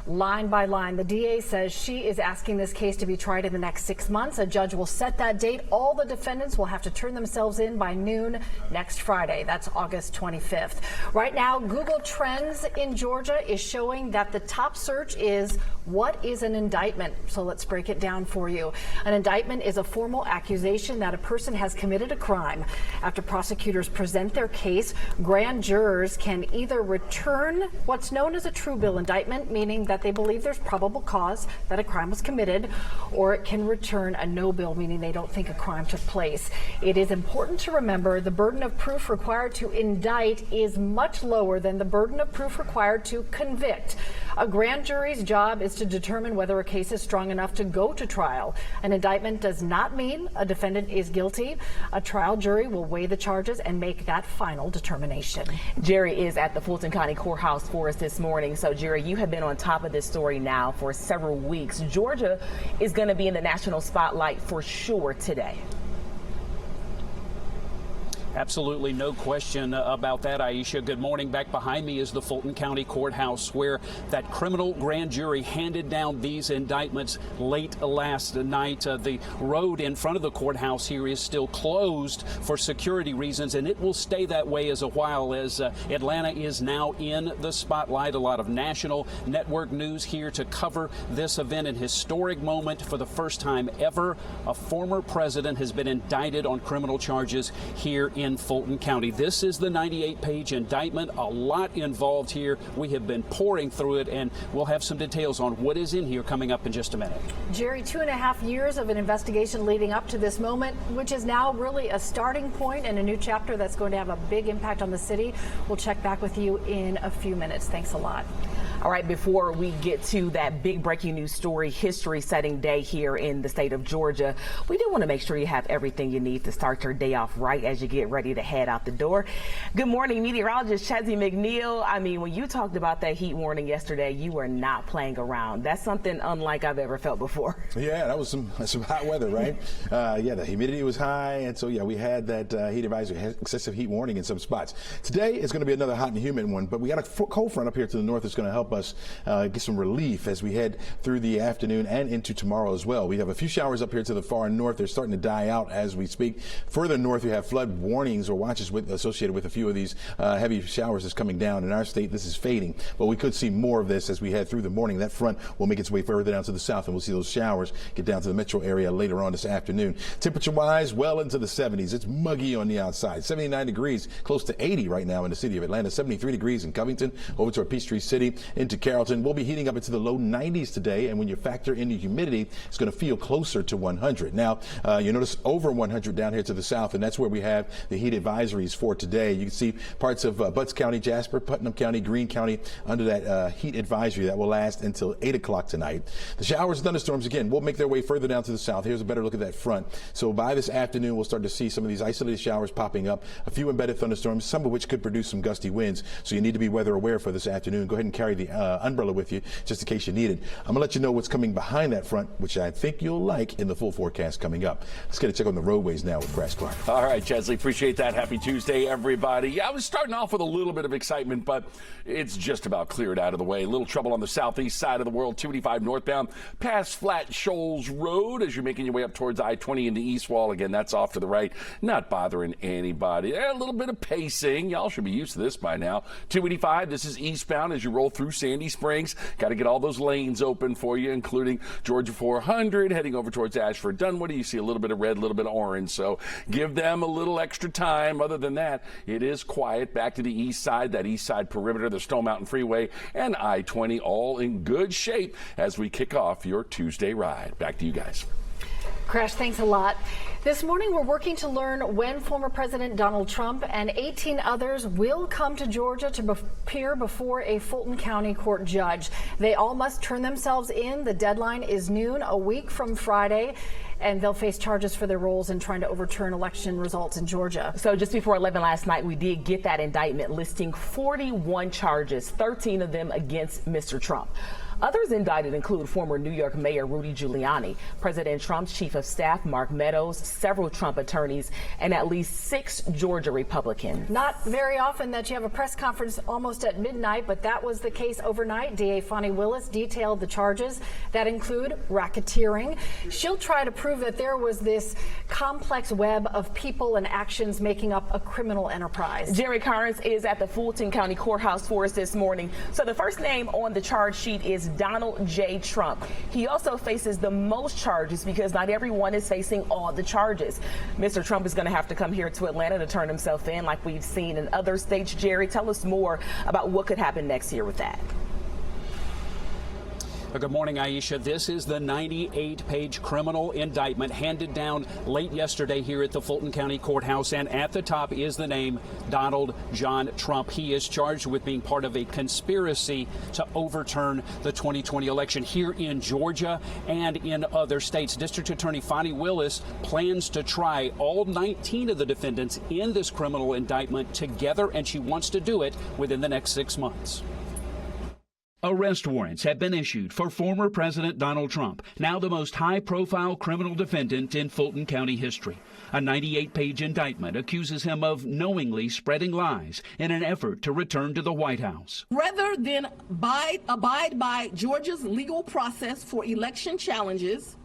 line by line. The DA says she is asking this case to be tried in the next 6 months. A judge will set that date. All the defendants will have to turn themselves in by noon next Friday. That's August 25th. Right now, Google Trends in Georgia is showing that the top search is, what is an indictment? So let's break it down for you. An indictment is a formal accusation that a person has committed a crime. After prosecutors present their case, grand jurors can either return what's known as a true bill indictment, meaning that they believe there's probable cause that a crime was committed, or it can return a no bill, meaning they don't think a crime took place. It is important to remember the burden of proof required to indict is much lower than the burden of proof required to convict. A grand jury's job is to determine whether a case is strong enough to go to trial. An indictment does not mean a defendant is guilty. A trial jury will weigh the charges and make that final determination. Jerry is at the Fulton County Courthouse for us this morning. So, Jerry, you have been on top of this story now for several weeks. Georgia is going to be in the national spotlight for sure today. Absolutely no question about that, Aisha. Good morning. Back behind me is the Fulton County Courthouse, where that criminal grand jury handed down these indictments late last night. The road in front of the courthouse here is still closed for security reasons, and it will stay that way as a while, as Atlanta is now in the spotlight. A lot of national network news here to cover this event, an historic moment. For the first time ever, a former president has been indicted on criminal charges here in Fulton County. This is the 98-page indictment. A lot involved here. We have been pouring through it, and we'll have some details on what is in here coming up in just a minute. Jerry, 2.5 years of an investigation leading up to this moment, which is now really a starting point and a new chapter that's going to have a big impact on the city. We'll check back with you in a few minutes. Thanks a lot. All right, before we get to that big breaking news story, history-setting day here in the state of Georgia, we do want to make sure you have everything you need to start your day off right as you get ready to head out the door. Good morning, meteorologist Chazzy McNeil. I mean, when you talked about that heat warning yesterday, you were not playing around. That's something unlike I've ever felt before. Yeah, that was some hot weather, right? Yeah, the humidity was high, and so yeah, we had that heat advisory, excessive heat warning in some spots. Today is going to be another hot and humid one, but we got a cold front up here to the north that's going to help us get some relief as we head through the afternoon and into tomorrow as well. We have a few showers up here to the far north. They're starting to die out as we speak. Further north, we have flood warnings or watches associated with a few of these heavy showers that's coming down. In our state, this is fading, but we could see more of this as we head through the morning. That front will make its way further down to the south, and we'll see those showers get down to the metro area later on this afternoon. Temperature-wise, well into the 70s. It's muggy on the outside. 79 degrees, close to 80 right now in the city of Atlanta. 73 degrees in Covington, over to our Peachtree City, into Carrollton. We'll be heating up into the low 90s today, and when you factor in the humidity, it's going to feel closer to 100. Now, you notice over 100 down here to the south, and that's where we have the heat advisories for today. You can see parts of Butts County, Jasper, Putnam County, Greene County under that heat advisory that will last until 8 o'clock tonight. The showers and thunderstorms, again, will make their way further down to the south. Here's a better look at that front. So by this afternoon, we'll start to see some of these isolated showers popping up, a few embedded thunderstorms, some of which could produce some gusty winds. So you need to be weather aware for this afternoon. Go ahead and carry the umbrella with you just in case you need it. I'm going to let you know what's coming behind that front, which I think you'll like in the full forecast coming up. Let's get a check on the roadways now with Crash Clark. All right, Chesley, appreciate that. Happy Tuesday, everybody. Yeah, I was starting off with a little bit of excitement, but it's just about cleared out of the way. A little trouble on the southeast side of the world, 285 northbound, past Flat Shoals Road as you're making your way up towards I-20 into East Wall. Again, that's off to the right, not bothering anybody. A little bit of pacing. Y'all should be used to this by now. 285, this is eastbound as you roll through Sandy Springs. Got to get all those lanes open for you, including Georgia 400, heading over towards Ashford Dunwoody. You see a little bit of red, a little bit of orange, so give them a little extra time. Other than that, it is quiet. Back to the east side, that east side perimeter, the Stone Mountain Freeway, and I-20 all in good shape as we kick off your Tuesday ride. Back to you guys. Crash, thanks a lot. This morning, we're working to learn when former President Donald Trump and 18 others will come to Georgia to appear before a Fulton County court judge. They all must turn themselves in. The deadline is noon a week from Friday. and they'll face charges for their roles in trying to overturn election results in Georgia. So just before 11 last night, we did get that indictment listing 41 charges, 13 of them against Mr. Trump. Others indicted include former New York Mayor Rudy Giuliani, President Trump's chief of staff Mark Meadows, several Trump attorneys, and at least 6 Georgia Republicans. Not very often that you have a press conference almost at midnight, but that was the case overnight. DA Fani Willis detailed the charges that include racketeering. She'll try to prove that there was this complex web of people and actions making up a criminal enterprise. Jerry Carnes is at the Fulton County Courthouse for us this morning. So the first name on the charge sheet is Donald J. Trump. He also faces the most charges because not everyone is facing all the charges. Mr. Trump is going to have to come here to Atlanta to turn himself in like we've seen in other states. Jerry, tell us more about what could happen next year with that. Good morning, Aisha. This is the 98-page criminal indictment handed down late yesterday here at the Fulton County Courthouse, and at the top is the name Donald John Trump. He is charged with being part of a conspiracy to overturn the 2020 election here in Georgia and in other states. District Attorney Fani Willis plans to try all 19 of the defendants in this criminal indictment together, and she wants to do it within the next 6 months. Arrest warrants have been issued for former President Donald Trump, now the most high-profile criminal defendant in Fulton County history. A 98-page indictment accuses him of knowingly spreading lies in an effort to return to the White House. Rather than abide by Georgia's legal process for election challenges,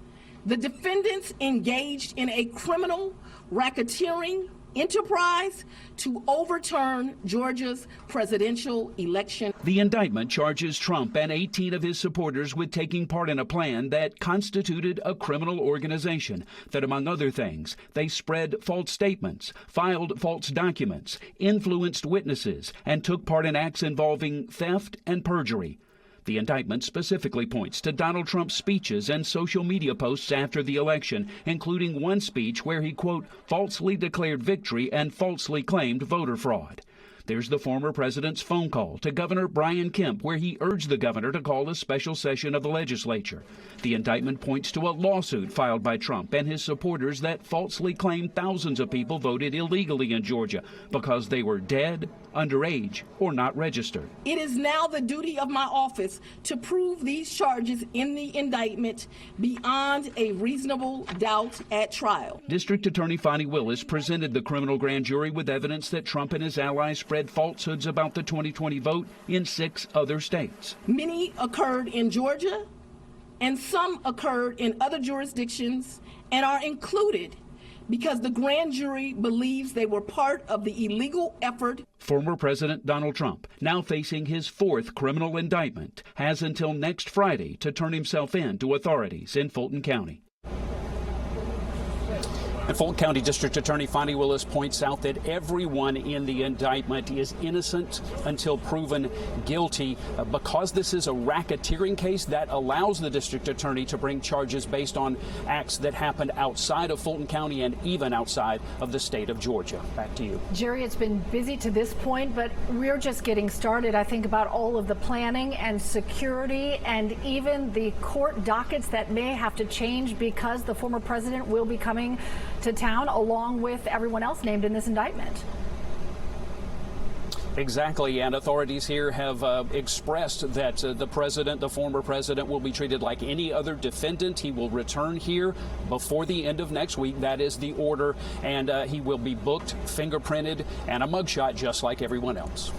the defendants engaged in a criminal racketeering enterprise to overturn Georgia's presidential election. The indictment charges Trump and 18 of his supporters with taking part in a plan that constituted a criminal organization that, among other things, they spread false statements, filed false documents, influenced witnesses, and took part in acts involving theft and perjury. The indictment specifically points to Donald Trump's speeches and social media posts after the election, including one speech where he, quote, falsely declared victory and falsely claimed voter fraud. There's the former president's phone call to Governor Brian Kemp, where he urged the governor to call a special session of the legislature. The indictment points to a lawsuit filed by Trump and his supporters that falsely claimed thousands of people voted illegally in Georgia because they were dead, underage, or not registered. It is now the duty of my office to prove these charges in the indictment beyond a reasonable doubt at trial. District Attorney Fani Willis presented the criminal grand jury with evidence that Trump and his allies spread falsehoods about the 2020 vote in 6 other states. Many occurred in Georgia, and some occurred in other jurisdictions and are included because the grand jury believes they were part of the illegal effort. Former President Donald Trump, now facing his 4th criminal indictment, has until next Friday to turn himself in to authorities in Fulton County. And Fulton County District Attorney Fani Willis points out that everyone in the indictment is innocent until proven guilty. Because this is a racketeering case, that allows the district attorney to bring charges based on acts that happened outside of Fulton County and even outside of the state of Georgia. Back to you. Jerry, it's been busy to this point, but we're just getting started. I think about all of the planning and security and even the court dockets that may have to change because the former president will be coming to town along with everyone else named in this indictment. Exactly, and authorities here have expressed that the former president, will be treated like any other defendant. He will return here before the end of next week. That is the order, and he will be booked, fingerprinted, and a mugshot just like everyone else.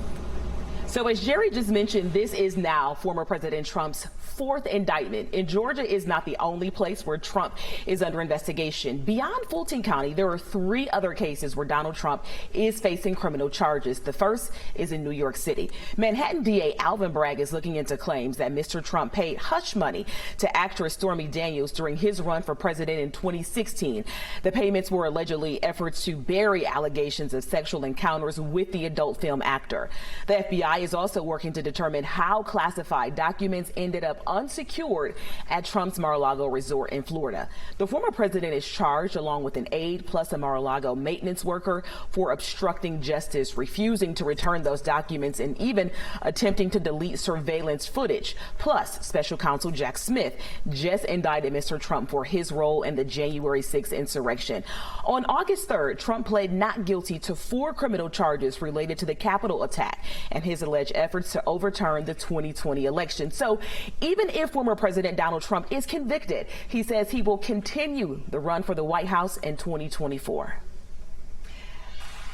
So as Jerry just mentioned, this is now former President Trump's 4th indictment. And Georgia is not the only place where Trump is under investigation. Beyond Fulton County, there are 3 other cases where Donald Trump is facing criminal charges. The first is in New York City. Manhattan DA Alvin Bragg is looking into claims that Mr. Trump paid hush money to actress Stormy Daniels during his run for president in 2016. The payments were allegedly efforts to bury allegations of sexual encounters with the adult film actor. The FBI is also working to determine how classified documents ended up unsecured at Trump's Mar-a-Lago resort in Florida. The former president is charged along with an aide plus a Mar-a-Lago maintenance worker for obstructing justice, refusing to return those documents, and even attempting to delete surveillance footage. Plus, special counsel Jack Smith just indicted Mr. Trump for his role in the January 6th insurrection. On August 3rd, Trump pled not guilty to 4 criminal charges related to the Capitol attack and his alleged efforts to overturn the 2020 election. So even if former President Donald Trump is convicted, he says he will continue the run for the White House in 2024.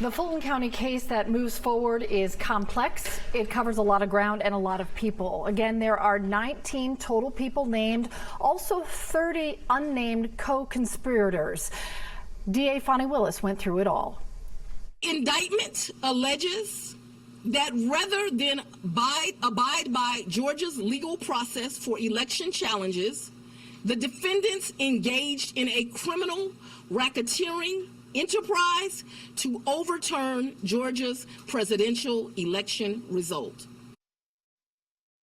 The Fulton County case that moves forward is complex. It covers a lot of ground and a lot of people. Again, there are 19 total people named, also 30 unnamed co-conspirators. DA Fani Willis went through it all. Indictment alleges that rather than abide by Georgia's legal process for election challenges, the defendants engaged in a criminal racketeering enterprise to overturn Georgia's presidential election result.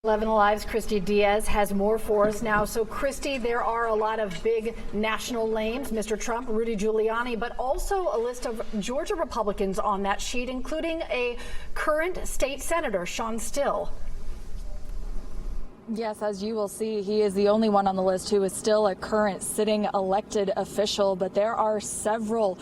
11Alive's Christy Diaz has more for us now. So, Christy, there are a lot of big national names, Mr. Trump, Rudy Giuliani, but also a list of Georgia Republicans on that sheet, including a current state senator, Sean Still. Yes, as you will see, he is the only one on the list who is still a current sitting elected official, but there are several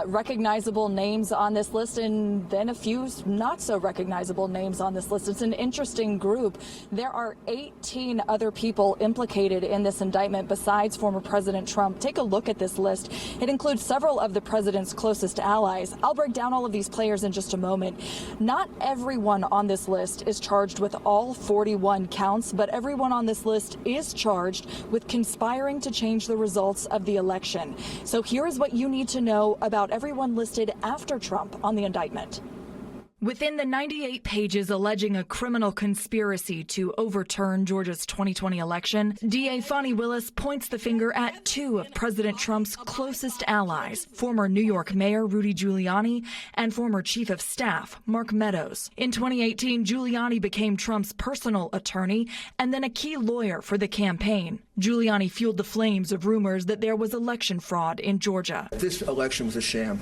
recognizable names on this list and then a few not so recognizable names on this list. It's an interesting group. There are 18 other people implicated in this indictment besides former President Trump. Take a look at this list. It includes several of the president's closest allies. I'll break down all of these players in just a moment. Not everyone on this list is charged with all 41 counts, but everyone on this list is charged with conspiring to change the results of the election. So here is what you need to know about everyone listed after Trump on the indictment. Within the 98 pages alleging a criminal conspiracy to overturn Georgia's 2020 election, DA Fani Willis points the finger at 2 of President Trump's closest allies, former New York Mayor Rudy Giuliani and former Chief of Staff Mark Meadows. In 2018, Giuliani became Trump's personal attorney and then a key lawyer for the campaign. Giuliani fueled the flames of rumors that there was election fraud in Georgia. This election was a sham.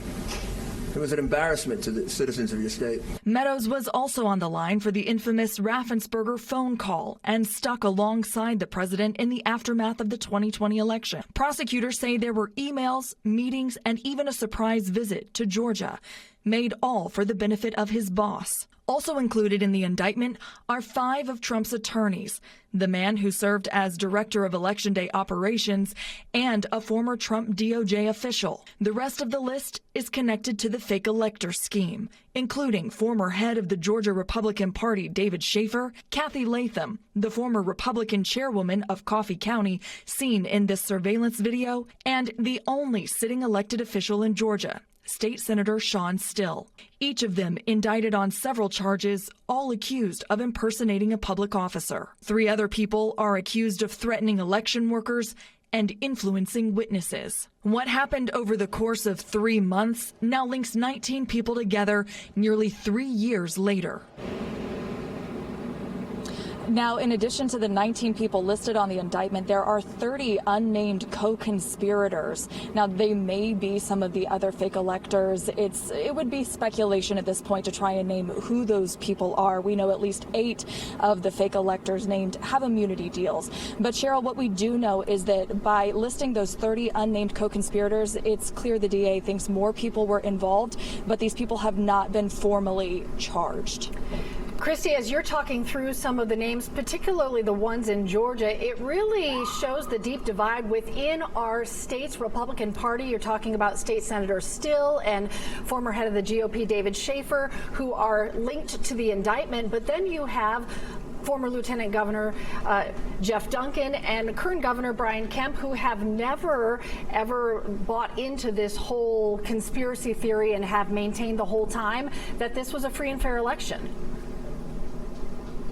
It was an embarrassment to the citizens of your state. Meadows was also on the line for the infamous Raffensperger phone call and stuck alongside the president in the aftermath of the 2020 election. Prosecutors say there were emails, meetings, and even a surprise visit to Georgia, made all for the benefit of his boss. Also included in the indictment are 5 of Trump's attorneys, the man who served as director of Election Day operations, and a former Trump DOJ official. The rest of the list is connected to the fake elector scheme, including former head of the Georgia Republican Party David Schaefer, Kathy Latham, the former Republican chairwoman of Coffee County seen in this surveillance video, and the only sitting elected official in Georgia, State Senator Sean Still. Each of them indicted on several charges, all accused of impersonating a public officer. 3 other people are accused of threatening election workers and influencing witnesses. What happened over the course of 3 months now links 19 people together nearly 3 years later. Now, in addition to the 19 people listed on the indictment, there are 30 unnamed co-conspirators. Now, they may be some of the other fake electors. It would be speculation at this point to try and name who those people are. We know at least 8 of the fake electors named have immunity deals. But Cheryl, what we do know is that by listing those 30 unnamed co-conspirators, it's clear the DA thinks more people were involved, but these people have not been formally charged. Christy, as you're talking through some of the names, particularly the ones in Georgia, it really shows the deep divide within our state's Republican Party. You're talking about State Senator Still and former head of the GOP David Schaefer, who are linked to the indictment. But then you have former Lieutenant Governor Jeff Duncan and current Governor Brian Kemp, who have never, ever bought into this whole conspiracy theory and have maintained the whole time that this was a free and fair election.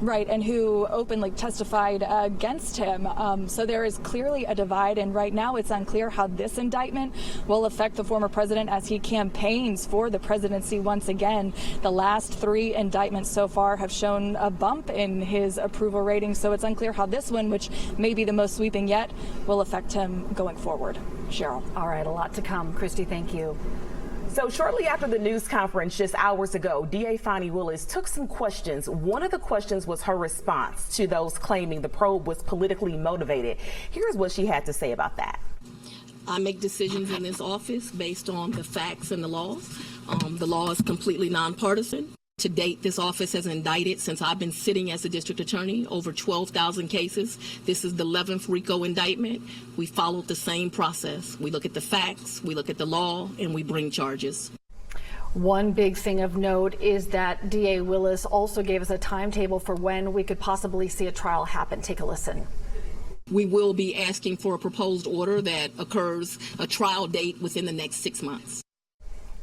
Right, and who openly testified against him. So there is clearly a divide, and right now it's unclear how this indictment will affect the former president as he campaigns for the presidency once again. The last 3 indictments so far have shown a bump in his approval rating, so it's unclear how this one, which may be the most sweeping yet, will affect him going forward. Cheryl. All right, a lot to come. Christy, thank you. So shortly after the news conference just hours ago, DA Fani Willis took some questions. One of the questions was her response to those claiming the probe was politically motivated. Here's what she had to say about that. I make decisions in this office based on the facts and the law. The law is completely nonpartisan. To date, this office has indicted, since I've been sitting as a district attorney, over 12,000 cases. This is the 11th RICO indictment. We followed the same process. We look at the facts, we look at the law, and we bring charges. One big thing of note is that DA Willis also gave us a timetable for when we could possibly see a trial happen. Take a listen. We will be asking for a proposed order that occurs a trial date within the next 6 months.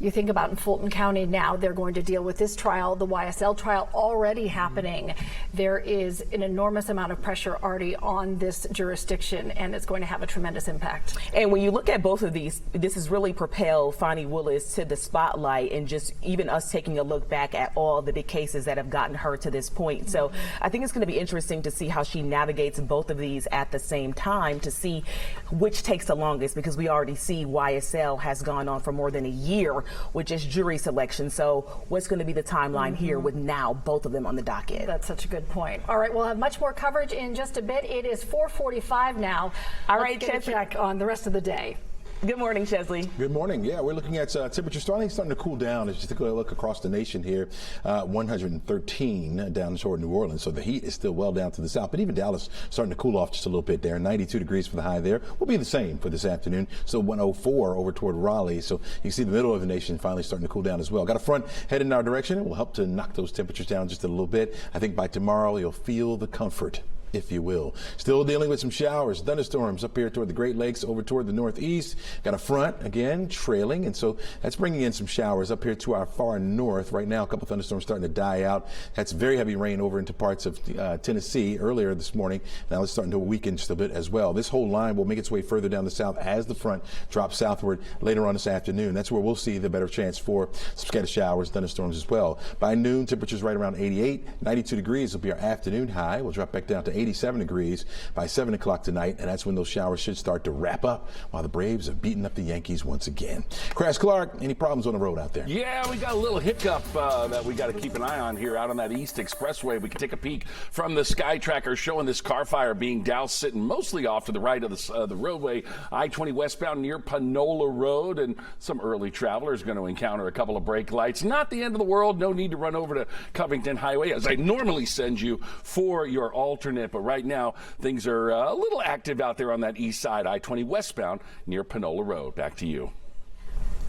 You think about in Fulton County now, they're going to deal with this trial, the YSL trial already happening. There is an enormous amount of pressure already on this jurisdiction, and it's going to have a tremendous impact. And when you look at both of these, this has really propelled Fani Willis to the spotlight, and just even us taking a look back at all the big cases that have gotten her to this point. So I think it's going to be interesting to see how she navigates both of these at the same time, to see which takes the longest, because we already see YSL has gone on for more than a year with just jury selection. So what's going to be the timeline here with now both of them on the docket? That's such a good point. All right, we'll have much more coverage in just a bit. It is 4:45 now. All Let's right, get a check on the rest of the day. Good morning, Chesley. Good morning. Yeah, we're looking at temperatures starting to cool down. As you take a look across the nation here, 113 down toward New Orleans. So the heat is still well down to the south, but even Dallas starting to cool off just a little bit there. 92 degrees for the high there. Will be the same for this afternoon. So 104 over toward Raleigh. So you can see the middle of the nation finally starting to cool down as well. Got a front heading in our direction. It will help to knock those temperatures down just a little bit. I think by tomorrow you'll feel the comfort, if you will. Still dealing with some showers, thunderstorms up here toward the Great Lakes, over toward the northeast. Got a front again trailing, and so that's bringing in some showers up here to our far north. Right now, a couple thunderstorms starting to die out. That's very heavy rain over into parts of Tennessee earlier this morning. Now it's starting to weaken just a bit as well. This whole line will make its way further down the south as the front drops southward later on this afternoon. That's where we'll see the better chance for some scattered showers, thunderstorms as well. By noon, temperatures right around 88, 92 degrees will be our afternoon high. We'll drop back down to 87 degrees by 7 o'clock tonight, and that's when those showers should start to wrap up while the Braves are beating up the Yankees once again. Crash Clark, any problems on the road out there? Yeah, we got a little hiccup that we got to keep an eye on here out on that East Expressway. We can take a peek from the Sky Tracker showing this car fire being doused, sitting mostly off to the right of the roadway, I-20 westbound near Panola Road, and some early travelers going to encounter a couple of brake lights. Not the end of the world. No need to run over to Covington Highway, as I normally send you for your alternate, but right now things are a little active out there on that east side, I-20 westbound near Panola Road. Back to you.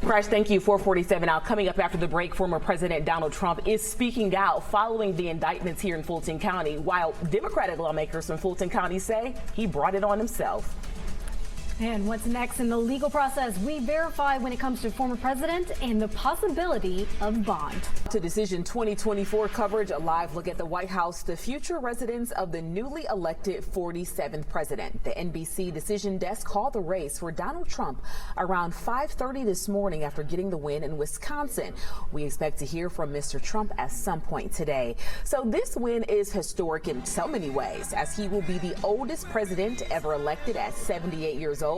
Crash, thank you. 4:47 now. Coming up after the break, former President Donald Trump is speaking out following the indictments here in Fulton County, while Democratic lawmakers from Fulton County say he brought it on himself. And what's next in the legal process? We verify when it comes to former president and the possibility of bond. To Decision 2024 coverage, a live look at the White House, the future residence of the newly elected 47th president. The NBC Decision desk called the race for Donald Trump around 5:30 this morning after getting the win in Wisconsin. We expect to hear from Mr. Trump at some point today. So this win is historic in so many ways, as he will be the oldest president ever elected at 78 years old.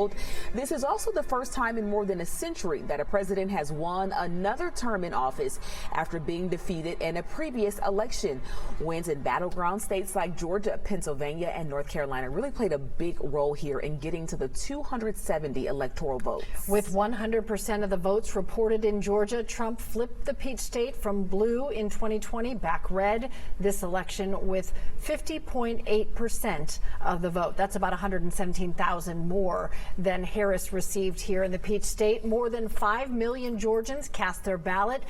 This is also the first time in more than a century that a president has won another term in office after being defeated in a previous election. Wins in battleground states like Georgia, Pennsylvania, and North Carolina really played a big role here in getting to the 270 electoral votes. With 100% of the votes reported in Georgia, Trump flipped the peach state from blue in 2020 back red this election with 50.8% of the vote. That's about 117,000 more than Harris received here in the Peach State. More than 5 million Georgians cast their ballot.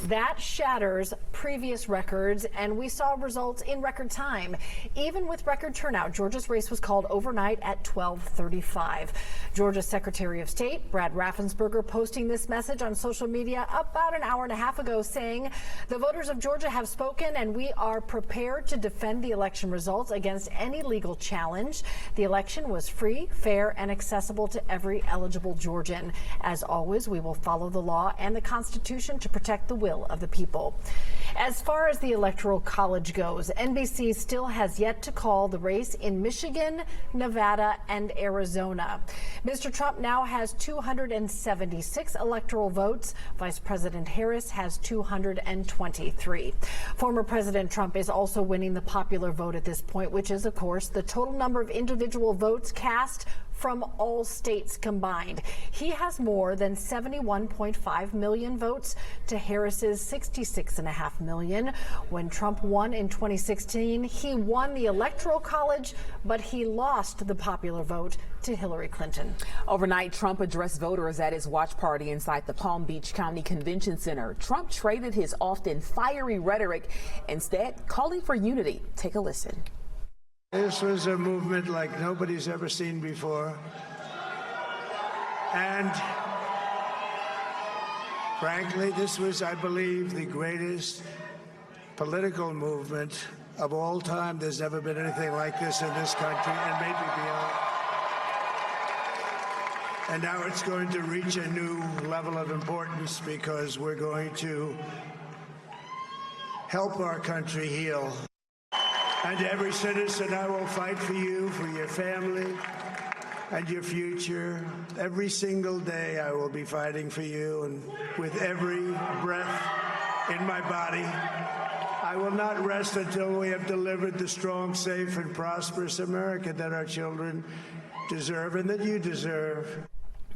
That shatters previous records, and we saw results in record time. Even with record turnout, Georgia's race was called overnight at 12:35. Georgia's Secretary of State, Brad Raffensperger, posting this message on social media about an hour and a half ago, saying, "The voters of Georgia have spoken, and we are prepared to defend the election results against any legal challenge. The election was free, fair, and accessible to every eligible Georgian. As always, we will follow the law and the Constitution to protect the will of the people." As far as the Electoral College goes, NBC still has yet to call the race in Michigan, Nevada, and Arizona. Mr. Trump now has 276 electoral votes. Vice President Harris has 223. Former President Trump is also winning the popular vote at this point, which is, of course, the total number of individual votes cast from all states combined. He has more than 71.5 million votes to Harris's 66.5 million. When Trump won in 2016, he won the Electoral College, but he lost the popular vote to Hillary Clinton. Overnight, Trump addressed voters at his watch party inside the Palm Beach County Convention Center. Trump traded his often fiery rhetoric, instead calling for unity. Take a listen. This was a movement like nobody's ever seen before. And frankly, this was, I believe, the greatest political movement of all time. There's never been anything like this in this country, and maybe beyond. And now it's going to reach a new level of importance because we're going to help our country heal. And every citizen, I will fight for you, for your family, and your future. Every single day, I will be fighting for you, and with every breath in my body, I will not rest until we have delivered the strong, safe, and prosperous America that our children deserve and that you deserve.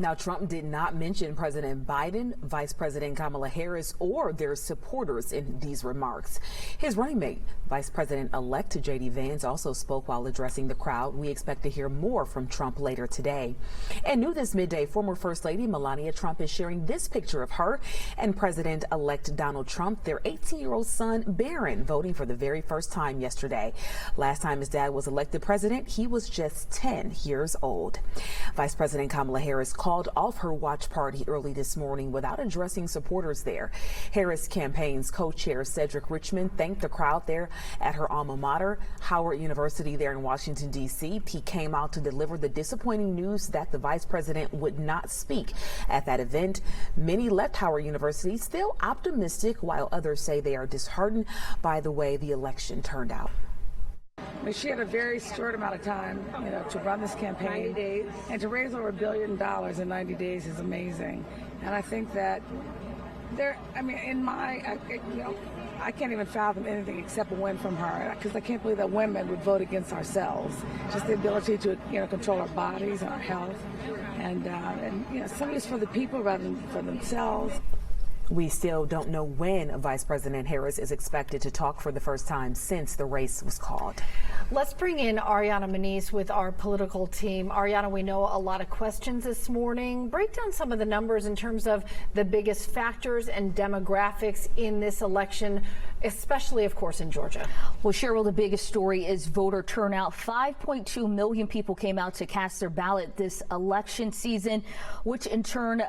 Now, Trump did not mention President Biden, Vice President Kamala Harris, or their supporters in these remarks. His running mate, Vice President-elect J.D. Vance, also spoke while addressing the crowd. We expect to hear more from Trump later today. And new this midday, former First Lady Melania Trump is sharing this picture of her and President-elect Donald Trump, their 18-year-old son, Barron, voting for the very first time yesterday. Last time his dad was elected president, he was just 10 years old. Vice President Kamala Harris called off her watch party early this morning without addressing supporters there. Harris campaign's co-chair Cedric Richmond thanked the crowd there at her alma mater, Howard University there in Washington, D.C. He came out to deliver the disappointing news that the vice president would not speak at that event. Many left Howard University still optimistic, while others say they are disheartened by the way the election turned out. She had a very short amount of time, to run this campaign. 90 days. And to raise over $1 billion in 90 days is amazing. And I think that I can't even fathom anything except a win from her, because I can't believe that women would vote against ourselves. Just the ability to, control our bodies and our health, and somebody's for the people rather than for themselves. We still don't know when Vice President Harris is expected to talk for the first time since the race was called. Let's bring in Ariana Manise with our political team. Ariana, we know a lot of questions this morning. Break down some of the numbers in terms of the biggest factors and demographics in this election, especially, of course, in Georgia. Well, Cheryl, the biggest story is voter turnout. 5.2 million people came out to cast their ballot this election season, which in turn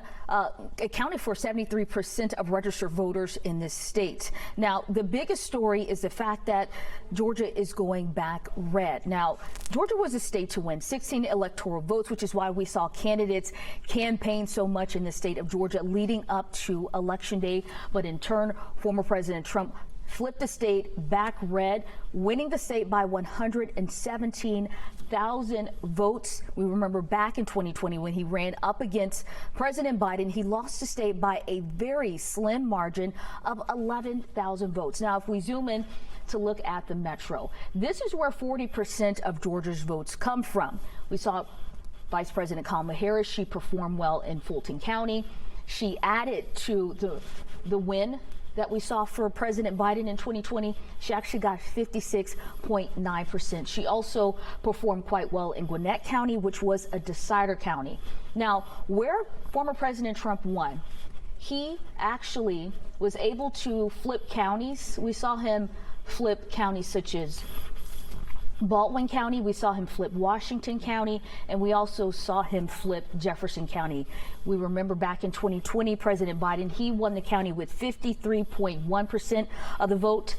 accounted for 73% of registered voters in this state. Now, the biggest story is the fact that Georgia is going back red. Now, Georgia was a state to win 16 electoral votes, which is why we saw candidates campaign so much in the state of Georgia leading up to Election Day. But in turn, former President Trump flipped the state back red, winning the state by 117,000 votes. We remember back in 2020 when he ran up against President Biden, he lost the state by a very slim margin of 11,000 votes. Now, if we zoom in to look at the metro, this is where 40% of Georgia's votes come from. We saw Vice President Kamala Harris. She performed well in Fulton County. She added to the win that we saw for President Biden in 2020, she actually got 56.9%. She also performed quite well in Gwinnett County, which was a decider county. Now, where former President Trump won, he actually was able to flip counties. We saw him flip counties such as Baldwin County, we saw him flip Washington County, and we also saw him flip Jefferson County. We remember back in 2020, President Biden, he won the county with 53.1% of the vote.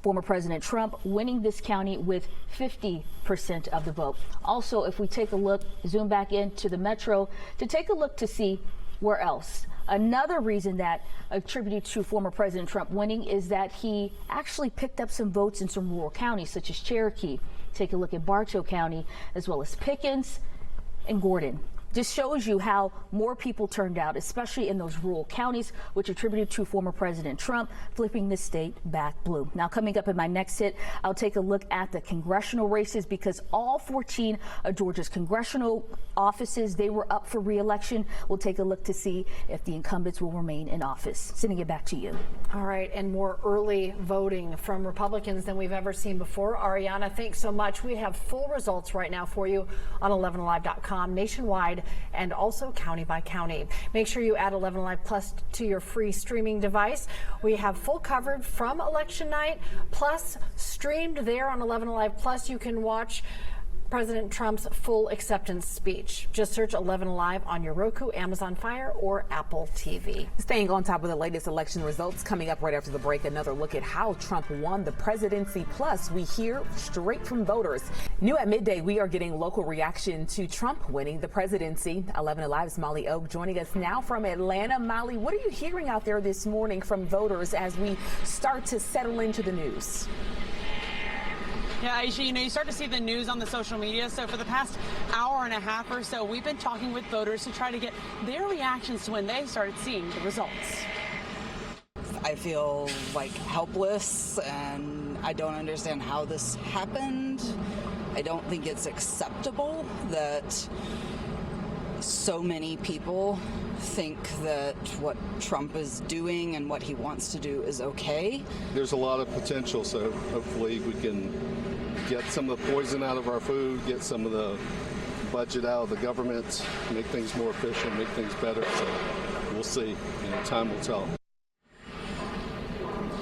Former President Trump winning this county with 50% of the vote. Also, if we take a look, zoom back into the metro to take a look to see where else. Another reason that attributed to former President Trump winning is that he actually picked up some votes in some rural counties such as Cherokee. Take a look at Bartow County, as well as Pickens and Gordon. Just shows you how more people turned out, especially in those rural counties, which attributed to former President Trump flipping the state back blue. Now, coming up in my next hit, I'll take a look at the congressional races because all 14 of Georgia's congressional offices, they were up for re-election. We'll take a look to see if the incumbents will remain in office. Sending it back to you. All right, and more early voting from Republicans than we've ever seen before. Ariana, thanks so much. We have full results right now for you on 11alive.com nationwide and also county by county. Make sure you add 11Alive Plus to your free streaming device. We have full coverage from election night, plus streamed there on 11Alive Plus. You can watch President Trump's full acceptance speech. Just search 11Alive on your Roku, Amazon Fire, or Apple TV. Staying on top of the latest election results, coming up right after the break, another look at how Trump won the presidency. Plus, we hear straight from voters. New at midday, we are getting local reaction to Trump winning the presidency. 11Alive's Molly Oak joining us now from Atlanta. Molly, what are you hearing out there this morning from voters as we start to settle into the news? Yeah, Aisha, you start to see the news on the social media. So for the past hour and a half or so, we've been talking with voters to try to get their reactions to when they started seeing the results. I feel like helpless, and I don't understand how this happened. I don't think it's acceptable that so many people think that what Trump is doing and what he wants to do is okay. There's a lot of potential, so hopefully we can get some of the poison out of our food, get some of the budget out of the government, make things more efficient, make things better. So we'll see. Time will tell.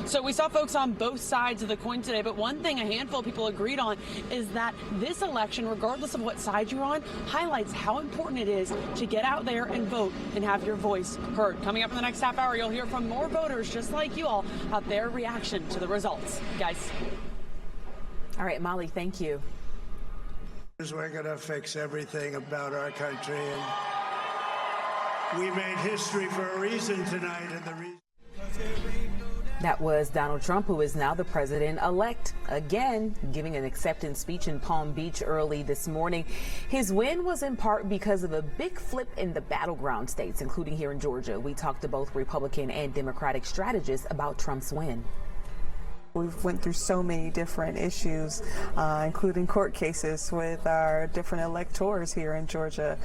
So we saw folks on both sides of the coin today, but one thing a handful of people agreed on is that this election, regardless of what side you're on, highlights how important it is to get out there and vote and have your voice heard. Coming up in the next half hour, you'll hear from more voters just like you all about their reaction to the results. Guys. All right, Molly, thank you. We're going to fix everything about our country, and we made history for a reason tonight, and the reason. That was Donald Trump, who is now the president-elect, again giving an acceptance speech in Palm Beach early this morning. His win was in part because of a big flip in the battleground states, including here in Georgia. We talked to both Republican and Democratic strategists about Trump's win. We've went through so many different issues, including court cases with our different electors here in Georgia.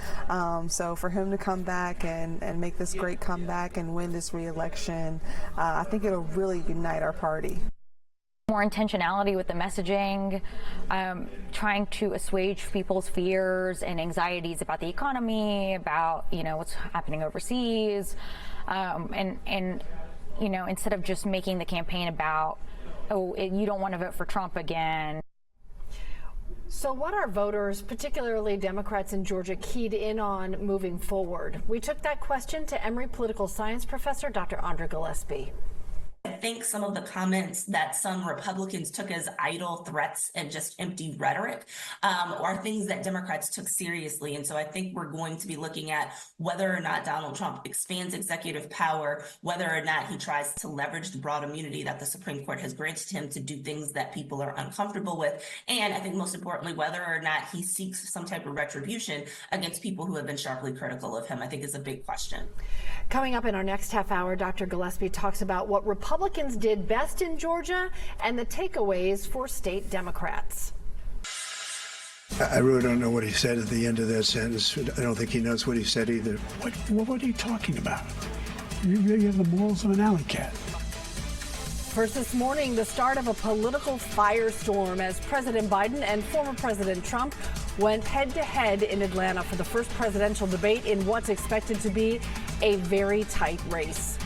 So for him to come back and make this great comeback and win this re-election, I think it'll really unite our party. More intentionality with the messaging, trying to assuage people's fears and anxieties about the economy, about what's happening overseas, and instead of just making the campaign about, oh, you don't want to vote for Trump again. So what are voters, particularly Democrats in Georgia, keyed in on moving forward? We took that question to Emory political science professor Dr. Andra Gillespie. I think some of the comments that some Republicans took as idle threats and just empty rhetoric are things that Democrats took seriously. And so I think we're going to be looking at whether or not Donald Trump expands executive power, whether or not he tries to leverage the broad immunity that the Supreme Court has granted him to do things that people are uncomfortable with. And I think most importantly, whether or not he seeks some type of retribution against people who have been sharply critical of him, I think is a big question. Coming up in our next half hour, Dr. Gillespie talks about what Republicans did best in Georgia and the takeaways for state Democrats. I really don't know what he said at the end of that sentence. I don't think he knows what he said either. What are you talking about? You have the morals of an alley cat. First this morning, the start of a political firestorm as President Biden and former President Trump went head-to-head in Atlanta for the first presidential debate in what's expected to be a very tight race.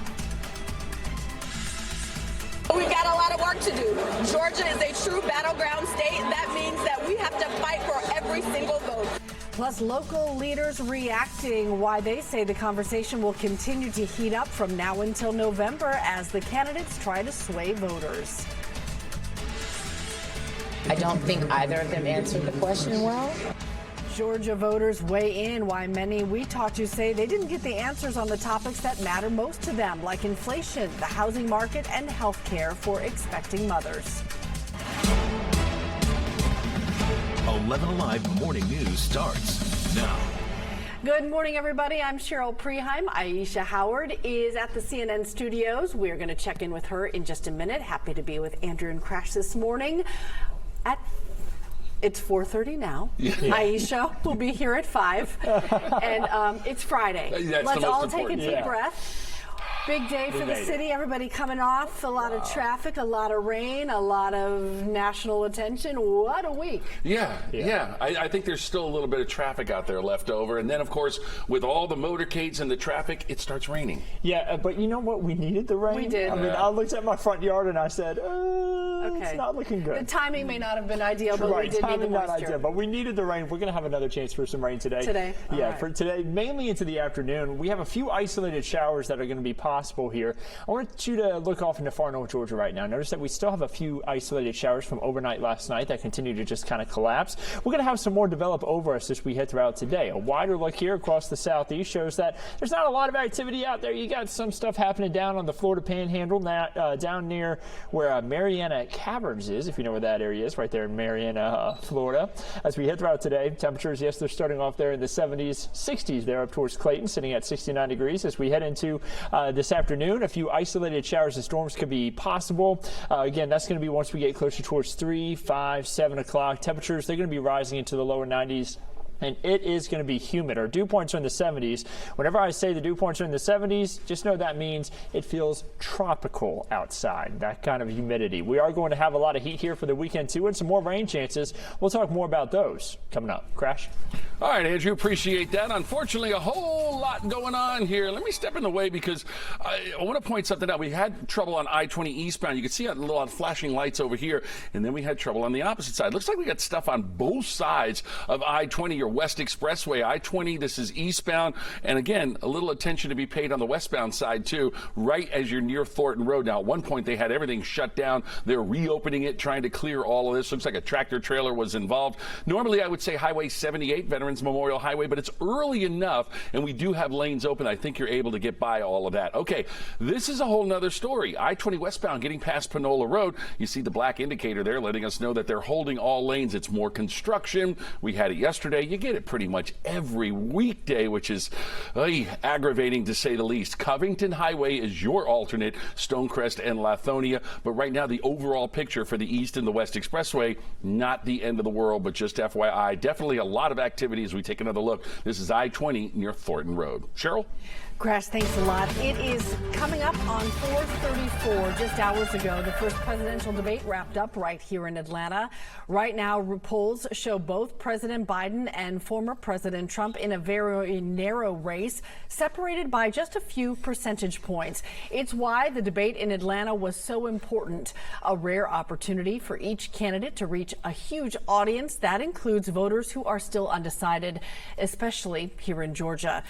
We've got a lot of work to do. Georgia is a true battleground state, and that means that we have to fight for every single vote. Plus, local leaders reacting why they say the conversation will continue to heat up from now until November as the candidates try to sway voters. I don't think either of them answered the question well. Georgia voters weigh in why many we talked to say they didn't get the answers on the topics that matter most to them, like inflation, the housing market, and health care for expecting mothers. 11Alive Morning News starts now. Good morning, everybody. I'm Cheryl Preheim. Aisha Howard is at the CNN studios. We're going to check in with her in just a minute. Happy to be with Andrew and Crash this morning. It's 4:30 now. Yeah. Aisha will be here at 5, and it's Friday. Let's all take a deep breath. Big day for the city. Everybody coming off. A lot of traffic, a lot of rain, a lot of national attention. What a week. Yeah. I think there's still a little bit of traffic out there left over. And then, of course, with all the motorcades and the traffic, it starts raining. Yeah, but you know what? We needed the rain. We did. I mean, I looked at my front yard and I said, it's not looking good. The timing may not have been ideal, but we did need the moisture. Not ideal, but we needed the rain. We're going to have another chance for some rain today. Yeah, for today, mainly into the afternoon. We have a few isolated showers that are going to be possible here. I want you to look off into far north Georgia right now. Notice that we still have a few isolated showers from overnight last night that continue to just kind of collapse. We're going to have some more develop over us as we head throughout today. A wider look here across the southeast shows that there's not a lot of activity out there. You got some stuff happening down on the Florida Panhandle, down near where Mariana Caverns is, if you know where that area is, right there in Mariana, Florida. As we head throughout today, temperatures, yes, they're starting off there in the 70s, 60s there up towards Clayton, sitting at 69 degrees. As we head into this afternoon, a few isolated showers and storms could be possible. Again, that's going to be once we get closer towards 3, 5, 7 o'clock. Temperatures, they're going to be rising into the lower 90s. And it is going to be humid. Our dew points are in the 70s. Whenever I say the dew points are in the 70s, just know that means it feels tropical outside, that kind of humidity. We are going to have a lot of heat here for the weekend, too, and some more rain chances. We'll talk more about those coming up. Crash? All right, Andrew, appreciate that. Unfortunately, a whole lot going on here. Let me step in the way because I want to point something out. We had trouble on I-20 eastbound. You can see a lot of flashing lights over here, and then we had trouble on the opposite side. Looks like we got stuff on both sides of I-20 or West Expressway. I-20, this is eastbound, and again, a little attention to be paid on the westbound side, too, right as you're near Thornton Road. Now, at one point, they had everything shut down. They're reopening it, trying to clear all of this. Looks like a tractor trailer was involved. Normally, I would say Highway 78, Veterans Memorial Highway, but it's early enough, and we do have lanes open. I think you're able to get by all of that. Okay, this is a whole nother story. I-20 westbound getting past Panola Road. You see the black indicator there letting us know that they're holding all lanes. It's more construction. We had it yesterday. You get it pretty much every weekday, which is aggravating to say the least. Covington Highway is your alternate, Stonecrest and Lithonia. But right now, the overall picture for the East and the West Expressway, not the end of the world, but just FYI. Definitely a lot of activity as we take another look. This is I-20 near Thornton Road. Cheryl? Crash, thanks a lot. It is coming up on 4:34. Just hours ago, the first presidential debate wrapped up right here in Atlanta. Right now, polls show both President Biden and former President Trump in a very narrow race, separated by just a few percentage points. It's why the debate in Atlanta was so important. A rare opportunity for each candidate to reach a huge audience. That includes voters who are still undecided, especially here in Georgia.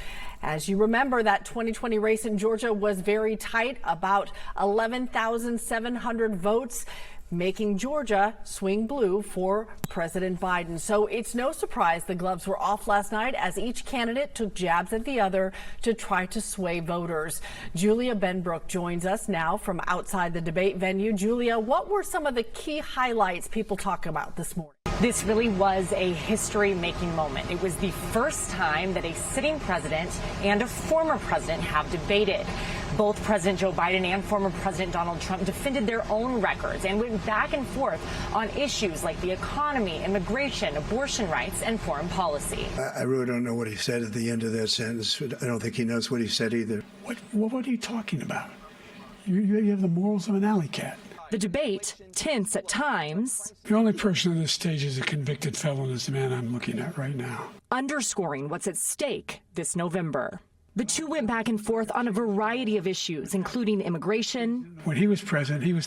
As you remember, that 2020 race in Georgia was very tight, about 11,700 votes, making Georgia swing blue for President Biden. So it's no surprise the gloves were off last night as each candidate took jabs at the other to try to sway voters. Julia Benbrook joins us now from outside the debate venue. Julia, what were some of the key highlights people talk about this morning? This really was a history-making moment. It was the first time that a sitting president and a former president have debated. Both President Joe Biden and former President Donald Trump defended their own records and went back and forth on issues like the economy, immigration, abortion rights, and foreign policy. I really don't know what he said at the end of that sentence. I don't think he knows what he said either. What are you talking about? You have the morals of an alley cat. The debate tense at times. The only person on this stage is a convicted felon is the man I'm looking at right now. Underscoring what's at stake this November. The two went back and forth on a variety of issues, including immigration. When he was president, he was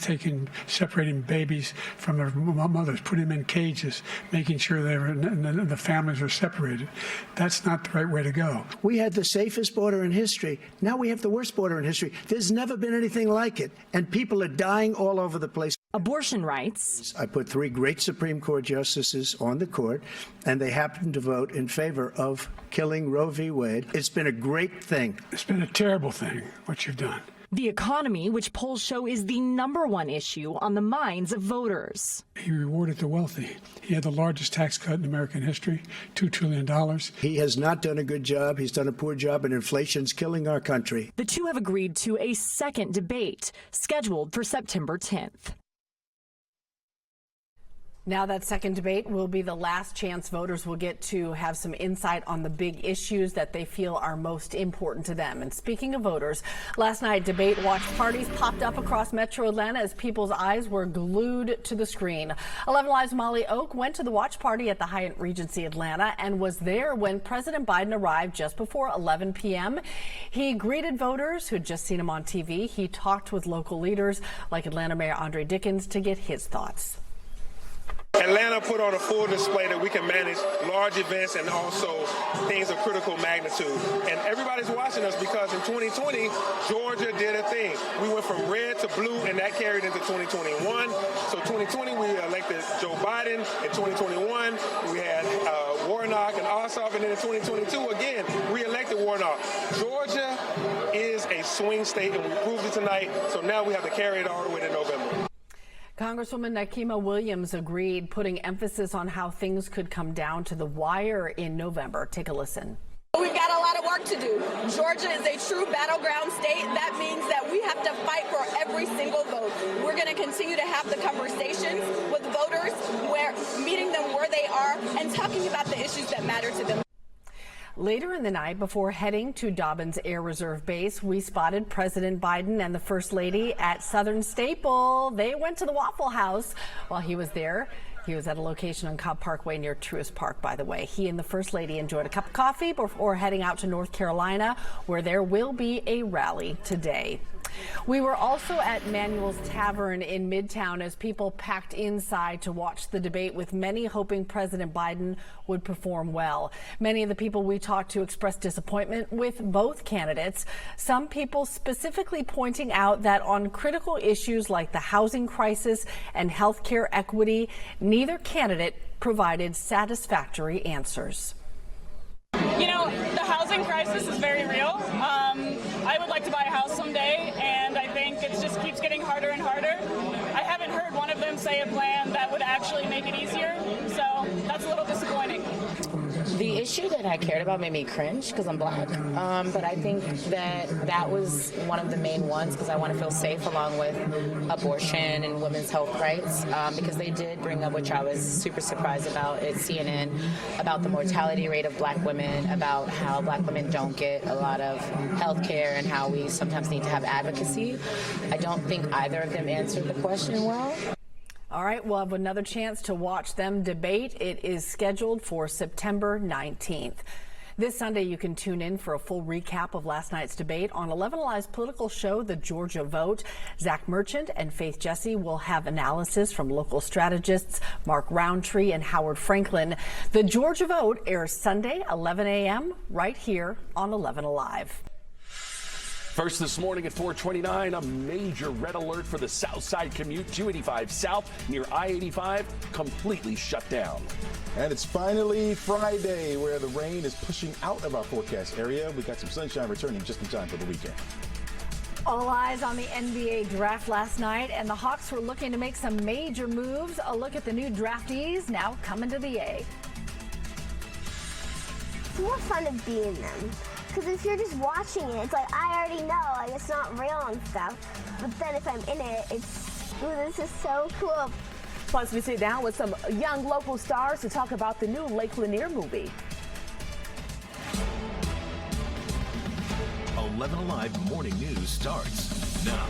separating babies from their mothers, putting them in cages, making sure the families were separated. That's not the right way to go. We had the safest border in history. Now we have the worst border in history. There's never been anything like it. And people are dying all over the place. Abortion rights. I put 3 great Supreme Court justices on the court, and they happened to vote in favor of killing Roe v. Wade. It's been a great thing. It's been a terrible thing, what you've done. The economy, which polls show is the #1 issue on the minds of voters. He rewarded the wealthy. He had the largest tax cut in American history, $2 trillion. He has not done a good job. He's done a poor job, and inflation's killing our country. The two have agreed to a second debate scheduled for September 10th. Now that second debate will be the last chance voters will get to have some insight on the big issues that they feel are most important to them. And speaking of voters, last night debate watch parties popped up across Metro Atlanta as people's eyes were glued to the screen. 11Alive's Molly Oak went to the watch party at the Hyatt Regency Atlanta and was there when President Biden arrived just before 11 p.m. He greeted voters who'd just seen him on TV. He talked with local leaders like Atlanta Mayor Andre Dickens to get his thoughts. Atlanta put on a full display that we can manage large events and also things of critical magnitude. And everybody's watching us because in 2020, Georgia did a thing. We went from red to blue, and that carried into 2021. So 2020, we elected Joe Biden. In 2021, we had Warnock and Ossoff. And then in 2022, again, re-elected Warnock. Georgia is a swing state, and we proved it tonight. So now we have to carry it all the way to November. Congresswoman Nikema Williams agreed, putting emphasis on how things could come down to the wire in November. Take a listen. We've got a lot of work to do. Georgia is a true battleground state. That means that we have to fight for every single vote. We're going to continue to have the conversations with voters, meeting them where they are and talking about the issues that matter to them. Later in the night, before heading to Dobbins Air Reserve Base, we spotted President Biden and the First Lady at Southern Staple. They went to the Waffle House while he was there. He was at a location on Cobb Parkway near Truist Park, by the way. He and the First Lady enjoyed a cup of coffee before heading out to North Carolina, where there will be a rally today. We were also at Manuel's Tavern in Midtown as people packed inside to watch the debate, with many hoping President Biden would perform well. Many of the people we talked to expressed disappointment with both candidates. Some people specifically pointing out that on critical issues like the housing crisis and health care equity, neither candidate provided satisfactory answers. You know, the housing crisis is very real. I would like to buy a house someday, and I think it just keeps getting harder and harder. I haven't heard one of them say a plan that would actually make it easier, so that's a little disappointing. The issue that I cared about made me cringe because I'm Black, but I think that was one of the main ones because I want to feel safe, along with abortion and women's health rights, because they did bring up, which I was super surprised about at CNN, about the mortality rate of Black women, about how Black women don't get a lot of health care and how we sometimes need to have advocacy. I don't think either of them answered the question well. All right, we'll have another chance to watch them debate. It is scheduled for September 19th. This Sunday, you can tune in for a full recap of last night's debate on 11Alive's political show, The Georgia Vote. Zach Merchant and Faith Jesse will have analysis from local strategists Mark Roundtree and Howard Franklin. The Georgia Vote airs Sunday, 11 a.m. right here on 11Alive. First this morning at 4:29, a major red alert for the south side commute. 285 south near I-85 completely shut down. And it's finally Friday, where the rain is pushing out of our forecast area. We got some sunshine returning just in time for the weekend. All eyes on the NBA draft last night, and the Hawks were looking to make some major moves. A look at the new draftees now coming to the A. It's more fun of being them. Because if you're just watching it, it's like, I already know, like, it's not real and stuff. But then if I'm in it, it's, ooh, this is so cool. Plus, we sit down with some young local stars to talk about the new Lake Lanier movie. 11 Alive Morning News starts now.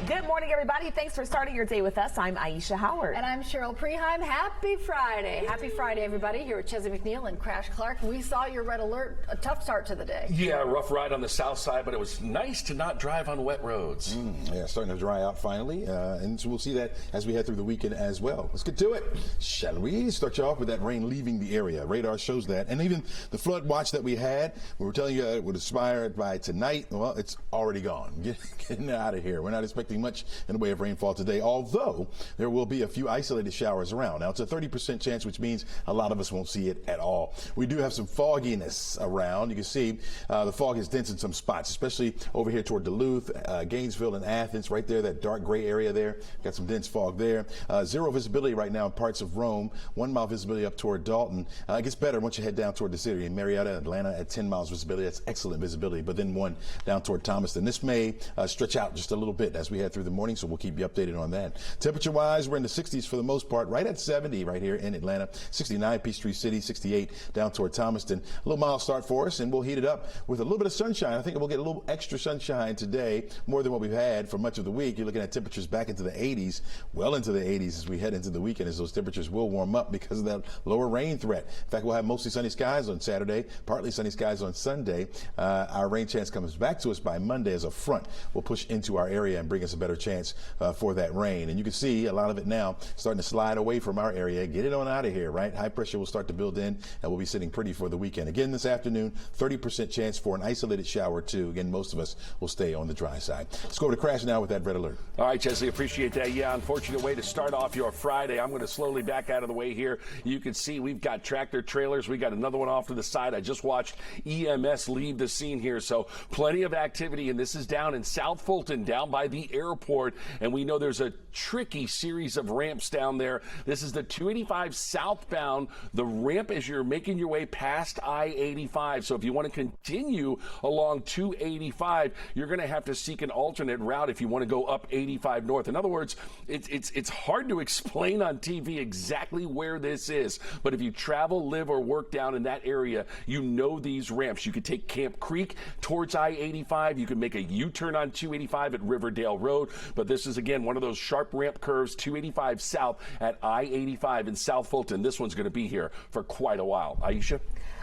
Good morning, everybody. Thanks for starting your day with us. I'm Aisha Howard. And I'm Cheryl Preheim. Happy Friday. Happy Friday, everybody. Here with Chessie McNeil and Crash Clark. We saw your red alert. A tough start to the day. Yeah, rough ride on the south side, but it was nice to not drive on wet roads. Yeah, starting to dry out finally. And so we'll see that as we head through the weekend as well. Let's get to it, shall we? Start you off with that rain leaving the area. Radar shows that. And even the flood watch that we had, we were telling you it would expire by tonight. Well, it's already gone. Getting out of here. We're not expecting much in the way of rainfall today, although there will be a few isolated showers around. Now, it's a 30% chance, which means a lot of us won't see it at all. We do have some fogginess around. You can see the fog is dense in some spots, especially over here toward Duluth, Gainesville, and Athens, right there, that dark gray area there. Got some dense fog there. Zero visibility right now in parts of Rome. 1 mile visibility up toward Dalton. It gets better once you head down toward the city. In Marietta, Atlanta at 10 miles visibility. That's excellent visibility. But then 1 down toward Thomaston. This may stretch out just a little bit as we head through the morning, so we'll keep you updated on that. Temperature-wise, we're in the 60s for the most part, right at 70 right here in Atlanta. 69 Peachtree City, 68 down toward Thomaston. A little mild start for us, and we'll heat it up with a little bit of sunshine. I think we'll get a little extra sunshine today, more than what we've had for much of the week. You're looking at temperatures back into the 80s, well into the 80s as we head into the weekend, as those temperatures will warm up because of that lower rain threat. In fact, we'll have mostly sunny skies on Saturday, partly sunny skies on Sunday. Our rain chance comes back to us by Monday as a front will push into our area and bring us a better chance for that rain. And you can see a lot of it now starting to slide away from our area. Get it on out of here, right? High pressure will start to build in, and we'll be sitting pretty for the weekend. Again, this afternoon, 30% chance for an isolated shower or two. Again, most of us will stay on the dry side. Let's go over to Crash now with that red alert. All right, Chessie, appreciate that. Yeah, unfortunate way to start off your Friday. I'm going to slowly back out of the way here. You can see we've got tractor trailers. We got another one off to the side. I just watched EMS leave the scene here, so plenty of activity. And this is down in South Fulton, down by the airport. And we know there's a tricky series of ramps down there. This is the 285 southbound, the ramp as you're making your way past I-85. So if you want to continue along 285, you're going to have to seek an alternate route if you want to go up 85 north. In other words, it's hard to explain on TV exactly where this is, but if you travel, live, or work down in that area, you know these ramps. You could take Camp Creek towards I-85. You can make a U-turn on 285 at Riverdale Road, but this is, again, one of those sharp ramp curves, 285 south at I-85 in South Fulton. This one's going to be here for quite a while. Aisha?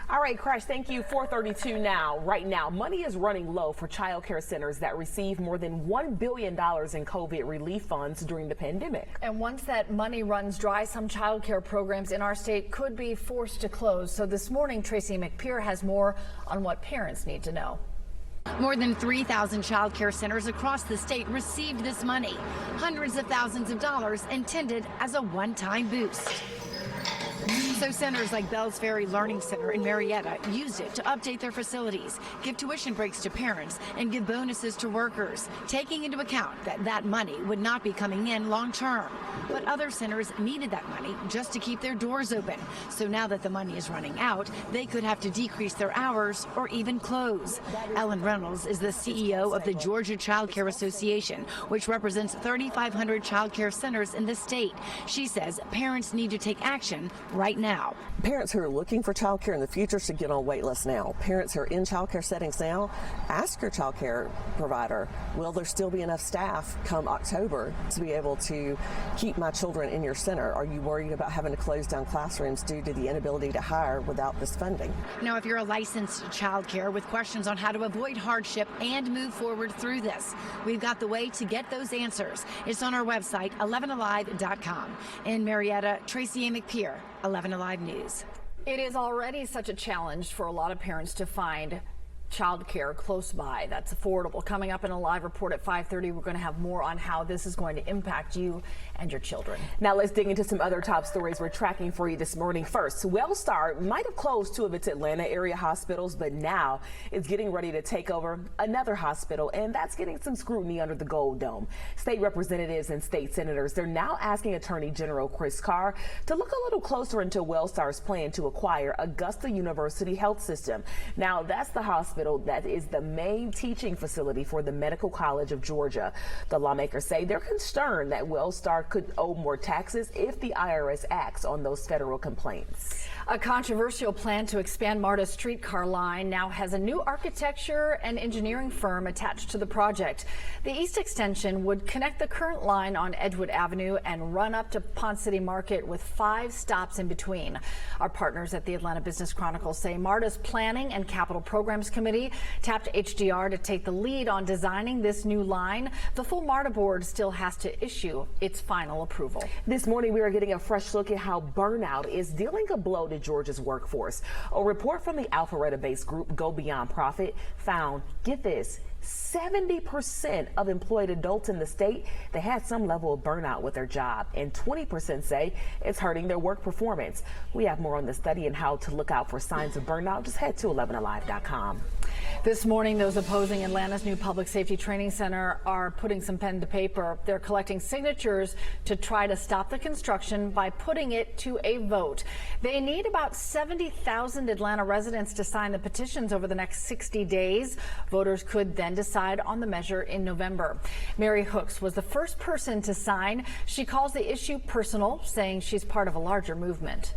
All right, Crash, thank you. 4:32 now. Right now, money is running low for child care centers that receive more than $1 billion in COVID relief funds during the pandemic. And once that money runs dry, some child care programs in our state could be forced to close. So this morning, Tracy McPeer has more on what parents need to know. More than 3,000 child care centers across the state received this money, hundreds of thousands of dollars intended as a one-time boost. So centers like Bells Ferry Learning Center in Marietta used it to update their facilities, give tuition breaks to parents, and give bonuses to workers, taking into account that that money would not be coming in long term. But other centers needed that money just to keep their doors open. So now that the money is running out, they could have to decrease their hours or even close. Ellen Reynolds is the CEO of the Georgia Child Care Association, which represents 3,500 child care centers in the state. She says parents need to take action right now. Parents who are looking for child care in the future should get on wait lists now. Parents who are in child care settings now, ask your child care provider, will there still be enough staff come October to be able to keep my children in your center? Are you worried about having to close down classrooms due to the inability to hire without this funding? Now, if you're a licensed child care with questions on how to avoid hardship and move forward through this, we've got the way to get those answers. It's on our website, 11alive.com. In Marietta, Tracy A. McPeer, 11Alive News. It is already such a challenge for a lot of parents to find child care close by that's affordable. Coming up in a live report at 5:30, we're going to have more on how this is going to impact you and your children. Now let's dig into some other top stories we're tracking for you this morning. First, Wellstar might have closed two of its Atlanta area hospitals, but now it's getting ready to take over another hospital, and that's getting some scrutiny under the Gold Dome. State representatives and state senators, they're now asking Attorney General Chris Carr to look a little closer into Wellstar's plan to acquire Augusta University Health System. Now, that's the hospital that is the main teaching facility for the Medical College of Georgia. The lawmakers say they're concerned that Wellstar could owe more taxes if the IRS acts on those federal complaints. A controversial plan to expand MARTA's streetcar line now has a new architecture and engineering firm attached to the project. The east extension would connect the current line on Edgewood Avenue and run up to Ponce City Market with 5 stops in between. Our partners at the Atlanta Business Chronicle say MARTA's Planning and Capital Programs Committee tapped HDR to take the lead on designing this new line. The full MARTA board still has to issue its final approval. This morning, we are getting a fresh look at how burnout is dealing a blow to Georgia's workforce. A report from the Alpharetta-based group Go Beyond Profit found, get this, 70% of employed adults in the state, they had some level of burnout with their job, and 20% say it's hurting their work performance. We have more on the study and how to look out for signs of burnout. Just head to 11alive.com. This morning, those opposing Atlanta's new public safety training center are putting some pen to paper. They're collecting signatures to try to stop the construction by putting it to a vote. They need about 70,000 Atlanta residents to sign the petitions over the next 60 days. Voters could then decide on the measure in November. Mary Hooks was the first person to sign. She calls the issue personal, saying she's part of a larger movement.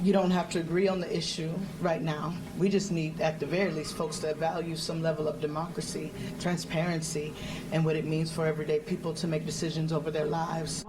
You don't have to agree on the issue right now. We just need, at the very least, folks to value some level of democracy, transparency, and what it means for everyday people to make decisions over their lives.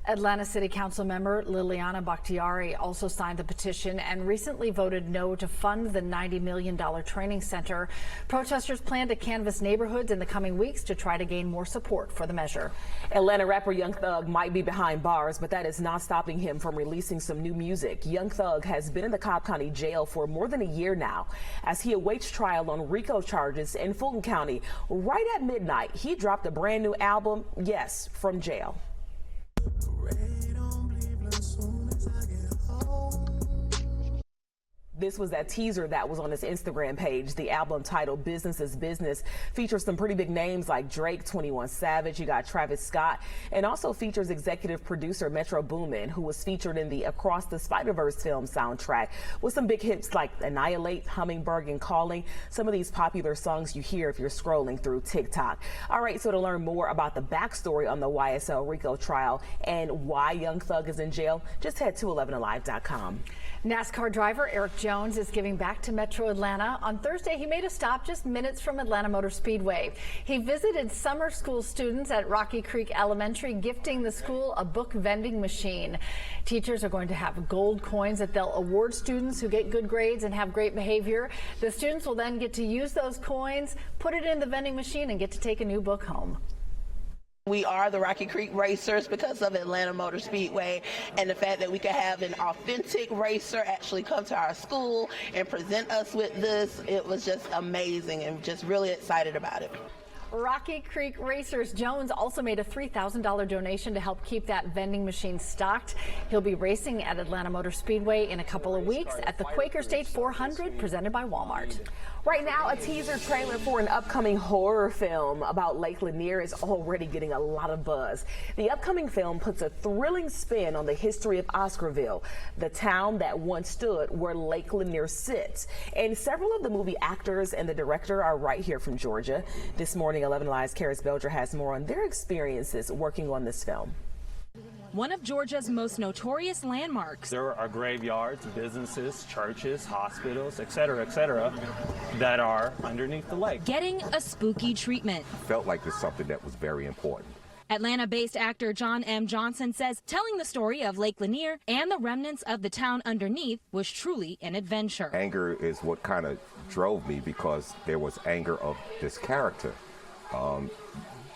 Atlanta City Council member Liliana Bakhtiari also signed the petition and recently voted no to fund the $90 million training center. Protesters plan to canvass neighborhoods in the coming weeks to try to gain more support for the measure. Atlanta rapper Young Thug might be behind bars, but that is not stopping him from releasing some new music. Young Thug has been in the Cobb County jail for more than a year now as he awaits trial on RICO charges in Fulton County. Right at midnight, he dropped a brand new album, yes, from jail. This was that teaser that was on his Instagram page. The album titled Business is Business features some pretty big names like Drake, 21 Savage, you got Travis Scott, and also features executive producer Metro Boomin, who was featured in the Across the Spider-Verse film soundtrack with some big hits like Annihilate, Hummingbird, and Calling, some of these popular songs you hear if you're scrolling through TikTok. All right, so to learn more about the backstory on the YSL RICO trial and why Young Thug is in jail, just head to 11alive.com. NASCAR driver Eric Jones is giving back to Metro Atlanta. On Thursday, he made a stop just minutes from Atlanta Motor Speedway. He visited summer school students at Rocky Creek Elementary, gifting the school a book vending machine. Teachers are going to have gold coins that they'll award students who get good grades and have great behavior. The students will then get to use those coins, put it in the vending machine, and get to take a new book home. We are the Rocky Creek Racers because of Atlanta Motor Speedway, and the fact that we could have an authentic racer actually come to our school and present us with this, it was just amazing and just really excited about it. Rocky Creek Racers. Jones also made a $3,000 donation to help keep that vending machine stocked. He'll be racing at Atlanta Motor Speedway in a couple of weeks at the Quaker State 400 presented by Walmart. Right now, a teaser trailer for an upcoming horror film about Lake Lanier is already getting a lot of buzz. The upcoming film puts a thrilling spin on the history of Oscarville, the town that once stood where Lake Lanier sits. And several of the movie actors and the director are right here from Georgia. This morning, 11 Alive's Karis Belger has more on their experiences working on this film. One of Georgia's most notorious landmarks. There are graveyards, businesses, churches, hospitals, et cetera, that are underneath the lake. Getting a spooky treatment. Felt like it's something that was very important. Atlanta-based actor John M. Johnson says telling the story of Lake Lanier and the remnants of the town underneath was truly an adventure. Anger is what kind of drove me because there was anger of this character.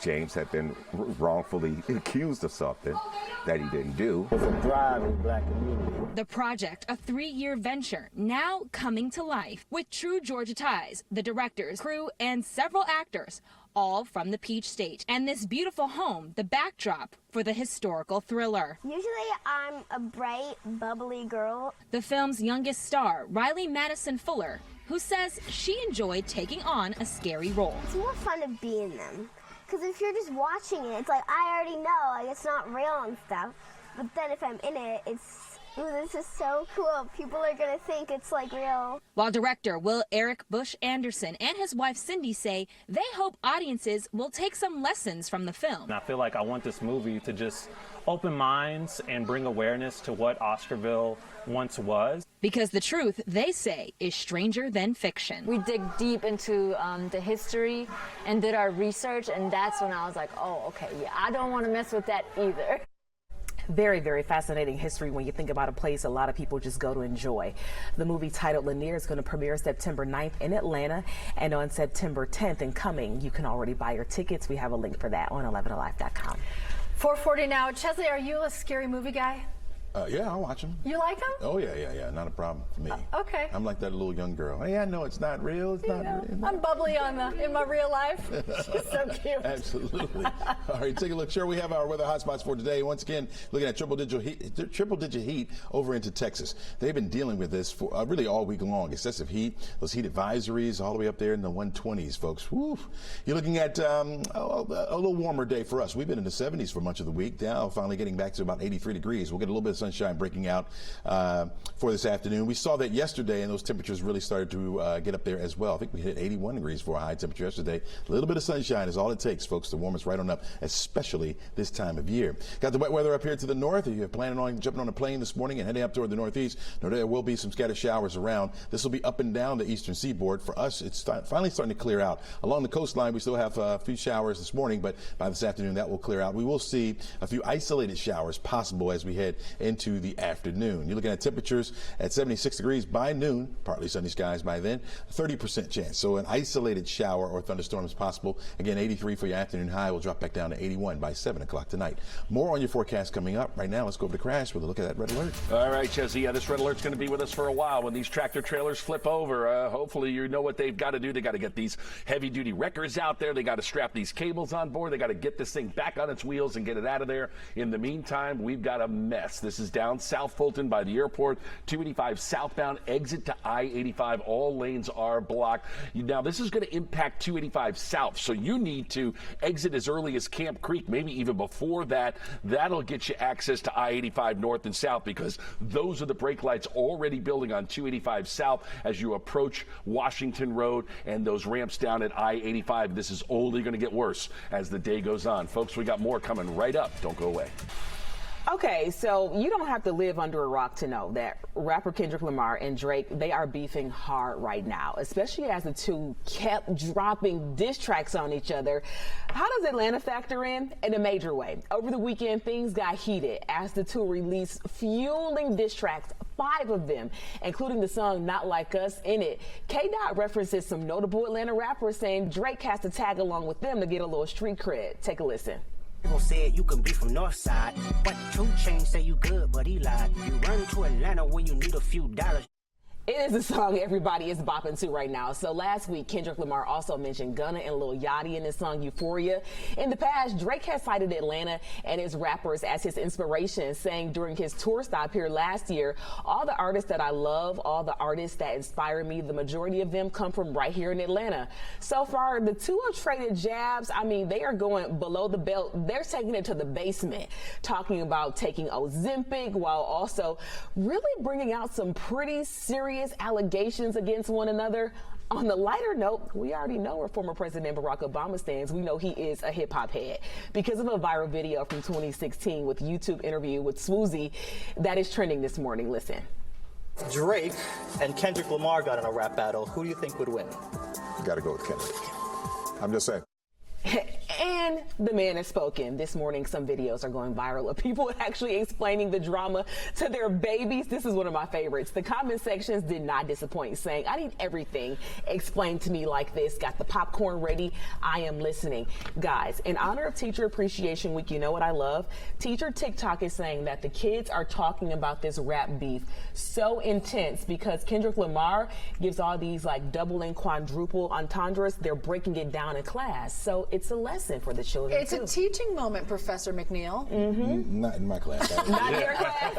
James had been wrongfully accused of something that he didn't do. It's a drive in the black community. The project, a 3-year venture, now coming to life with true Georgia ties, the directors, crew, and several actors, all from the Peach State. And this beautiful home, the backdrop for the historical thriller. Usually I'm a bright, bubbly girl. The film's youngest star, Riley Madison Fuller, who says she enjoyed taking on a scary role. It's more fun to be in them. Because if you're just watching it, it's like, I already know, like, it's not real and stuff. But then if I'm in it, it's, ooh, this is so cool. People are going to think it's, like, real. While director Will Eric Bush Anderson and his wife Cindy say they hope audiences will take some lessons from the film. And I feel like I want this movie to just open minds and bring awareness to what Oscarville once was. Because the truth, they say, is stranger than fiction. We dig deep into the history and did our research, and that's when I was like, oh, okay, yeah, I don't want to mess with that either. Very, very fascinating history when you think about a place a lot of people just go to enjoy. The movie titled Lanier is going to premiere September 9th in Atlanta, and on September 10th and coming, you can already buy your tickets. We have a link for that on 11alive.com. 4:40 now. Chesley, are you a scary movie guy? Yeah, I'll watch them. You like them? Oh, yeah. Not a problem for me. Okay. I'm like that little young girl. Hey, I know it's not real. It's not real. I'm bubbly in my real life. She's so cute. Absolutely. All right, take a look. Sure, we have our weather hotspots for today. Once again, looking at triple-digit heat over into Texas. They've been dealing with this for really all week long. Excessive heat, those heat advisories all the way up there in the 120s, folks. Woo. You're looking at a little warmer day for us. We've been in the 70s for much of the week. Now finally getting back to about 83 degrees. We'll get a little bit of sunshine breaking out for this afternoon. We saw that yesterday, and those temperatures really started to get up there as well. I think we hit 81 degrees for a high temperature yesterday. A little bit of sunshine is all it takes, folks, to warm us right on up, especially this time of year. Got the wet weather up here to the north. If you're planning on jumping on a plane this morning and heading up toward the northeast, there will be some scattered showers around. This will be up and down the eastern seaboard. For us, it's finally starting to clear out. Along the coastline, we still have a few showers this morning, but by this afternoon, that will clear out. We will see a few isolated showers possible as we head into the afternoon. You're looking at temperatures at 76 degrees by noon, partly sunny skies by then, 30% chance. So an isolated shower or thunderstorm is possible. Again, 83 for your afternoon high. Will drop back down to 81 by 7 o'clock tonight. More on your forecast coming up. Right now, let's go over to Crash with a look at that red alert. All right, Chelsea. Yeah, this red alert's going to be with us for a while. When these tractor trailers flip over, hopefully you know what they've got to do. They got to get these heavy-duty wreckers out there. They got to strap these cables on board. They got to get this thing back on its wheels and get it out of there. In the meantime, we've got a mess. This is down South Fulton by the airport, 285 southbound exit to I-85. All lanes are blocked. Now, this is going to impact 285 south, so you need to exit as early as Camp Creek, maybe even before that. That'll get you access to I-85 north and south, because those are the brake lights already building on 285 south as you approach Washington Road and those ramps down at I-85. This is only going to get worse as the day goes on. Folks, we got more coming right up. Don't go away. Okay, so you don't have to live under a rock to know that rapper Kendrick Lamar and Drake, they are beefing hard right now, especially as the two kept dropping diss tracks on each other. How does Atlanta factor in a major way? Over the weekend, things got heated as the two released fueling diss tracks, 5 of them, including the song Not Like Us. In it, K-Dot references some notable Atlanta rappers, saying Drake has to tag along with them to get a little street cred. Take a listen. People said you can be from North Side, but 2 Chainz say you good, but he lied. You run to Atlanta when you need a few dollars. It is a song everybody is bopping to right now. So last week, Kendrick Lamar also mentioned Gunna and Lil Yachty in his song Euphoria. In the past, Drake has cited Atlanta and his rappers as his inspiration, saying during his tour stop here last year, all the artists that I love, all the artists that inspire me, the majority of them come from right here in Atlanta. So far, the two have traded jabs. I mean, they are going below the belt. They're taking it to the basement, talking about taking Ozempic while also really bringing out some pretty serious allegations against one another. On the lighter note, we already know where former President Barack Obama stands. We know he is a hip-hop head because of a viral video from 2016 with YouTube interview with Swoozie that is trending this morning. Listen. Drake and Kendrick Lamar got in a rap battle. Who do you think would win? Got to go with Kendrick. I'm just saying. And the man has spoken. This morning, some videos are going viral of people actually explaining the drama to their babies. This is one of my favorites. The comment sections did not disappoint, saying, I need everything explained to me like this. Got the popcorn ready. I am listening. Guys, in honor of Teacher Appreciation Week, you know what I love? Teacher TikTok is saying that the kids are talking about this rap beef so intense because Kendrick Lamar gives all these like double and quadruple entendres. They're breaking it down in class. So it's a lesson for the children. It's a teaching moment, Professor McNeil. Not in my class. Not in your class.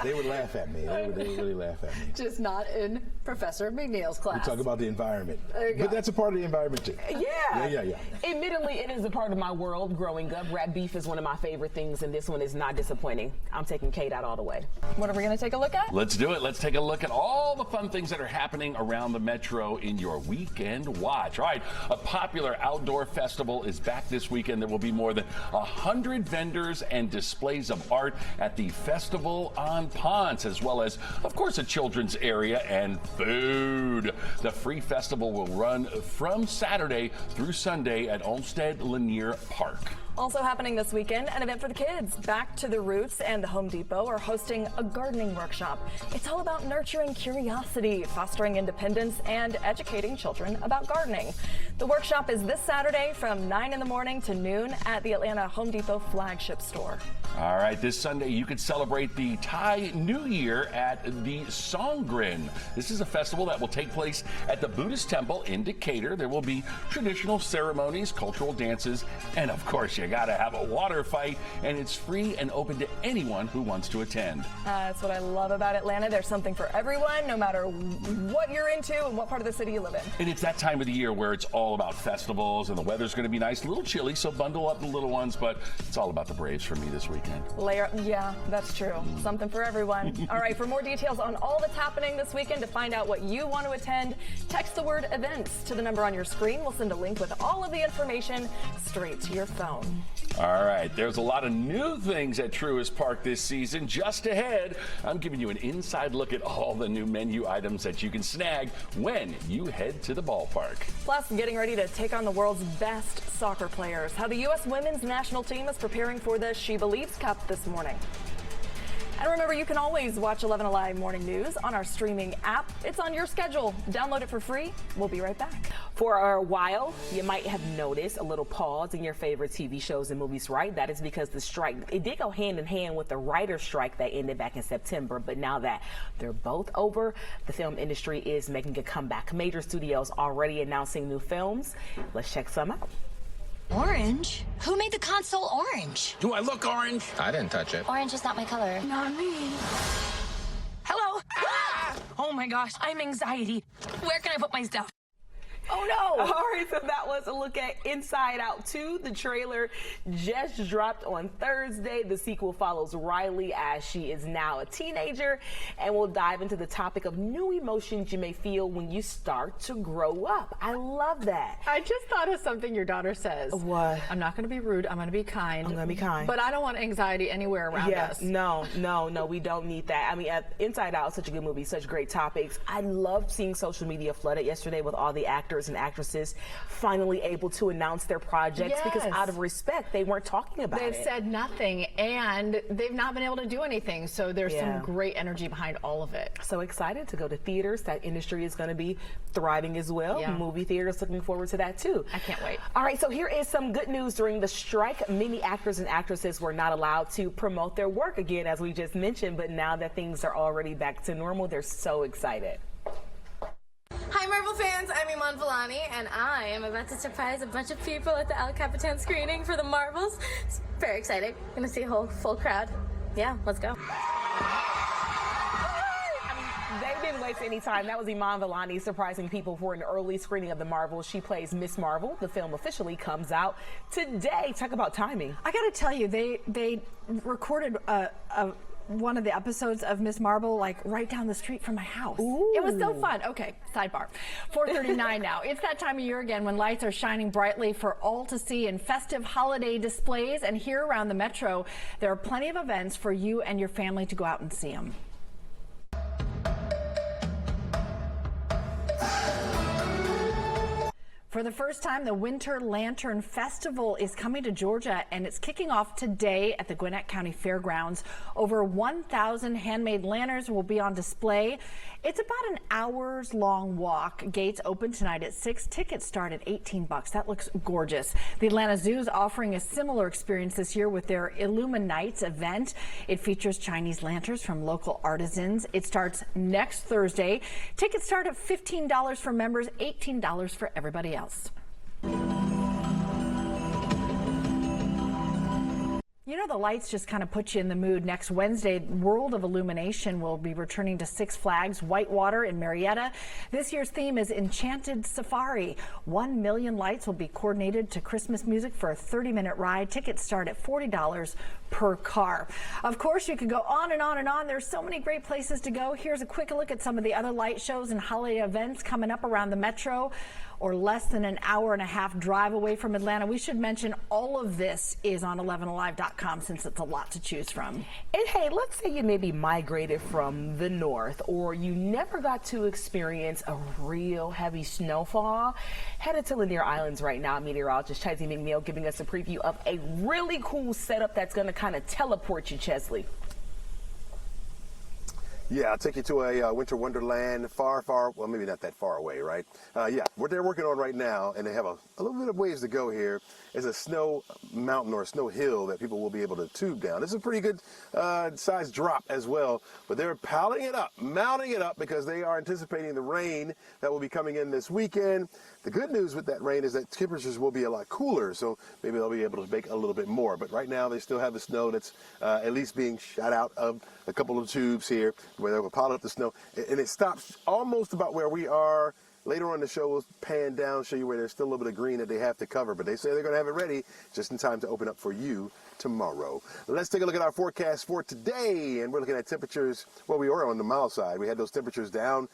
They would laugh at me. They would really laugh at me. Just not in Professor McNeil's class. We talk about the environment. There you go. But that's a part of the environment too. Yeah. Admittedly, it is a part of my world growing up. Rap beef is one of my favorite things, and this one is not disappointing. I'm taking Kate out all the way. What are we going to take a look at? Let's do it. Let's take a look at all the fun things that are happening around the metro in your weekend watch. All right, a popular outdoor Outdoor Festival is back this weekend. There will be more than 100 vendors and displays of art at the Festival on Ponce, as well as, of course, a children's area and food. The free festival will run from Saturday through Sunday at Olmsted Lanier Park. Also happening this weekend, an event for the kids. Back to the Roots and the Home Depot are hosting a gardening workshop. It's all about nurturing curiosity, fostering independence, and educating children about gardening. The workshop is this Saturday from 9 in the morning to noon at the Atlanta Home Depot flagship store. All right, this Sunday you could celebrate the Thai New Year at the Songkran. This is a festival that will take place at the Buddhist temple in Decatur. There will be traditional ceremonies, cultural dances, and of course you gotta have a water fight, and it's free and open to anyone who wants to attend. That's what I love about Atlanta. There's something for everyone, no matter what you're into and what part of the city you live in. And it's that time of the year where it's all about festivals, and the weather's going to be nice, a little chilly, so bundle up the little ones, but it's all about the Braves for me this weekend. Yeah, that's true. Something for everyone. All right, for more details on all that's happening this weekend, to find out what you want to attend, text the word events to the number on your screen. We'll send a link with all of the information straight to your phone. All right, there's a lot of new things at Truist Park this season. Just ahead, I'm giving you an inside look at all the new menu items that you can snag when you head to the ballpark. Plus, getting ready to take on the world's best soccer players. How the U.S. women's national team is preparing for the She Believes Cup this morning. And remember, you can always watch 11Alive Morning News on our streaming app. It's on your schedule. Download it for free. We'll be right back. For a while, you might have noticed a little pause in your favorite TV shows and movies, right? That is because the strike, it did go hand in hand with the writer's strike that ended back in September. But now that they're both over, the film industry is making a comeback. Major studios already announcing new films. Let's check some out. Orange? Who made the console orange? Do I look orange? I didn't touch it. Orange is not my color. Not me. Hello? Ah! Oh my gosh, I'm anxiety. Where can I put my stuff? Oh no! All right, so that was a look at Inside Out 2. The trailer just dropped on Thursday. The sequel follows Riley as she is now a teenager, and we'll dive into the topic of new emotions you may feel when you start to grow up. I love that. I just thought of something your daughter says. What? I'm not going to be rude. I'm going to be kind. I'm going to be kind. But I don't want anxiety anywhere around us. No, we don't need that. I mean, Inside Out, such a good movie, such great topics. I loved seeing social media flooded yesterday with all the actors and actresses finally able to announce their projects because out of respect, they weren't talking about it. They've said nothing, and they've not been able to do anything. So there's some great energy behind all of it. So excited to go to theaters. That industry is going to be thriving as well. Yeah. Movie theaters, looking forward to that too. I can't wait. All right, so here is some good news. During the strike, many actors and actresses were not allowed to promote their work again, as we just mentioned, but now that things are already back to normal, they're so excited. Hi Marvel fans, I'm Iman Vellani, and I am about to surprise a bunch of people at the El Capitan screening for the Marvels. It's very exciting. Gonna see a whole full crowd. Yeah, let's go. They didn't waste any time. That was Iman Vellani surprising people for an early screening of the Marvels. She plays Miss Marvel. The film officially comes out today. Talk about timing. I got to tell you, they recorded one of the episodes of Miss Marvel like right down the street from my house. Ooh. It was so fun. Okay, sidebar. 4:39 now. It's that time of year again when lights are shining brightly for all to see in festive holiday displays. And here around the metro, there are plenty of events for you and your family to go out and see them. For the first time, the Winter Lantern Festival is coming to Georgia, and it's kicking off today at the Gwinnett County Fairgrounds. Over 1,000 handmade lanterns will be on display. It's about an hours-long walk. Gates open tonight at 6. Tickets start at $18. That looks gorgeous. The Atlanta Zoo is offering a similar experience this year with their Illuminites event. It features Chinese lanterns from local artisans. It starts next Thursday. Tickets start at $15 for members, $18 for everybody else. You know, the lights just kind of put you in the mood. Next Wednesday, World of Illumination will be returning to Six Flags Whitewater in Marietta. This year's theme is Enchanted Safari. 1 million lights will be coordinated to Christmas music for a 30-minute ride. Tickets start at $40 per car. Of course, you could go on and on and on. There's so many great places to go. Here's a quick look at some of the other light shows and holiday events coming up around the metro. or less than an hour and a half drive away from Atlanta. We should mention all of this is on 11alive.com since it's a lot to choose from. And hey, let's say you maybe migrated from the north, or you never got to experience a real heavy snowfall. Headed to Lanier Islands right now, meteorologist Chelsea McNeil giving us a preview of a really cool setup that's going to kind of teleport you, Chesley. Yeah, I'll take you to a winter wonderland far, well, maybe not that far away, right? Yeah, what they're working on right now, and they have a little bit of ways to go here, is a snow mountain or a snow hill that people will be able to tube down. This is a pretty good size drop as well, but they're mounting it up because they are anticipating the rain that will be coming in this weekend. The good news with that rain is that temperatures will be a lot cooler, so maybe they'll be able to bake a little bit more. But right now, they still have the snow that's at least being shot out of a couple of tubes here where they'll pile up the snow. And it stops almost about where we are. Later on in the show, we'll pan down, show you where there's still a little bit of green that they have to cover. But they say they're going to have it ready just in time to open up for you tomorrow. Let's take a look at our forecast for today. And we're looking at temperatures. Well, we were on the mild side. We had those temperatures down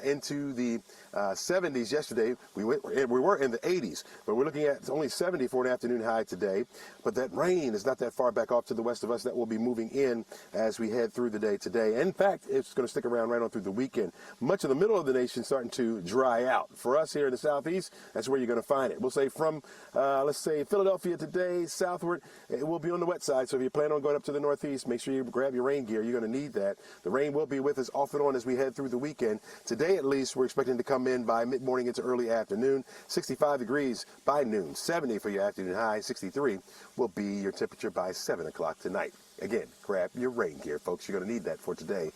into the 70s yesterday. We were in the 80s, but we're looking at only 70 for an afternoon high today. But that rain is not that far back off to the west of us. That will be moving in as we head through the day today. In fact, it's going to stick around right on through the weekend. Much of the middle of the nation starting to dry out. For us here in the southeast, that's where you're going to find it. We'll say from, let's say, Philadelphia today, southward, it will be on the wet side. So if you plan on going up to the northeast, make sure you grab your rain gear. You're going to need that. The rain will be with us off and on as we head through the weekend. Today, at least, we're expecting to come in by mid-morning into early afternoon. 65 degrees by noon. 70 for your afternoon high. 63 will be your temperature by 7 o'clock tonight. Again, grab your rain gear, folks. You're going to need that for today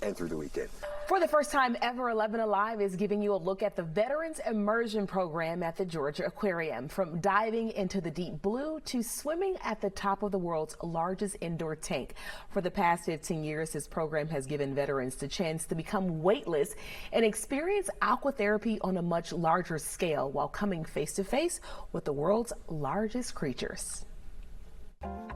and through the weekend. For the first time ever, 11Alive is giving you a look at the Veterans Immersion Program at the Georgia Aquarium. From diving into the deep blue to swimming at the top of the world's largest indoor tank. For the past 15 years, this program has given veterans the chance to become weightless and experience aquatherapy on a much larger scale while coming face to face with the world's largest creatures.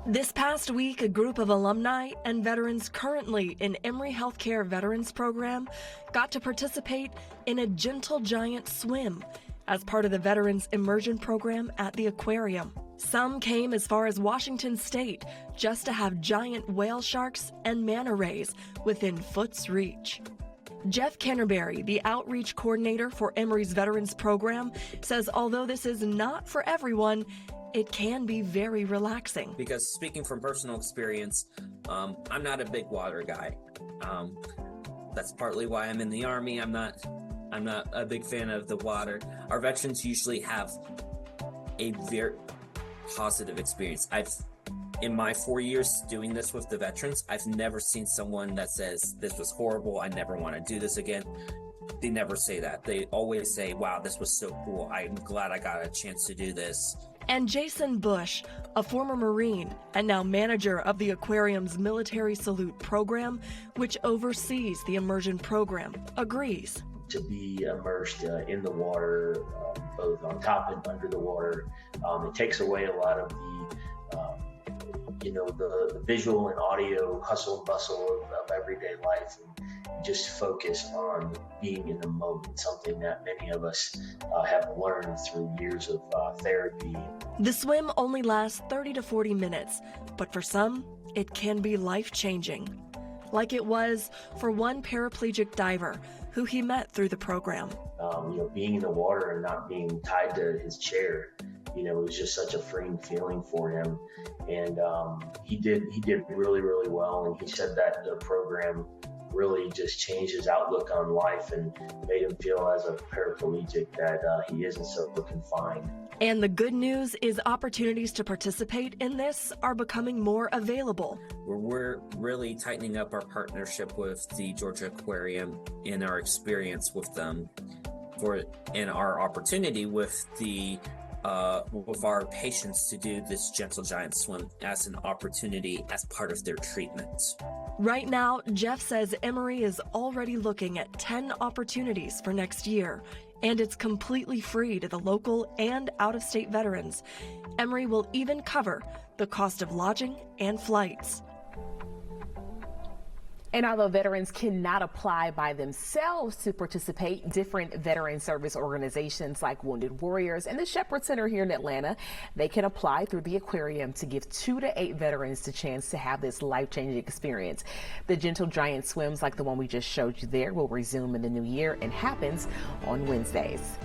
This past week, a group of alumni and veterans currently in Emory Healthcare Veterans Program got to participate in a gentle giant swim as part of the Veterans Immersion Program at the aquarium. Some came as far as Washington State just to have giant whale sharks and manta rays within foot's reach. Jeff Canterbury, the outreach coordinator for Emory's Veterans Program, says although this is not for everyone, it can be very relaxing. Because speaking from personal experience, I'm not a big water guy. That's partly why I'm in the Army. I'm not a big fan of the water. Our veterans usually have a very positive experience. In my 4 years doing this with the veterans, I've never seen someone that says, this was horrible, I never want to do this again. They never say that. They always say, wow, this was so cool. I'm glad I got a chance to do this. And Jason Bush, a former Marine and now manager of the aquarium's Military Salute program, which oversees the immersion program, agrees. To be immersed in the water, both on top and under the water, it takes away a lot of the visual and audio hustle and bustle of everyday life, and just focus on being in the moment, something that many of us have learned through years of therapy. The swim only lasts 30 to 40 minutes, but for some, it can be life-changing. Like it was for one paraplegic diver who he met through the program. Being in the water and not being tied to his chair, it was just such a freeing feeling for him. And he did really, really well. And he said that the program really just changed his outlook on life and made him feel as a paraplegic that he isn't so confined. And the good news is opportunities to participate in this are becoming more available. We're really tightening up our partnership with the Georgia Aquarium in our experience with them and our opportunity with our patients to do this gentle giant swim as an opportunity as part of their treatment. Right now, Jeff says Emory is already looking at 10 opportunities for next year, and it's completely free to the local and out-of-state veterans. Emory will even cover the cost of lodging and flights. And although veterans cannot apply by themselves to participate, different veteran service organizations like Wounded Warriors and the Shepherd Center here in Atlanta, they can apply through the aquarium to give 2 to 8 veterans the chance to have this life-changing experience. The Gentle Giant swims like the one we just showed you there will resume in the new year and happens on Wednesdays.